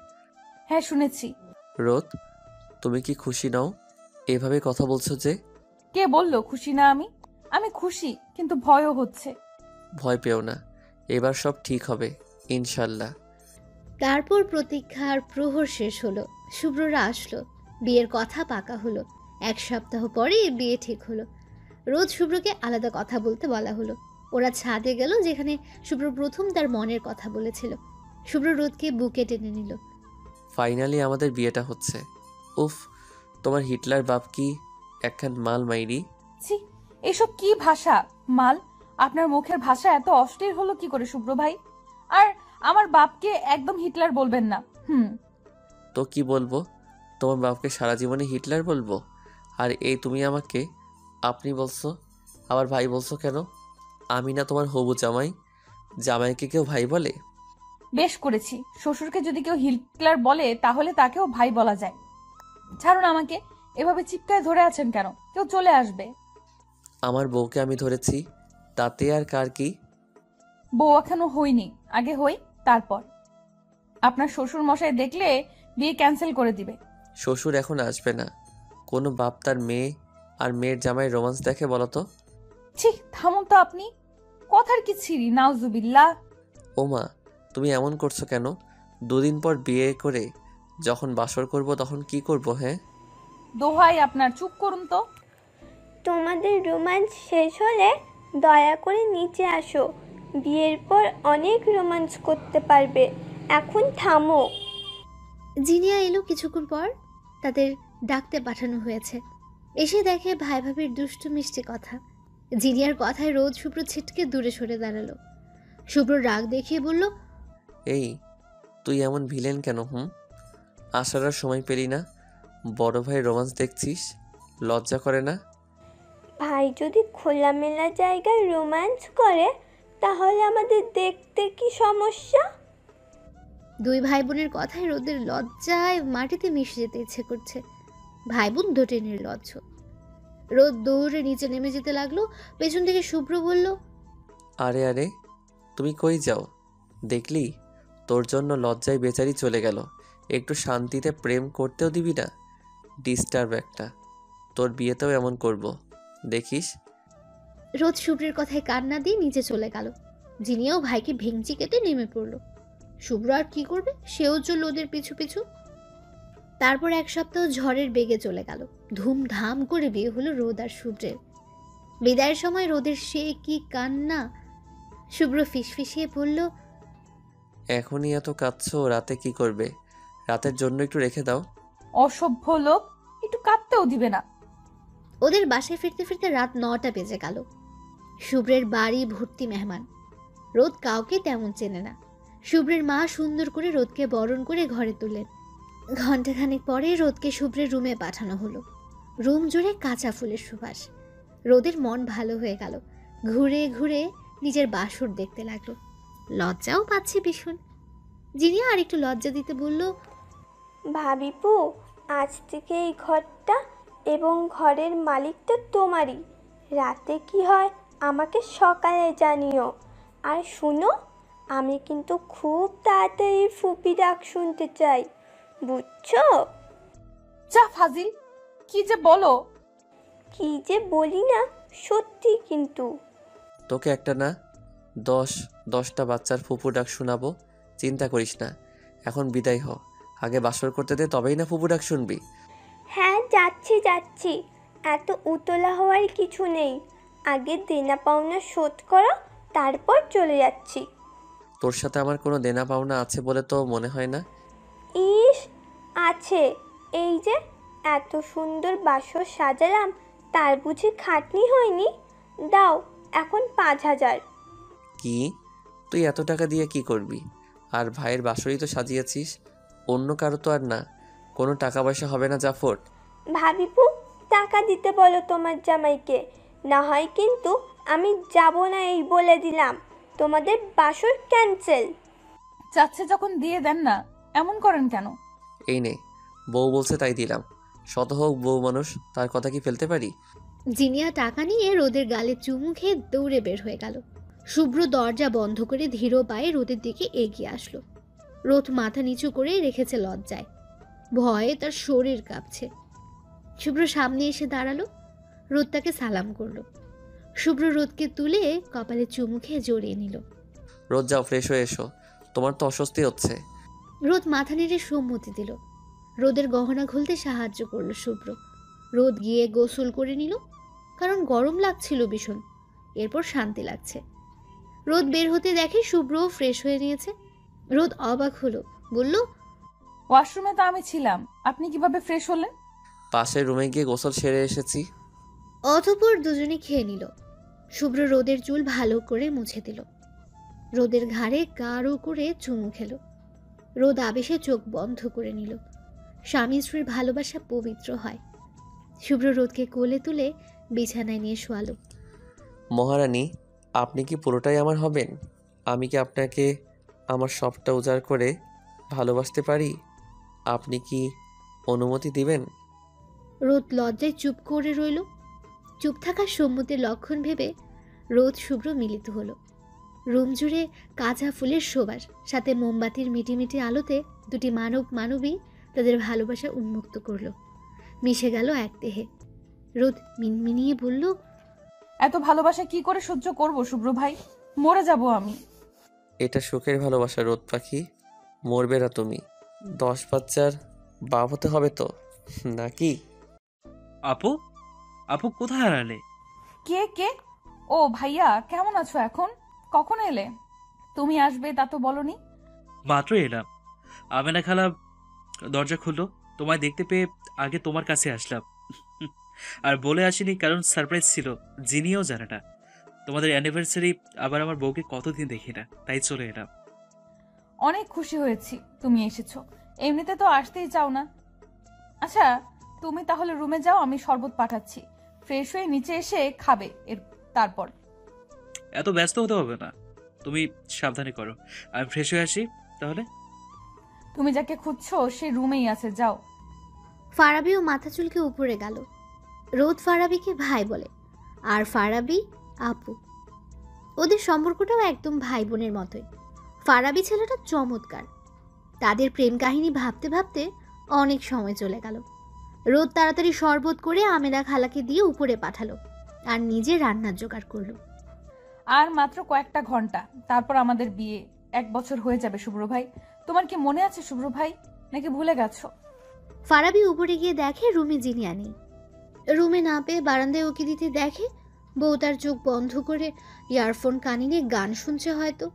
হ্যাঁ শুনেছি। রোদ, তুমি কি খুশি নও? এভাবে কথা বলছো যে? কে বলল খুশি না আমি? আমি খুশি, কিন্তু ভয়ও হচ্ছে। ভয় পেও না, এবার সব ঠিক হবে ইনশাল্লাহ। তারপর প্রতীক্ষার প্রহর শেষ হলো। শুভ্ররা আসলো, বিয়ের কথা পাকা হলো। 1 সপ্তাহ পরে বিয়ে ঠিক হলো। রোজ শুভ্রকে আলাদা কথা বলতে বলা হলো। ওরা ছাদে গেল, যেখানে শুভ্র প্রথম তার মনের কথা বলেছিল। শুভ্র রোদকে বুকে টেনে নিল। ফাইনালি আমাদের বিয়েটা হচ্ছে। উফ, তোমার হিটলার বাপ কি একখান মাল মাইরি। ছি, এসব কি ভাষা? মাল? আপনার মুখের ভাষা এত অশ্লীল হলো কি করে শুভ্র ভাই? আর আমার বাপকে একদম হিটলার বলবেন না। তো কি বলবো? তোমার বাপকে সারা জীবনে হিটলার বলবো? আর এই তুমি আমাকে আপনি বলছো, আবার ভাই বলছো কেন? আমি না তোমার হবু জামাই? জামাইকে কেউ ভাই বলে? বেশ করেছি। শ্বশুরকে যদি কেউ হিটলার বলে তাহলে তাকেও ভাই বলা যায়। ছাড়ুন আমাকে, এভাবে চিপকায় ধরে আছেন কেন? কেউ চলে আসবে। আমার বউকে আমি ধরেছি, তাতে আর কার কি? বউ এখনো হইনি, আগে হই তারপর। আপনার শ্বশুর মশাই দেখলে বিয়ে ক্যান্সেল করে দিবে। শ্বশুর এখন আসবে না। কোনো বাপ তার মেয়ে আর মেয়ের জামাই রোমান্স দেখে বলো তো? ছি, থামুন তো আপনি। কথার কি ছিরি, নাউজুবিল্লাহ। ওমা, তুমি এমন করছো কেন? 2 দিন পর বিয়ে করে যখন বাসর করব তখন কি করব? হ্যাঁ, দোহাই আপনার, চুপ করুন তো। তোমাদের রোমান্স শেষ হলে দয়া করে নিচে আসো। বিয়ের পর অনেক রোমান্স করতে পারবে, এখন থামো। জিনিয়া এলো কিছুক্ষণ পর। তাদের ডাকতে পাঠানো হয়েছে। এসে দেখে ভাই ভাবির দুষ্টু মিষ্টি কথা। জিনিয়ার কথায় রোদ শুভ্র ছিটকে দূরে সরে দাঁড়ালো। শুভ্র রাগ দেখিয়ে বলল, এই তুই এমন ভিলেন কেন? আসার আর সময় পেলি না, বড় ভাই রোমান্স দেখছিস, লজ্জা করে না? ভাই যদি খোলামেলা জায়গায় রোমান্স করে তাহলে আমাদের দেখতে কি সমস্যা? 2 ভাই বোনের কথায় রোদের লজ্জায় মাটিতে মিশে যেতে ইচ্ছে করছে। ভাই বোন দুটো নির্লজ্জ। রোদ দৌড়ে নিচে নেমে যেতে লাগলো। পেছন থেকে শুভ্র বলল, আরে আরে, তুমি কই যাও? দেখলি, তোর জন্য লজ্জায় বেচারি চলে গেল। একটু শান্তিতে প্রেম করতেও দিবি না? ডিস্টার্ব একটা। তোর বিয়েতেও এমন করব, দেখিস। রোদ শুভ্রের কথায় কান্না দিয়ে নিচে চলে গেল। জিনিয়াও ভাইকে ভেঙচি কেটে নেমে পড়ল। শুভ্র আর কি করবে, সেও চলল ওদের পিছু পিছু। তারপর এক সপ্তাহ ঝড়ের বেগে চলে গেল। ধুমধাম করে বিয়ে হলো রোদ আর শুভ্রের। বিদায়ের সময় রোদের সে কি কান্না! শুভ্র ফিসফিসিয়ে বলল, এখনই এত কাঁদছো, রাতে কি করবে? রাতের জন্য একটু রেখে দাও। অসভ্য লোক, একটু কাঁদতেও দিবে না। ওদের বাসায় ফিরতে ফিরতে রাত 9টা বেজে গেল। শুভ্রের বাড়ি ভর্তি মেহমান। রোদ কাউকে তেমন চেনে না। শুভ্রের মা সুন্দর করে রোদকে বরণ করে ঘরে তুললেন। ঘণ্টাখানেক পরে রোদকে শুভ্রের রুমে পাঠানো হলো। রুম জুড়ে কাঁচা ফুলের সুবাস। রোদের মন ভালো হয়ে গেল। ঘুরে ঘুরে নিজের বাসর দেখতে লাগলো। লজ্জাও পাচ্ছে ভীষণ। জিনিয়া আর একটু লজ্জা দিতে বলল, ভাবিপু, আজ থেকে এই ঘরটা এবং ঘরের মালিকটা তোমারই। রাতে কি হয় আমাকে সকালে জানিও। আর শুনো, আমি কিন্তু খুব তাড়াতাড়ি ফুপি ডাক শুনতে চাই, বুঝছো? যা ফাজিল, কি যে বলো। কি যে বলি না, সত্যি কিন্তু। তোকে একটা না 10টা বাচ্চার ফুপু ডাক শোনাবো, চিন্তা করিস না। এখন বিদায় হ, আগে বাসর করতে দে, তবেই না ফুপু ডাক শুনবি। হ্যাঁ, যাচ্ছি যাচ্ছি। এত উতলা হওয়ার কিছু নেই। আগে দেনা পাওনা শোধ করো, তারপর চলে যাচ্ছি। তোর সাথে আমার কোনো দেনা পাওনা আছে বলে তো মনে হয় না। ইস, আছে। এই যে এত সুন্দর বাসর সাজালাম, তার বুঝি খাটনি হয়নি? দাও এখন 5,000। কি? তুই এত টাকা দিয়ে কি করবি? আর ভাইয়ের বাসরই তো সাজিয়েছিস, অন্য কারো তো আর না। কোনো টাকা পয়সা হবে না জাফর। ভাবিপু, টাকা দিতে বলো তোমার জামাইকে, না হয় কিন্তু আমি যাব না, এই বলে দিলাম। তোমাদের বাসর ক্যান্সেল। চাচ্ছে যখন দিয়ে দেন না, এমন করেন কেন? এই নে, বউ বলছে তাই দিলাম। শত হোক বউ মানুষ, তার কথা কি ফেলতে পারি? জিনিয়া টাকা নিয়ে রোদের গালে চুমু খেয়ে দৌড়ে বের হয়ে গেল। শুভ্র দরজা বন্ধ করে ধীর পায়ে রোদের দিকে এগিয়ে আসলো। রোদ মাথা নিচু করে রেখেছে লজ্জায়। ভয়ে তার শরীর কাঁপছে। শুভ্র সামনে এসে দাঁড়ালো। রোদ তাকে সালাম করলো। শুভ্র রোদকে তুলে কপালে চুমু খেয়ে জড়িয়ে নিল। রোজ যাও, ফ্রেশ হয়ে এসো, তোমার তো অস্বস্তি হচ্ছে। রোদ মাথা নেড়ে সম্মতি দিল। রোদের গহনা খুলতে সাহায্য করলো শুভ্র। রোদ গিয়ে গোসল করে নিল, কারণ গরম লাগছিল ভীষণ। এরপর শান্তি লাগছে। রোদ বের হতে দেখে শুভ্রও ফ্রেশ হয়ে নিয়েছে। রোদ অবাক হলো, বলল, ওয়াশরুমে তো আমি ছিলাম, আপনি কিভাবে ফ্রেশ হলেন? পাশের রুমে গিয়ে গোসল সেরে এসেছি। অতঃপর দুজনে খেয়ে নিল। শুভ্র রোদের চুল ভালো করে মুছে দিল। রোদের ঘাড়ে গাঢ় করে চুমু খেল। রোদ আবেশে চোখ বন্ধ করে নিল। স্বামী স্ত্রীর ভালোবাসা পবিত্র হয়। শুভ্র রোদকে কোলে তুলে বিছানায় নিয়ে শোয়ালো। মহারানী, আপনি কি পুরোটাই আমার হবেন? আমি কি আপনাকে আমার সবটা উজাড় করে ভালোবাসতে পারি? আপনি কি অনুমতি দিবেন? রোদ লজ্জায় চুপ করে রইল। চুপ থাকার সম্মতির লক্ষণ ভেবে রোদ শুভ্র মিলিত হলো। রুম জুড়ে কাঁচা ফুলের সুবাস, সাথে মোমবাতির মিটিমিটি আলোতে দুটি মানব মানবী তাদের ভালোবাসা উন্মুক্ত করলো। মিশে গেল এক দেহে। রোদ মিনমিনিয়ে বলল, এত ভালোবাসা কি করে সহ্য করব শুভ্র ভাই, মরে যাব আমি। এটা সুখের ভালোবাসা রোদ পাখি, মরবে না তুমি। 10 বাচ্চার বাপ হতে হবে তো নাকি? আপু, আপু কোথায় হারালে? কে কে? ও ভাইয়া, কেমন আছো এখন? কখন এলে? তুমি আসবে তা তো বলনি। মাত্র এলাম। আমেনা খালা দরজা খুললো, তোমায় দেখতে পেয়ে আগে তোমার কাছে আসলাম। আর বলে আসিনি কারণ সারপ্রাইজ ছিল, জিনিও জানে না। তোমাদের অ্যানিভার্সারি, আবার আমার বউকে কতদিন দেখি না, তাই চলে এলাম। অনেক খুশি হয়েছি তুমি এসেছো, এমনিতে তো আসতেই চাও না। আচ্ছা, তুমি তাহলে রুমে যাও, আমি শরবত পাঠাচ্ছি। ফ্রেশ হয়ে নিচে এসে খাবে তারপর। এত ব্যস্ত হতে হবে না, তুমি সাবধানে করো। আমি ফ্রেশ হয়ে আসি তাহলে। তুমি যাকে খুঁজছো সে রুমেই আছে, যাও। ফারাবিও মাথা চুলকে উপরে গেল। রোদ ফারাবিকে ভাই বলে, আর ফারাবি আপু। ওদের সম্পর্কটাও একদম ভাই বোনের মতোই। ফারাবি ছেলেটা চমৎকার। তাদের প্রেম কাহিনী ভাবতে ভাবতে অনেক সময় চলে গেল। রোদ তাড়াতাড়ি শরবত করে আমেনা খালাকে দিয়ে উপরে পাঠালো। আর নিজে রান্নার জোগাড় করলো। আর মাত্র কয়েকটা ঘন্টা, তারপর আমাদের বিয়ে। 1 বছর হয়ে যাবে শুভ্র ভাই। তোমার কি মনে আছে শুভ্র ভাই, নাকি ভুলে গেছো? ফারাবি উপরে গিয়ে দেখে রুমে জিনিয়া নেই। রুমে না পেয়ে বারান্দায় উকি দিতে দেখে বউ তার চোখ বন্ধ করে ইয়ারফোন কানে নিয়ে গান শুনছে হয়তো।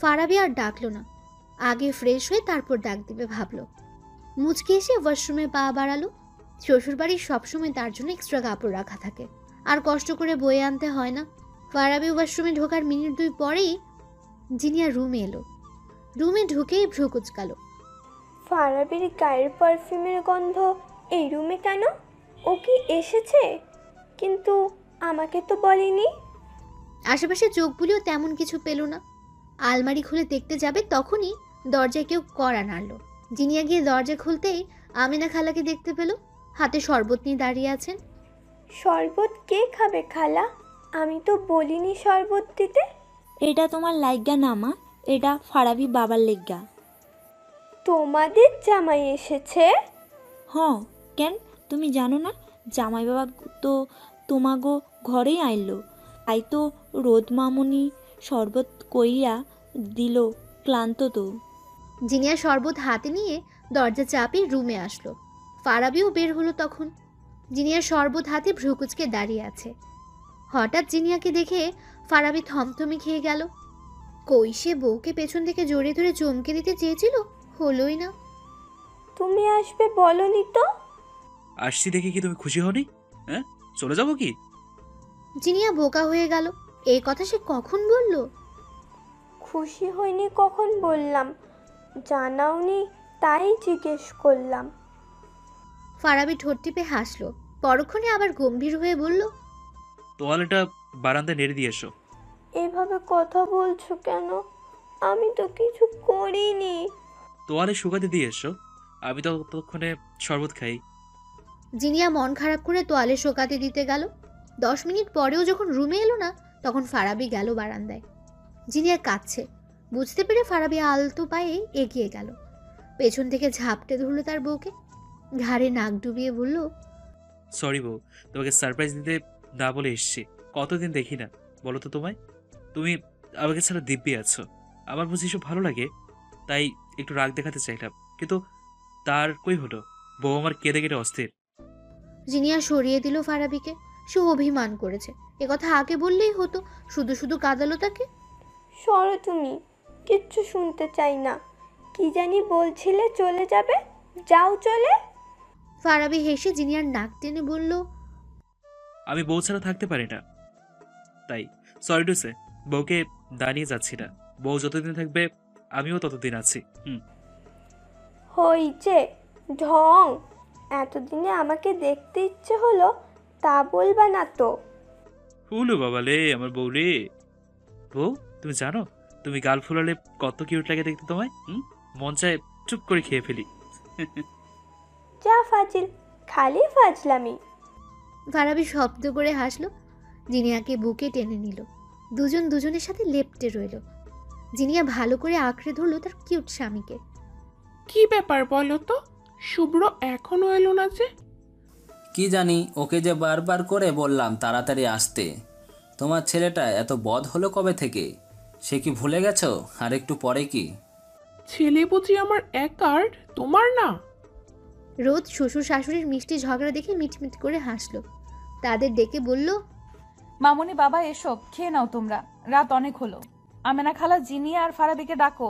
ফারাবি আর ডাকলো না, আগে ফ্রেশ হয়ে তারপর ডাক দিবে ভাবলো। মুচকে এসে ওয়াশরুমে পা বাড়ালো। শ্বশুরবাড়ির সবসময় তার জন্য এক্সট্রা কাপড় রাখা থাকে, আর কষ্ট করে বয়ে আনতে হয় না। ফারাবি ওয়াশরুমে ঢোকার মিনিট 2 পরেই জিনিয়া রুমে এলো। রুমে ঢুকেই ভ্রু কুচকালো। ফারাবির গায়ের পারফিউমের গন্ধ এই রুমে কেন? ও কি এসেছে? কিন্তু আমাকে তো বলেনি। আশেপাশে চোখ বুলিও তেমন কিছু পেল না। আলমারি খুলে দেখতে যাবে তখনই দরজায় কেউ কড়া নাড়ল। জিনিয়া গিয়ে দরজা খুলতেই আমিনা খালাকে দেখতে পেল, হাতে শরবত নিয়ে দাঁড়িয়ে আছেন। শরবত কে খাবে খালা? আমি তো বলিনি শরবত দিতে। এটা তোমার লাইগা না মা, এটা ফারাবি বাবার লেগা। তোমাদের জামাই এসেছে? হ, কেন তুমি জানো না? জামাই বাবা তো তোমাগো ঘরেই আইলো, তাই তো রোদ মামুনি শরবত কইয়া দিল, ক্লান্ত তো। জিনিয়া শরবত হাতে নিয়ে দরজা চাপিয়ে রুমে আসলো। ফারাবিও বের হলো তখন। জিনিয়ার শরবত হাতে ভ্রুকুচকে দাঁড়িয়ে আছে। হঠাৎ জিনিয়াকে দেখে ফারাবি থমথমে খেয়ে গেল। কই সে বউকে পেছন থেকে জড়িয়ে ধরে চমকে দিতে চেয়েছিল, হলোই না। তুমি আসবে বলনি তো? আসছি দেখে কি তুমি খুশি হওনি? হ্যাঁ, চলে যাবো কি? জিনিয়া বোকা হয়ে গেল। এই কথা সে কখন বলল? খুশি হয়নি কখন বললাম? জানাওনি তাই জিজ্ঞেস করলাম। ফারাবি ঠোঁট টিপে হাসলো, পরক্ষণে আবার গম্ভীর হয়ে বলল, তোয়ালেটা বারান্দায় নেড়ে দিয়ে এসো। এভাবে কথা বলছো কেন? আমি তো কিছু করিনি। তোয়ালে শুকাতে দিয়ে এসো, আমি তো ততক্ষণে শরবত খাই। জিনিয়া মন খারাপ করে তোয়ালে শোকাতে দিতে গেল। 10 মিনিট পরেও যখন রুমে এলো না, তখন ফারাবি গেল বারান্দায়। জিনিয়া কাঁদছে। বুঝতে পেরে ফারাবি আলতো পায়ে এগিয়ে গেল, পেছন থেকে ঝাপটে ধরল তার বউকে, ঘাড়ে নাক ডুবিয়ে বলল, সরি বউ, তোমাকে সারপ্রাইজ দিতে না বলে এসছি। কতদিন দেখি না বলো তো তোমায়? তুমি আমাকে ছাড়া দিব্যি আছো। আমার বুঝি সব ভালো লাগে, তাই একটু রাগ দেখাতে চাইলাম, কিন্তু তার কই হলো। বউ আমার কেঁদে কেটে অস্থির। জিনিয়া সরিয়ে দিল ফারাবিকে। সে অভিমান করেছে, একথা আগে বললেই হতো, শুধু শুধু কাঁদালো তাকে। সরো তুমি, কিচ্ছু শুনতে চাই না। কি জানি বলছিলে চলে যাবে, যাও চলে। ফারাবি হেসে জিনিয়ার নাক টেনে বলল, আমি বউ ছাড়া থাকতে পারি না, তাই সরি টু সে বউকে দাঁড়িয়ে যাচ্ছি না। বউ যতদিন থাকবে আমিও ততদিন আছি। হইছে ঢং। এতদিনে আমাকে দেখতে ইচ্ছে হলো, তা বলবা না তো। হুলু বাবা লে আমার বউ রে। বউ, তুমি জানো তুমি গাল ফুলালে কত কিউট লাগে দেখতে তোমায়? মন চায় চুপ করে খেয়ে ফেলি। যা ফাজিল, খালি ফাজলামি। ফারাবি শব্দ করে হাসলো। জিনিয়াকে বুকে টেনে নিল, দুজন দুজনের সাথে লেপ্টে রইল। জিনিয়া ভালো করে আঁকড়ে ধরলো তার কিউট স্বামীকে। কি ব্যাপার বলো তো, শুভ্র এখনো এলো না যে? কি জানি, ওকে যে বারবার করে বললাম তাড়াতাড়ি আসতে। তোমার ছেলেটা এত বদ হলো কবে থেকে? সে কি ভুলে গেছো? আর একটু পরে কি? ছেলে বুঝি আমার একার, তোমার না? রোদ শ্বশুর শাশুড়ির মিষ্টি ঝগড়া দেখে মিটমিট করে হাসলো। তাদের ডেকে বলল, মামুনি বাবা এসো, খেয়ে নাও তোমরা, রাত অনেক হলো। আমেনা খালা জিনিয়া আর ফারাবিকে ডাকো।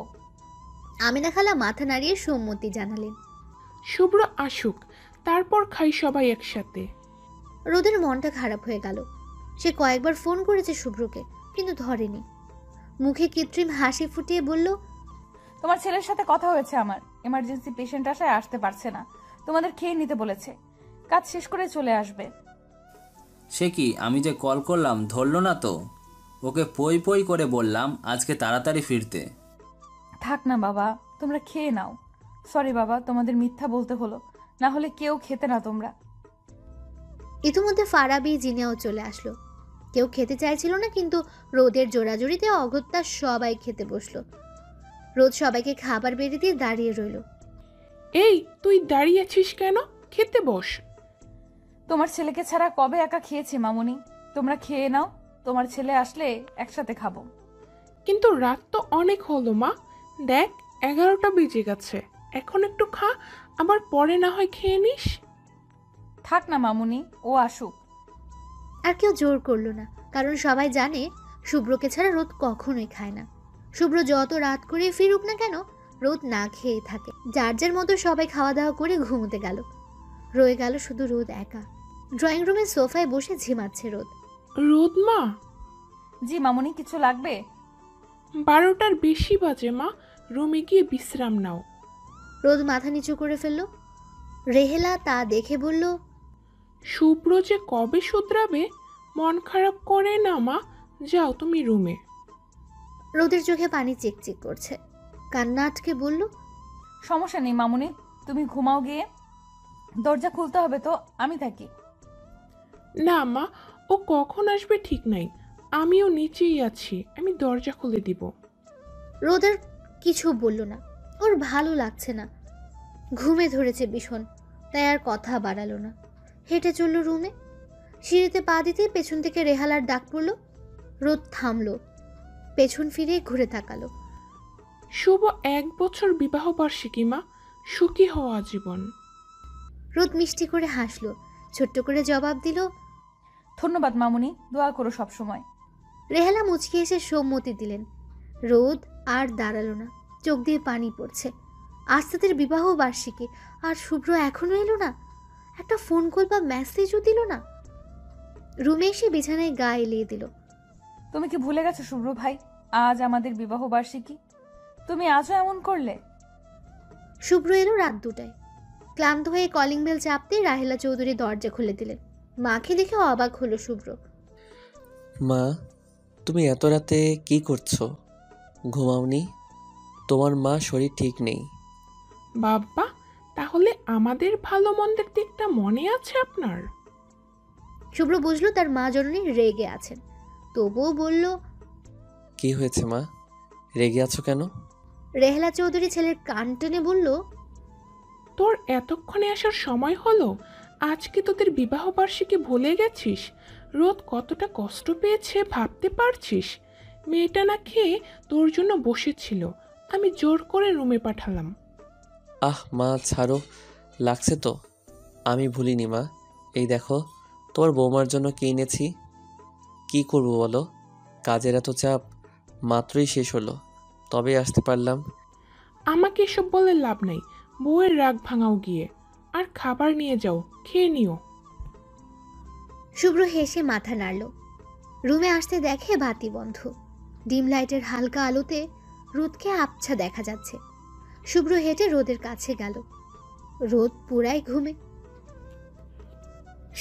আমিনা খালা মাথা নাড়িয়ে সম্মতি জানালেন। শুভ্র আসুক, তারপর খাই সবাই একসাথে। রোদের মনটা খারাপ হয়ে গেল। সে কয়েকবার ফোন করেছে শুভ্রকে, কিন্তু ধরেনি। মুখে কৃত্রিম হাসি ফুটিয়ে বলল, তোমার ছেলের সাথে কথা হয়েছে আমার, এমার্জেন্সি পেশেন্ট আসায় আসতে পারছে না, তোমাদের খেয়ে নিতে বলেছে, কাজ শেষ করে চলে আসবে। সে কি, আমি যে কল করলাম ধরলো না তো। ওকে পই পই করে বললাম আজকে তাড়াতাড়ি ফিরতে। থাক না বাবা, তোমরা খেয়ে নাও। সরি বাবা, তোমাদের মিথ্যা বলতে হলো, না হলে কেউ খেতে না তোমরা। ইতিমধ্যে ফারাবি জিনিয়াও চলে আসলো। কেউ খেতে চাইছিল না, কিন্তু রোদের জোড়াজুড়িতে অগত্যা সবাই খেতে বসলো। রোদ সবাইকে খাবার বেড়ে দিয়ে দাঁড়িয়ে রইল। এই তুই দাঁড়িয়ে আছিস কেন? খেতে বস। তোমার ছেলেকে ছাড়া কবে একা খেয়েছি মামুনি? তোমরা খেয়ে নাও, তোমার ছেলে আসলে একসাথে খাবো। কিন্তু রাত তো অনেক হলো মা, দেখ 11টা বেজে গেছে, এখন একটু খা, আবার পরে না হয় খেয়ে নিস। থাক না মামুনি, ও আসুক। আর কেউ জোর করলো না, কারণ সবাই জানে শুভ্রকে ছাড়া রোদ কখনোই খায় না। শুভ্র যত রাত করে ফিরুক না কেন, রোদ না খেয়ে থাকে। যার যার মতো সবাই খাওয়া দাওয়া করে ঘুমোতে গেল। রয়ে গেল শুধু রোদ একা। ড্রয়িং রুমের সোফায় বসে ঝিমাচ্ছে রোদ। রোদ মা, জি মামুনি, কিছু লাগবে? 12টার বেশি বাজে মা, রুমে গিয়ে বিশ্রাম নাও। রোদ মাথা নিচু করে ফেলল। রেহেলা তা দেখে বলল, শুভ্র যে কবে শুধরাবে, মন খারাপ করে না মা, যাও তুমি রুমে। রোদের চোখে পানি চিকচিক করছে। কান্না আটকে বলল, সমস্যা নেই মামুনি, তুমি ঘুমাও গিয়ে। দরজা খুলতে হবে তো, আমি থাকি। না মা, ও কখন আসবে ঠিক নাই, আমিও নিচেই আছি, আমি দরজা খুলে দিব। রোদের কিছু বলল না, ওর ভালো লাগছে না, ঘুমে ধরেছে ভীষণ, তাই আর কথা বাড়ালো না। হেঁটে চলল রুমে। সিঁড়িতে পা দিতেই পেছন থেকে রেহালার ডাক পড়ল। রোদ থামলো, পেছন ফিরে ঘুরে তাকালো। শুভ 1 বছর বিবাহ বার্ষিকী মা, সুখী হওয়া জীবন। রোদ মিষ্টি করে হাসলো, ছোট্ট করে জবাব দিল, ধন্যবাদ মামুনি, দোয়া করো সব সময়। রেহালা মুচকি এসে সম্মতি দিলেন। রোদ আর দাঁড়ালো না, চোখ দিয়ে পানি পড়ছে। আজ তাদের বিবাহ বার্ষিকী, আর শুভ্র এখনো এলো না। একটা ফোন কল বা মেসেজও দিল না। রুমে এসে বিছানায় গা এলিয়ে দিল। তুমি কি ভুলে গেছো শুভ্র ভাই, আজ আমাদের বিবাহ বার্ষিকী? তুমি আজও এমন করলে? শুভ্র এলো রাত 2টায়। ক্লান্ত হয়ে কলিং বেল চাপতে রাহেলা চৌধুরী দরজা খুলে দিলেন। মাকে দেখে অবাক হলো শুভ্র। মা, তুমি এত রাতে কি করছো? ঘুমাওনি? তোমার মা শরীর ঠিক নেই। বাবা, তাহলে আমাদের ভালো মন্দের দিকটা মনে আছে আপনার? শুভ্র বুঝলো তার মা জননী রেগে আছেন, তবুও বলল, কি হয়েছে মা, রেগে আছো কেন? রেহেলা চৌধুরী ছেলের কান টেনে বলল, তোর এতক্ষণে আসার সময় হলো? আজকে তোদের বিবাহ বার্ষিকী ভুলে গেছিস? রোদ কতটা কষ্ট পেয়েছে ভাবতে পারছিস? মেয়েটা না খেয়ে তোর জন্য বসেছিল, আমি জোর করে রুমে পাঠালাম। আহ মা, ছাড়ো, লাগছে তো। আমি ভুলিনি মা, এই দেখো তোমার বৌমার জন্য কি এনেছি। কি করব বলো, কাজের এত চাপ, মাত্রই শেষ হলো, তবে আসতে পারলাম। আমাকে এসব বলে লাভ নাই, বউয়ের রাগ ভাঙাও গিয়ে, আর খাবার নিয়ে যাও, খেয়ে নিও। শুভ্র হেসে মাথা নাড়ল। রুমে আসতে দেখে বাতি বন্ধ। ডিম লাইটের হালকা আলোতে রোদকে আবছা দেখা যাচ্ছে। শুভ্র হেঁটে রোদের কাছে গেল। রোদ পুরাই ঘুমে।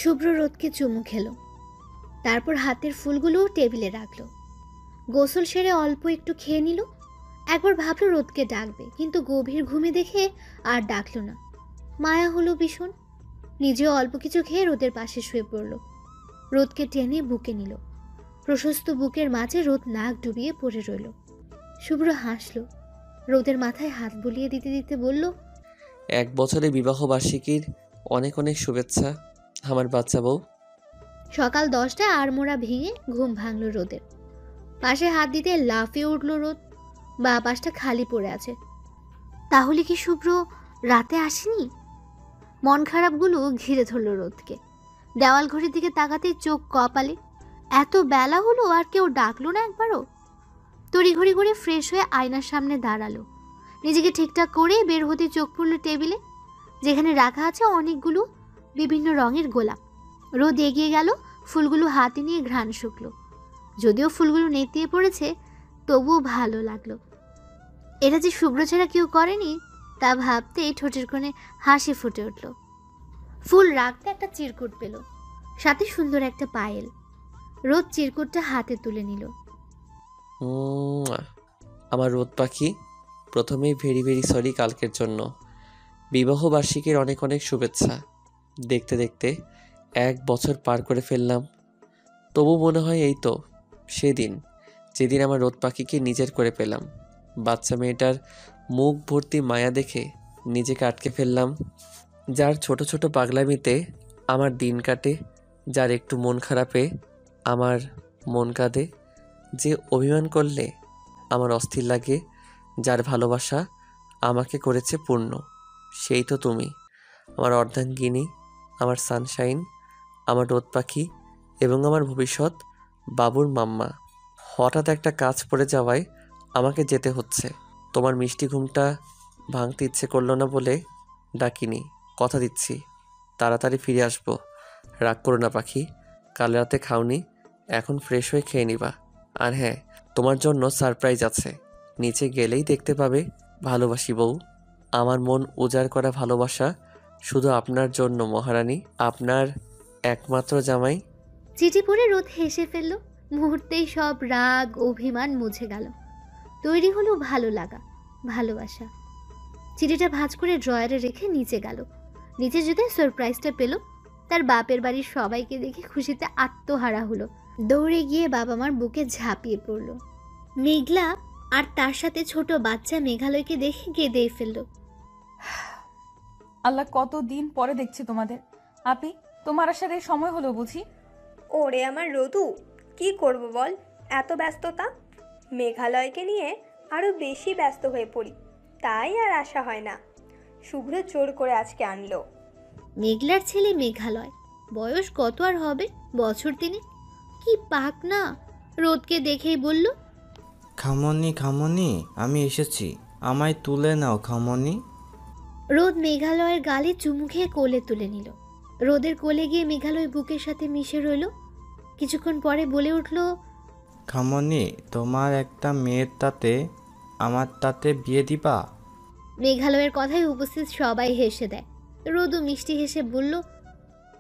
শুভ্র রোদকে চুমু খেল, তারপর হাতের ফুলগুলো টেবিলে রাখলো। গোসল সেরে অল্প একটু খেয়ে নিল। একবার ভাবলো রোদকে ডাকবে, কিন্তু গভীর ঘুমে দেখে আর ডাকলো না। মায়া হলো ভীষণ। নিজেও অল্প কিছু খেয়ে রোদের পাশে শুয়ে পড়ল। রোদকে টেনে বুকে নিল। প্রশস্ত বুকের মাঝে রোদ নাক ডুবিয়ে পড়ে রইল। শুভ্র হাসল, রোদের মাথায় হাত বুলিয়ে দিতে দিতে বলল, 1 বছরের বিবাহ বার্ষিকীর অনেক অনেক শুভেচ্ছা আমার বাচ্চা বউ। সকাল 10টায় আড়মোড়া ভেঙে ঘুম ভাঙল রোদের। পাশে হাত দিতে লাফিয়ে উঠল রোদ। বা পাশটা খালি পড়ে আছে। তাহলে কি শুভ্র রাতে আসেনি? মন খারাপগুলো ঘিরে ধরল রোদকে। দেওয়াল ঘড়ির দিকে তাকাতেই চোখ কপালে। এত বেলা হলো আর কেউ ডাকলো না একবারও। তড়িঘড়ি করে ফ্রেশ হয়ে আয়নার সামনে দাঁড়ালো। নিজেকে ঠিকঠাক করে বের হতে চোখ পড়ল টেবিলে, যেখানে রাখা আছে অনেকগুলো বিভিন্ন রঙের গোলাপ। রোদ এগিয়ে গেল, ফুলগুলো হাতে নিয়ে ঘ্রাণ শুকলো। যদিও ফুলগুলো নেতিয়ে পড়েছে, তবুও ভালো লাগলো। এটা যে শুভ্র ছাড়া কেউ করেনি তা ভাবতেই ঠোঁটের কোণে হাসি ফুটে উঠল। ফুল রাখতে একটা চিরকুট পেল, সাথে সুন্দর একটা পায়েল। রোদ চিরকুটটা হাতে তুলে নিল। আমার রোদ পাখি, প্রথমেই ভেরি ভেরি সরি কালকের জন্য। বিবাহ বার্ষিকীর অনেক অনেক শুভেচ্ছা। দেখতে দেখতে 1 বছর পার করে ফেললাম। তবু মনে হয় এই তো সেদিন, যেদিন আমার রোদ পাখিকে নিজের করে পেলাম। বাচ্চা মেয়েটার মুখ ভর্তি মায়া দেখে নিজেকে আটকে ফেললাম। যার ছোট ছোট পাগলামিতে আমার দিন কাটে, যার একটু মন খারাপে আমার মন কাঁদে, যে অভিমান করলে আমার অস্থির লাগে, যার ভালোবাসা আমাকে করেছে পূর্ণ, সেই তো তুমি, আমার অর্ধাঙ্গিনী, আমার সানশাইন, আমার রোদ পাখি এবং আমার ভবিষ্যৎ বাবুর মাম্মা। হঠাৎ একটা কাজ পড়ে যাওয়ায় আমাকে যেতে হচ্ছে। তোমার মিষ্টি ঘুমটা ভাঙতে ইচ্ছে করলো না বলে ডাকিনি। কথা দিচ্ছি তাড়াতাড়ি ফিরে আসবো। রাগ করো না পাখি, কাল রাতে খাওনি, এখন ফ্রেশ হয়ে খেয়ে নিবা। আর হ্যাঁ, তোমার জন্য সারপ্রাইজ আছে, নিচে গেলেই দেখতে পাবে। ভালোবাসি বউ, আমার মন উজাড় করা ভালোবাসা শুধু আপনার জন্য মহারানী, আপনার একমাত্র জামাই। চিঠি পড়ে রোদ হেসে ফেলল। মুহূর্তেই সব রাগ অভিমান মুছে গেল। তৈরি হলো ভালো লাগা, ভালোবাসা। চিঠিটা ভাঁজ করে ড্রয়ারে রেখে নিচে গেল। নিচে যেতে সারপ্রাইজটা পেল। তার বাপের বাড়ির সবাইকে দেখে খুশিতে আত্মহারা হলো। দৌড়ে গিয়ে বাবা মার বুকে ঝাঁপিয়ে পড়ল। মেঘলা আর তার সাথে ছোট বাচ্চা মেঘালয়কে দেখে কেঁদেই ফেলল। আল্লাহ, কত দিন পরে দেখছি তোমাদের। আপি, তোমার আসার এই সময় হলো বুঝি? ওরে আমার রোদু, কি করব বল, এত ব্যস্ততা। মেঘালয়কে নিয়ে আরও বেশি ব্যস্ত হয়ে পড়ি, তাই আর আসা হয় না। শুভ্র জোর করে আজকে আনলো। মেঘলার ছেলে মেঘালয়, বয়স কত আর হবে, বছর তিনি। কি পাক না, রোদকে দেখেই বলল, খামনি খামনি, আমি এসেছি, আমায় তুলে নাও খামনি। রোদ মেঘালয়ের গালে চুমু খেয়ে কোলে তুলে নিল। রোদের কোলে গিয়ে মেঘালয় বুকের সাথে মিশে রইল। কিছুক্ষণ পরে বলে উঠল, খামনি, তোমার একটা মেয়ের তাতে আমার তাতে বিয়ে দিবা? মেঘালয়ের কথায় উপস্থিত সবাই হেসে দেয়। রোদও মিষ্টি হেসে বলল,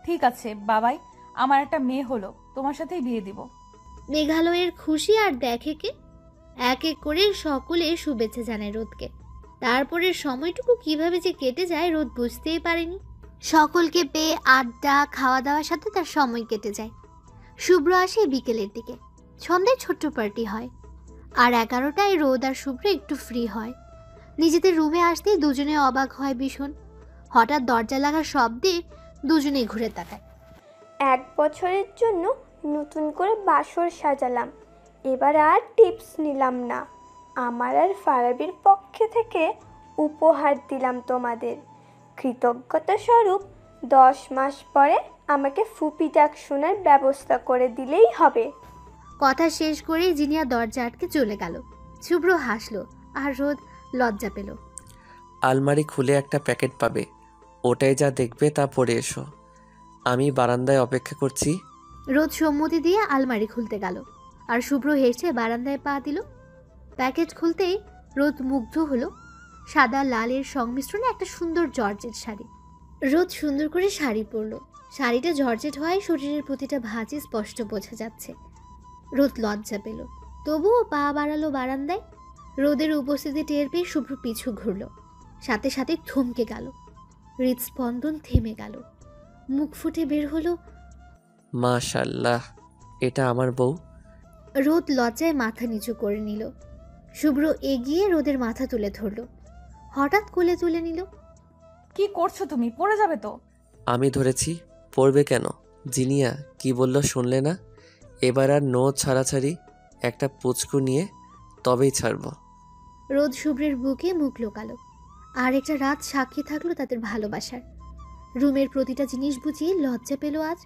ঠিক আছে বাবাই, আমার একটা মেয়ে হলো, তোমার সাথেই বিয়ে দিব। মেঘালয়ের খুশি আর দেখে কে। এক এক করে সকলে শুভেচ্ছা জানায় রোদকে। তারপরে সময়টুকু কিভাবে যে কেটে যায় রোদ বুঝতেই পারেনি। সকলকে পেয়ে আড্ডা খাওয়া দাওয়ার সাথে তার সময় কেটে যায়। শুভ্র আসে বিকেলের দিকে। সন্ধ্যায় ছোট্ট পার্টি হয়। আর 11টায় রোদ আর শুভ্র একটু ফ্রি হয়। নিজেদের রুমে আসতেই দুজনে অবাক হয় ভীষণ। হঠাৎ দরজা লাগার শব্দে দুজনেই ঘুরে তাকায়। 1 বছরের জন্য নতুন করে বাসর সাজালাম, এবার আর টিপস নিলাম না। আমার আর ফারাবির পক্ষে থেকে উপহার দিলাম তোমাদের। কৃতজ্ঞতা স্বরূপ 10 মাস পরে আমাকে ফুপি ডাক শোনার ব্যবস্থা করে দিলেই হবে। কথা শেষ করেই জিনিয়া দরজা আটকে চলে গেল। শুভ্র হাসলো আর রোদ লজ্জা পেল। আলমারি খুলে একটা প্যাকেট পাবে, ওটাই যা দেখবে তা পরে এসো। আমি বারান্দায় অপেক্ষা করছি। রোদ সম্মতি দিয়ে আলমারি খুলতে গেল আর শুভ্র হেসে বারান্দায় পা দিল। প্যাকেট খুলতেই রোদ মুগ্ধ হলো। সাদা লালের সংমিশ্রণে একটা সুন্দর জর্জেট শাড়ি। রোদ সুন্দর করে শাড়ি পরল। শাড়িটা জর্জেট হওয়ায় শরীরের প্রতিটা ভাঁজে স্পষ্ট বোঝা যাচ্ছে। রোদ লজ্জা পেল, তবুও পা বাড়ালো বারান্দায়। রোদের উপস্থিতি টের পেয়ে শুভ্র পিছু ঘুরল। সাথে সাথে থমকে গেল। হৃদস্পন্দন থেমে গেল। মুখ ফুটে বের হলো, মাশাআল্লাহ, এটা আমার বউ। রোদ লজ্জায় মাথা নিচু করে নিল। শুভ্র এগিয়ে রোদের মাথা তুলে ধরল। হঠাৎ কোলে তুলে নিল। কি করছো তুমি? পড়ে যাবে তো। আমি ধরেছি, পড়বে কেন? জিনিয়া কি বলল শুনলে না? এবার আর নো ছাড়াছাড়ি, একটা পুচকু নিয়ে তবেই ছাড়ব। রোদ শুভ্রের বুকে মুখ লোকালো। আর একটা রাত সাক্ষী থাকলো তাদের ভালোবাসার। রুমের প্রতিটা জিনিস বুঝিয়ে লজ্জা পেল আজ।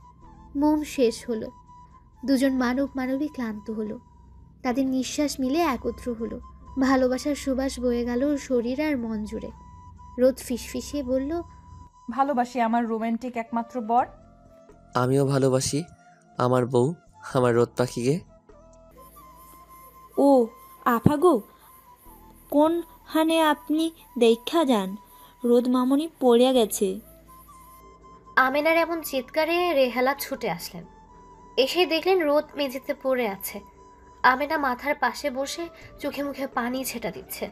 মোম শেষ হলো। দুজন মানবী ক্লান্ত হলো। তাদের নিঃশ্বাস মিলে একত্র হলো। ভালোবাসার সুবাস বয়ে গেল শরীর আর মন জুড়ে। রোদ ফিসফিসিয়ে বলল, ভালোবাসি আমার রোমান্টিক একমাত্র বর। আমিও ভালোবাসি আমার বউ, আমার রোদ পাখিকে। ও আফা গো, কোন হানে আপনি দেখা যান, রোদ মামনি পড়িয়া গেছে। আমেনার এমন চিৎকারে রেহালা ছুটে আসলেন। এসে দেখলেন রোদ মেঝেতে পড়ে আছে। আমেনা মাথার পাশে বসে চোখে মুখে পানি ছেটা দিচ্ছে।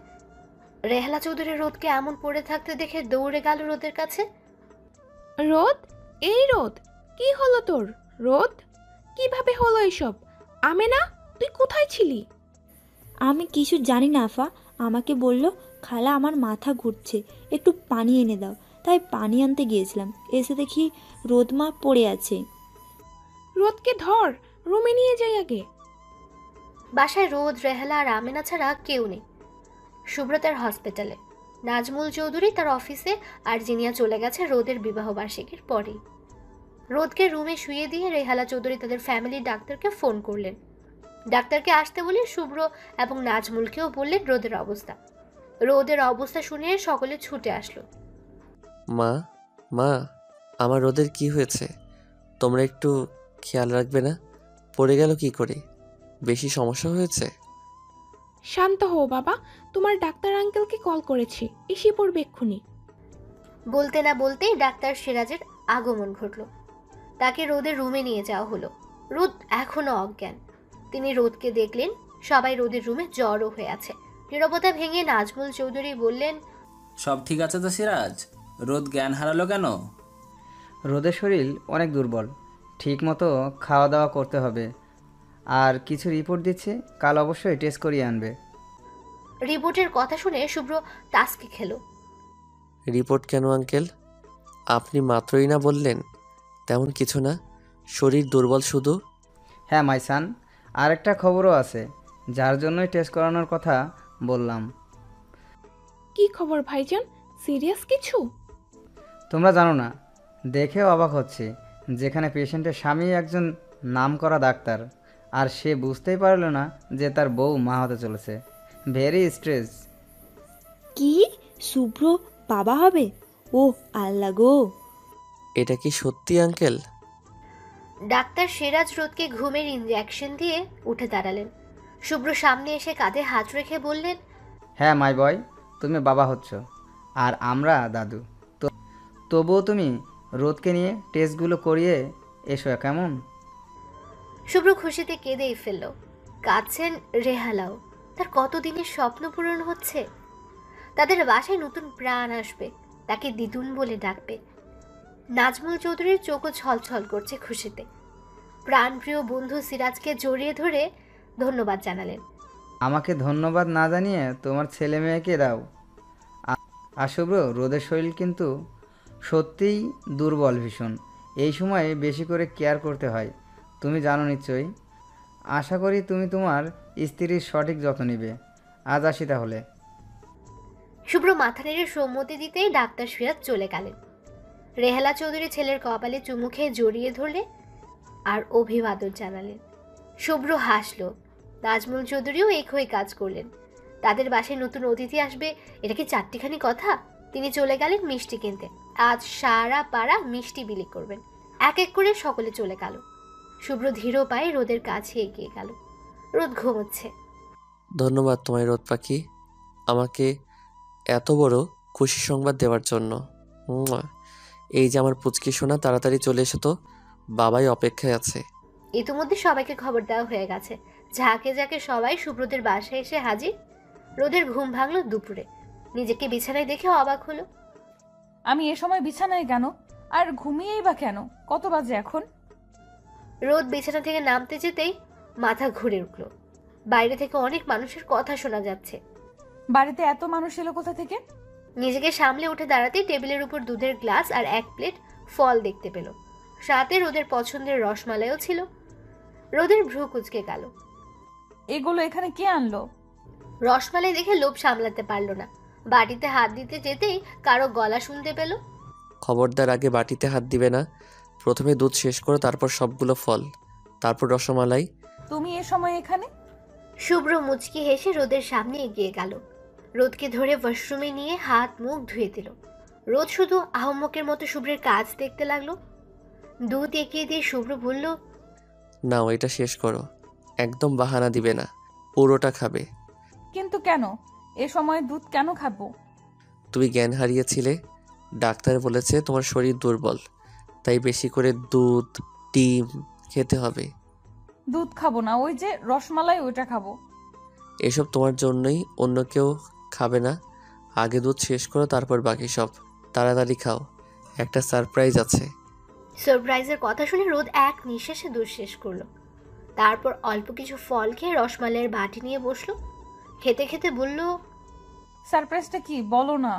রেহালা চৌধুরী রোদকে এমন পড়ে থাকতে দেখে দৌড়ে গেল রোদের কাছে। রোদ, এই রোদ, কি হলো তোর? রোদ, কিভাবে হলো এসব? আমেনা, তুই কোথায় ছিলি? আমি কিছু জানি না আফা, আমাকে বলল খালা আমার মাথা ঘুরছে, একটু পানি এনে দাও, তাই পানি আনতে গিয়েছিলাম। এসে দেখি রোদ মা পড়ে আছে। রোদকে ধর, রুমে নিয়ে যাই আগে। বাসায় রোদ, রেহালা আর আমেনা ছাড়া কেউ নেই। সুব্রতার হসপিটালে, নাজমুল চৌধুরী তার অফিসে, আর জিনিয়া চলে গেছে রোদের বিবাহবার্ষিকীর পরেই। রোদকে রুমে শুয়ে দিয়ে রেহালা চৌধুরী তাদের ফ্যামিলি ডাক্তারকে ফোন করলেন। ডাক্তারকে আসতে বলে শুভ্র এবং নাজমুলকেও বললেন রোদের অবস্থা। রোদের অবস্থা শুনে সকলে ছুটে আসলো। মা, মা, আমার রোদের কি হয়েছে? তোমরা একটু খেয়াল রাখবে না? পড়ে গেল কি করে? বেশি সমস্যা হয়েছে? শান্ত হও বাবা, তোমার ডাক্তার আঙ্কেলকে কল করেছি, এসে পড়বে এক্ষুনি। বলতে না বলতেই ডাক্তার সিরাজের আগমন ঘটল। তাকে রোদের রুমে নিয়ে যাওয়া হলো। রোদ এখনো অজ্ঞান। তিনি রোদকে দেখলেন। সবাই রোদের রুমে জড়ো হয়ে আছে। নীরবতা ভেঙে নাজমুল চৌধুরী বললেন, সব ঠিক আছে তো সিরাজ? রোদ জ্ঞান হারালো কেন? রোদের শরীর অনেক দুর্বল, ঠিক মতো খাওয়া দাওয়া করতে হবে, আর কিছু রিপোর্ট দিচ্ছে, কাল অবশ্যই টেস্ট করিয়ে আনবে। রিপোর্টের কথা শুনে শুভ্র টাস্কি খেল। রিপোর্ট কেন আঙ্কেল? আপনি মাত্রই না বললেন তেমন কিছু না, শরীর দুর্বল শুধু। হ্যাঁ মাইসান, আর একটা খবরও আছে, যার জন্যই টেস্ট করানোর কথা বললাম। কি খবর ভাইজান? সিরিয়াস কিছু? তোমরা জানো না, দেখেও অবাক হচ্ছে, যেখানে পেশেন্টের স্বামী একজন নামকরা ডাক্তার, আর সে বুঝতেই পারল না যে তার বউ মা হতে চলেছে। Very stress. কি শুভ্র বাবা হবে? ও আল্লাহ গো! এটা কি সত্যি আঙ্কেল? ডাক্তার সিরাজ রোদকে ঘুমের ইনজেকশন দিয়ে উঠে দাঁড়ালেন। শুভ্র সামনে এসে কাঁধে হাত রেখে বললেন, হ্যাঁ মাই বয়, তুমি বাবা হচ্ছ, আর আমরা দাদু। তবুও তুমি রোদকে নিয়ে টেস্টগুলো করিয়ে এসো কেমন? শুভ্র খুশিতে কেঁদেই ফেলল। কাঁদছেন রেহালাও। তার কতদিনের স্বপ্ন পূরণ হচ্ছে। তাদের বাসায় নতুন প্রাণ আসবে, তাকে দিদুন বলে ডাকবে। নাজমুল চৌধুরীর চোখও ছলছল করছে খুশিতে। প্রাণপ্রিয় বন্ধু সিরাজকে জড়িয়ে ধরে ধন্যবাদ জানালেন। আমাকে ধন্যবাদ না জানিয়ে তোমার ছেলে মেয়েকে দাও। আর শুভ্র, রোদের শরীর কিন্তু সত্যিই দুর্বল ভীষণ। এই সময়ে বেশি করে কেয়ার করতে হয়, তুমি জানো নিশ্চয়ই। আশা করি তুমি তোমার স্ত্রীর সঠিক যত্ন নিবে। আজ আসি তাহলে। শুভ্র মাথা নেড়ে সম্মতি দিতেই ডাক্তার সিরাজ চলে গেলেন। রেহালা চৌধুরী ছেলের কপালে চুমু খেয়ে জড়িয়ে ধরলে আর অভিবাদন জানালেন। শুভ্র হাসল। নাজমুল চৌধুরীও একই কাজ করলেন। তাদের বাসায় নতুন অতিথি আসবে, এটা কি চারটিখানি কথা? তিনি চলে গেলেন মিষ্টি কিনতে। আজ সারা পাড়া মিষ্টি বিলি করবেন। এক এক করে সকলে চলে গেল। শুভ্র ধীর পায়ে রোদের কাছে এগিয়ে গেল। রোদ ঘুমোচ্ছে। ধন্যবাদ তোমায় রোদ পাখি, আমাকে এত বড় খুশি সংবাদ দেওয়ার জন্য। এই যে আমার পুচকি সোনা, তাড়াতাড়ি চলে এসো তো, বাবাই অপেক্ষায় আছে। ইতিমধ্যে সবাইকে খবর দেওয়া হয়ে গেছে। ঝাঁকে ঝাঁকে সবাই শুভ্রদের বাসায় এসে হাজির। রোদের ঘুম ভাঙল দুপুরে। নিজেকে বিছানায় দেখে অবাক হলো। আমি এ সময় বিছানায় কেন? আর ঘুমিয়েই বা কেন? কত বাজে এখন? রোদ বিছানা থেকে নামতে যেতেই মাথা ঘুরে উঠল। বাইরে থেকে অনেক মানুষের কথা শোনা যাচ্ছে। বাড়িতে এত মানুষ এলো কোথা থেকে? নিজেকে সামলে উঠে দাঁড়াতেই টেবিলের উপর দুধের গ্লাস আর এক প্লেট ফল দেখতে পেল। সাথে রোদের পছন্দের রসমালাইও ছিল। রোদের ভ্রু কুঁচকে গেল। এগুলো এখানে কে আনলো? রসমালাই দেখে লোভ সামলাতে পারল না। বাটিতে হাত দিতে যেতেই কারো গলা শুনতে পেল। খবরদার, আগে বাটিতে হাত দিবে না। প্রথমে দুধ শেষ করো, তারপর সবগুলো ফল, তারপর রসমালাই। তুমি এ সময় এখানে? শুভ্র মুচকি হেসে রোদের সামনে এগিয়ে গেল। রোদকে ধরে ওয়াশরুমে নিয়ে হাত মুখ ধুয়ে দিল। রোদ শুধু আহম্মকের মতো শুভ্রের কাজ দেখতে লাগলো। দুধ এগিয়ে দিয়ে শুভ্র বলল, নাও এটা শেষ করো, একদম বাহানা দিবে না, পুরোটা খাবে। কিন্তু কেন? এ সময় দুধ কেন খাবো? তুমি জ্ঞান হারিয়েছিলে, ডাক্তার বলেছে তোমার শরীর দুর্বল, তাই বেশি করে দুধ, ডিম খেতে হবে। দুধ খাবো না, ওই যে রসমালাই, ওইটা খাবো। এসব তোমার জন্যই, অন্য কেউ খাবে না। আগে দুধ শেষ করো, তারপর বাকি সব। তাড়াতাড়ি খাও, একটা সারপ্রাইজ আছে। সারপ্রাইজের কথা শুনে রোদ এক নিঃশ্বাসে দুধ শেষ করলো। তারপর অল্প কিছু ফল খেয়ে রসমালাইয়ের বাটি নিয়ে বসলো। খেতে খেতে বলল, সারপ্রাইজটা কি বলো না?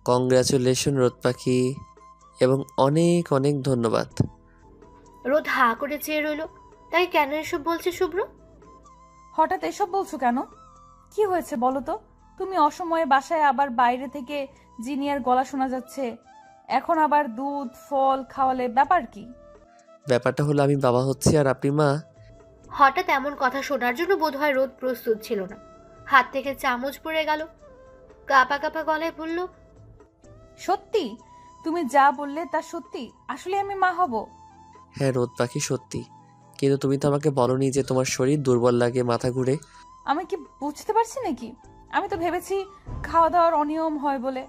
কংগ্রাচুলেশন রোদ পাখি, এবং অনেক অনেক ধন্যবাদ। রোদ হা করে চেয়ে রইল। তাই কেন এসব বলছে শুভ্র? হঠাৎ এসব বলছো কেন? কি হয়েছে বলো তো? তুমি অসময়ে বাসায়, আবার বাইরে থেকে জিনিয়ার গলা শোনা যাচ্ছে, এখন আবার দুধ ফল খাওয়ালে, ব্যাপার কি? ব্যাপারটা হলো আমি বাবা হচ্ছি আর আপনি মা। হঠাৎ এমন কথা শোনার জন্য বোধহয় রোদ প্রস্তুত ছিল না। হাত থেকে চামচ পড়ে গেল, কাঁপা কাঁপা গলায় বলল, সত্যি? তুমি যা বললে তা সত্যি? আসলে আমি মা হব? হ্যাঁ রোদ পাখি, সত্যি। কিন্তু তুমি তো আমাকে বলনি যে তোমার শরীর দুর্বল লাগে, মাথা ঘুরে। আমি কি বুঝতে পারছি নাকি? আমি তো ভেবেছি খাওয়া দাওয়ার অনিয়ম হয় বলে।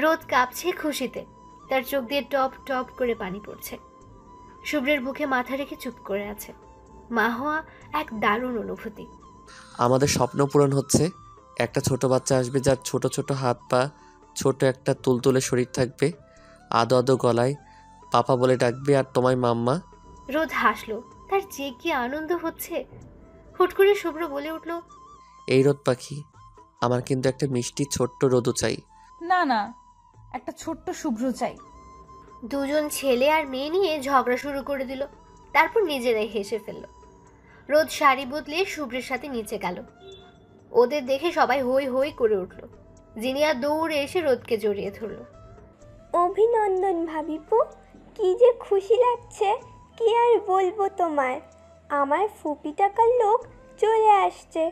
রোদ কাঁপছে খুশিতে, তার চোখ দিয়ে টপ টপ করে পানি পড়ছে। শুভ্রের বুকে মাথা রেখে চুপ করে আছে। মা হওয়া এক দারুণ অনুভূতি। আমাদের স্বপ্ন পূরণ হচ্ছে। একটা ছোট বাচ্চা আসবে যার ছোট ছোট হাত পা, ছোট একটা তুলতুলে শরীর থাকবে, আদো আদো গলায় পাপা বলে ডাকবে আর তোমায় মাম্মা। রোদ হাসলো, তার যে কি আনন্দ হচ্ছে। হুট করে শুভ্র বলে উঠল, এই রোদ পাখি, আমার কিন্তু একটা মিষ্টি ছোট্ট রোদু চাই। না না, একটা ছোট্ট শুভ্র চাই। দুজন ছেলে আর মেয়ে নিয়ে ঝগড়া শুরু করে দিল। তারপর নিজেরাই হেসে ফেলল। রোদ শাড়ি বদলে শুভ্রের সাথে নিচে গেল। ওদের দেখে সবাই হই হই করে উঠল। জিনিয়া দৌড়ে এসে রোদকে জড়িয়ে ধরল। অভিনন্দন ভাবিপু, কি যে খুশি লাগছে, কি আর বলবো তোমায়। আমার ফুপি টাকার লোক চলে আসছে,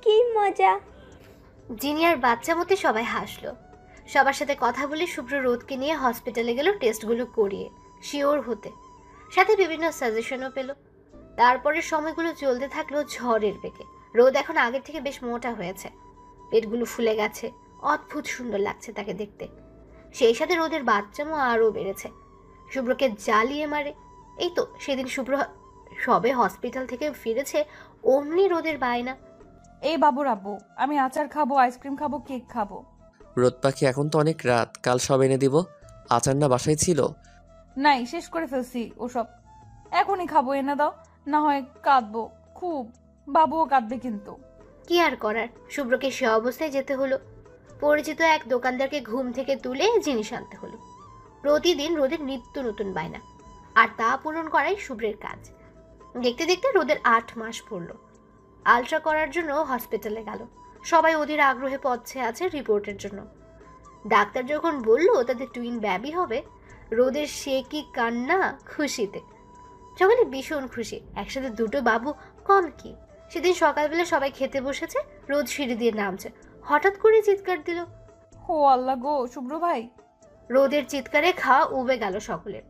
কি মজা। জিনিয়ার বাচ্চা মতে সবাই হাসলো। সবার সাথে কথা বলে শুভ্র রোদকে নিয়ে হসপিটালে গেল টেস্টগুলো করিয়ে শিওর হতে, সাথে বিভিন্ন সাজেশনও পেল। তারপরে সময়গুলো চলতে থাকলো ঝড়ের বেগে। রোদ এখন আগের থেকে বেশ মোটা হয়েছে, পেটগুলো ফুলে গেছে, অদ্ভুত সুন্দর লাগছে তাকে দেখতে। সেই সাথে রোদের বাচ্চামো আরও বেড়েছে। শুভ্রকে জ্বালিয়ে মারে। এই তো সেদিন শুভ্র সবে হসপিটাল থেকে ফিরেছে, অমনি রোদের বায়না, এই বাবুর আব্বু, আমি আচার খাবো, আইসক্রিম খাবো, কেক খাবো। রোদ পাখি, এখন তো অনেক রাত, কাল সব এনে দিব। আচার না বাসায় ছিল? নাই, শেষ করে ফেলছি ওসব। এখনই খাবো, এনে দাও, না হয় কাঁদবো খুব। বাবুও কাঁদবে কিন্তু। কি আর করার, শুভ্রকে সে অবস্থায় যেতে হলো। পরিচিত এক দোকানদারকে ঘুম থেকে তুলে জিনিস আনতে হলো। প্রতিদিন রোদের নিত্য নতুন বায়না, আর তা পূরণ করাই শুভ্রের কাজ। দেখতে দেখতে রোদের 8 মাস পড়ল। আলট্রা করার জন্য হসপিটালে গেল। সবাই ওদের আগ্রহে পথে আছে রিপোর্টের জন্য। ডাক্তার যখন বলল তাদের টুইন বেবি হবে, রোদের সে কি কান্না খুশিতে। সকালে ভীষণ খুশি, একসাথে দুটো বাবু কম কি। সেদিন সকালবেলা সবাই খেতে বসেছে, রোদ সিঁড়ি দিয়ে নামছে, হঠাৎ করে চিৎকার দিল, ও আল্লাহ গো শুভ্র ভাই। রোদের চিৎকারে খাওয়া উবে গেল সকলের।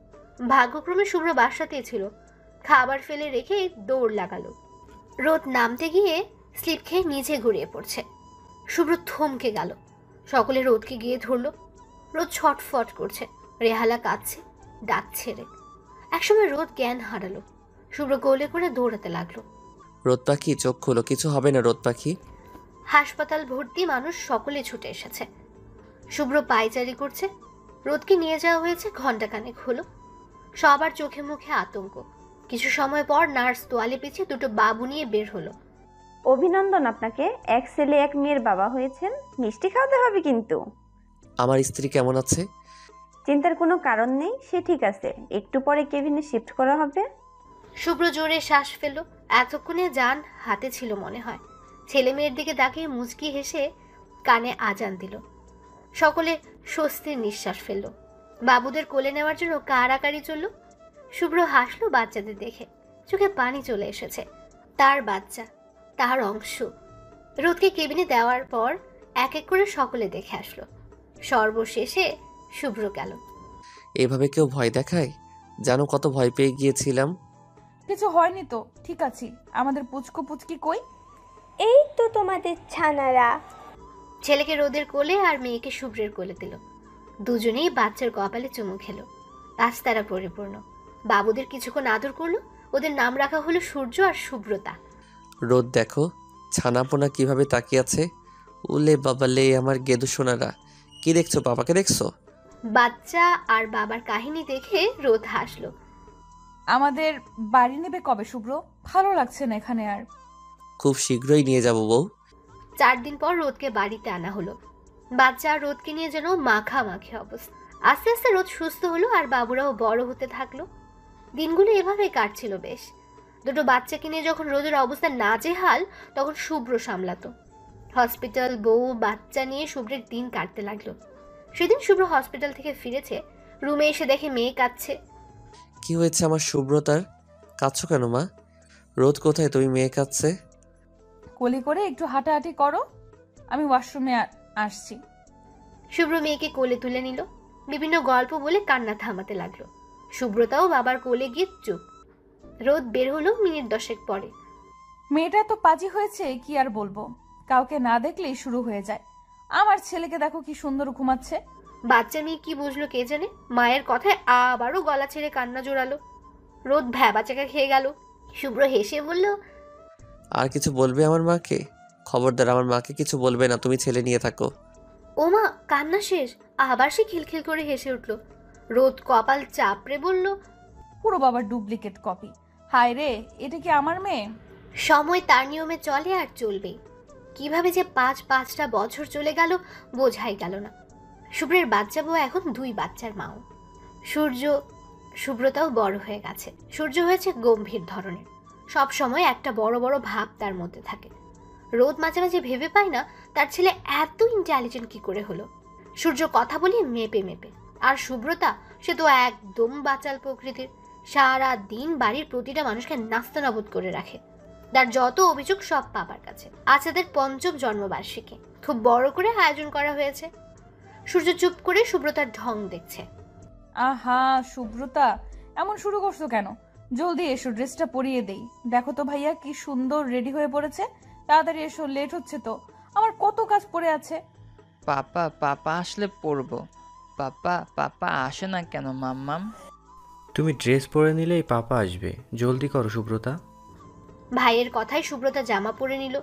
ভাগ্যক্রমে শুভ্র বাসাতেই ছিল, খাবার ফেলে রেখে দৌড় লাগালো। রোদ নামতে গিয়ে স্লিপ খেয়ে নিচে গড়িয়ে পড়ছে। শুভ্র থমকে গেল, সকলে রোদকে গিয়ে ধরল। রোদ ছটফট করছে, রেহালা কাঁদছে, ডাকছে রে। একসময় রোদ জ্ঞান হারালো। শুভ্র গোলে করে দৌড়াতে লাগলো। রোদ পাখি চোখ খোলো, কিছু হবে না রোদ পাখি। হাসপাতাল ভর্তি মানুষ সকলে ছুটে এসেছে। শুভ্র পায়চারি করছে। রোদকে নিয়ে যাওয়া হয়েছে, ঘন্টাখানেক হলো। সবার চোখে মুখে আতঙ্ক। কিছু সময় পর নার্স তোয়ালে পিছিয়ে দুটো বাবু নিয়ে বের হলো। অভিনন্দন আপনাকে, এক ছেলে এক মেয়ের বাবা হয়েছেন। মিষ্টি খাওয়াতে হবে কিন্তু। আমার স্ত্রী কেমন আছে? চিন্তার কোনো কারণ নেই, সে ঠিক আছে। একটু পরে কেবিনে শিফট করা হবে। শুভ্র জোরে শ্বাস ফেলল। এতক্ষণে যান হাতে ছিল মনে হয়। ছেলে মেয়ের দিকে তাকিয়ে মুচকি হেসে কানে আজান দিল। সকলে স্বস্তির নিঃশ্বাস ফেলল। বাবুদের কোলে নেওয়ার জন্য কাড়াকাড়ি চলল। শুভ্র হাসলো বাচ্চাদের দেখে, চোখে পানি চলে এসেছে। তার বাচ্চা, তার অংশ। রোদকে কেবিনে দেওয়ার পর এক এক করে সকলে দেখে আসলো। সর্বশেষে শুভ্র গেল। এভাবে কেউ ভয় দেখায়? জানো কত ভয় পেয়ে গিয়েছিলাম। কিছু হয়নি তো, ঠিক আছি। আমাদের পুচকু পুচকি কই? এই তো তোমাদের ছানারা। ছেলেকে রোদের কোলে আর মেয়েকে শুভ্রের কোলে দিল। দুজনেই বাচ্চার কপালে চুমু খেলো। আজ তারা পরিপূর্ণ। বাবুদের কিছুক্ষণ আদর করলো। ওদের নাম রাখা হলো সূর্য আর শুভ্রতা। রোদ দেখো ছানাপোনা কিভাবে তাকিয়ে আছে। উলে বাবালে আমার গেদু সোনারা। কি দেখছো, বাবাকে দেখছো? বাচ্চা আর বাবার কাহিনী দেখে রোদ হাসলো। আমাদের বাড়ি নেবে কবে শুভ্র? ভালো লাগছে না এখানে আর। খুব শীঘ্রই নিয়ে যাব বউ। 4 দিন পর রোদকে বাড়িতে আনা হলো। বাচ্চা আর রোদকে নিয়ে যেন মাখামাখি অবস্থা। আস্তে আস্তে রোদ সুস্থ হলো আর বাবুরাও বড় হতে থাকলো। দিনগুলো এভাবে কাটছিল বেশ। দুটো বাচ্চাকে নিয়ে যখন রোদের অবস্থা নাজেহাল, তখন শুভ্র সামলাতো। হসপিটাল, বউ, বাচ্চা নিয়ে শুভ্রের দিন কাটতে লাগলো। সেদিন শুভ্র হসপিটাল থেকে ফিরেছে, রুমে এসে দেখে মেয়ে কাঁদছে। কি হয়েছে আমার শুভ্রতার? কাঁদছো কেন মা? রোদ কোথায়? তুমি মেয়ে কাঁদছে? কোলে করে একটু হাঁটাহাঁটি করো, আমি ওয়াশরুমে আসছি। শুভ্র মেয়েকে কোলে তুলে নিল, বিভিন্ন গল্প বলে কান্না থামাতে লাগলো। শুভ্রতাও বাবার কোলে গিয়ে চুপ। রোদ বের হলো মিনিট 10 পরে। মেয়েটা তো পাজি হয়েছে, কি আর বলবো, কাউকে না দেখলেই শুরু হয়ে যায়। আমার ছেলেকে দেখো কি সুন্দর ঘুমাচ্ছে। বাচ্চা মেয়ে কি বুঝলো কে জানে, মায়ের কথায় আবারও গলা ছেড়ে কান্না জোড়ালো। রোদ ভ্যাবাচাকা খেয়ে গেল। শুভ্র হেসে বলল, আর কিছু বলবে আমার মাকে? খবরদার আমার মাকে কিছু বলবে না, তুমি ছেলে নিয়ে থাকো। ও মা, কান্না শেষ। আবার সে খিলখিল করে হেসে উঠল। রোদ কপাল চাপড়ে বলল, পুরো বাবার ডুপ্লিকেট কপি। হায় রে, এটা কি আমার মেয়ে? সময় তার নিয়মে চলে আর চলবেই। কিভাবে যে 5-5টা বছর চলে গেল বোঝাই গেল না। শুভ্রের বাচ্চা বউ এখন 2 বাচ্চার মাও। শুভ্রতাও বড় হয়ে গেছে। সূর্য হয়েছে গম্ভীর ধরনের, সব সময় একটা বড় বড় ভাব তার মধ্যে থাকে। রোদ মাঝে মাঝে ভেবে পায় না তার ছেলে এত ইন্টেলিজেন্ট কি করে হলো। সূর্য কথা বলে মেপে মেপে, আর শুভ্রতা সে তো একদম বাচাল প্রকৃতির। সারা দিন বাড়ির প্রতিটা মানুষকে নাস্তানাবুদ করে রাখে। তার যত অভিযোগ সব বাবার কাছে। আজ তাদের 5ম জন্মবার্ষিকী, খুব বড় করে আয়োজন করা হয়েছে। সূর্য চুপ করে শুভ্রতার ঢং দেখছে। আহা শুভ্রতা, এমন শুরু করছো কেন? জলদি এসো, ড্রেসটা পরিয়ে দেই। দেখো তো ভাইয়া কি সুন্দর রেডি হয়ে পড়েছে। তাড়াতাড়ি এসো, লেট হচ্ছে তো, আমার কত কাজ পড়ে আছে। পাপা আসলে পরবো। পাপা আসে না কেন মাম্মাম? তুমি ড্রেস পরে নিলেই পাপা আসবে, জলদি করো শুভ্রতা। ভাইয়ের কথায় শুভ্রতা জামা পরে নিল।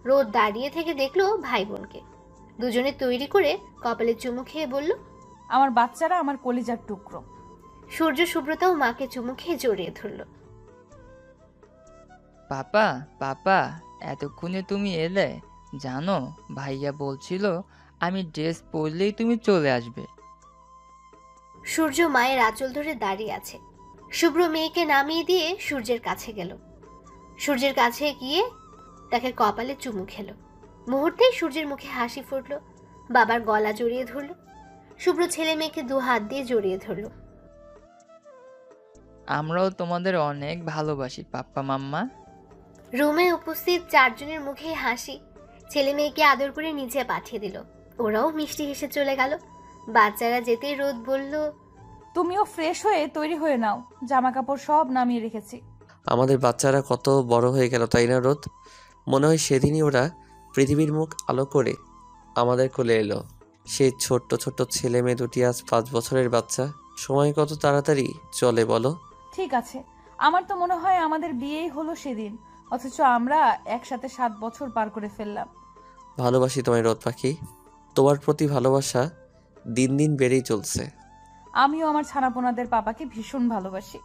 রোদ দাঁড়িয়ে থেকে দেখলো ভাই বোনকে। দুজনে তৈরি করে কপালে চুমু খেয়ে বলল, আমার বাচ্চারা আমার কলিজার টুকরো। সূর্য শুভ্রতাও মাকে চুমু খেয়ে জড়িয়ে ধরল। পাপা এতক্ষণে তুমি এলে? জানো ভাইয়া বলছিল আমি ড্রেস পরলেই তুমি চলে আসবে। সূর্য মায়ের আঁচল ধরে দাঁড়িয়ে আছে। শুভ্র মেয়েকে নামিয়ে দিয়ে সূর্যের কাছে গেল। সূর্যের কাছে গিয়ে তাকে কপালে চুমু খেল। মুহূর্তেই সূর্যের মুখে হাসি ফুটল। বাবার গলা জড়িয়ে ধরল। শুভ্র ছেলে মেয়েকে 2 হাত দিয়ে জড়িয়ে ধরল। আমরাও তোমাদের অনেক ভালোবাসি পাপ্পা মাম্মা। রুমে উপস্থিত 4 জনের মুখে হাসি। ছেলে মেয়েকে আদর করে নিচে পাঠিয়ে দিল। ওরাও মিষ্টি হেসে চলে গেল। বাচ্চারা যেতেই রোদ বলল, তুমিও ফ্রেশ হয়ে তৈরি হয়ে নাও, জামা কাপড় সব নামিয়ে রেখেছি। আমাদের বাচ্চারা কত বড় হয়ে গেল, তাই না রোদ? মনে হয় সেদিনই ওরা পৃথিবীর মুখ আলো করে আমাদের কোলে এলো। সেই ছোট্ট ছোট্ট ছেলে মেয়ে দুটি আজ 5 বছরের বাচ্চা। সময় কত তাড়াতাড়ি চলে বলো। ঠিক আছে, আমার তো মনে হয় আমাদের বিয়েই হলো সেদিন, অথচ আমরা একসাথে 7 বছর পার করে ফেললাম। ভালোবাসি তোমায় রোদ পাখি, তোমার প্রতি ভালোবাসা দিন দিন বেড়েই চলছে। আমিও আমার ছানাপোনাদের পাপাকে ভীষণ ভালোবাসি।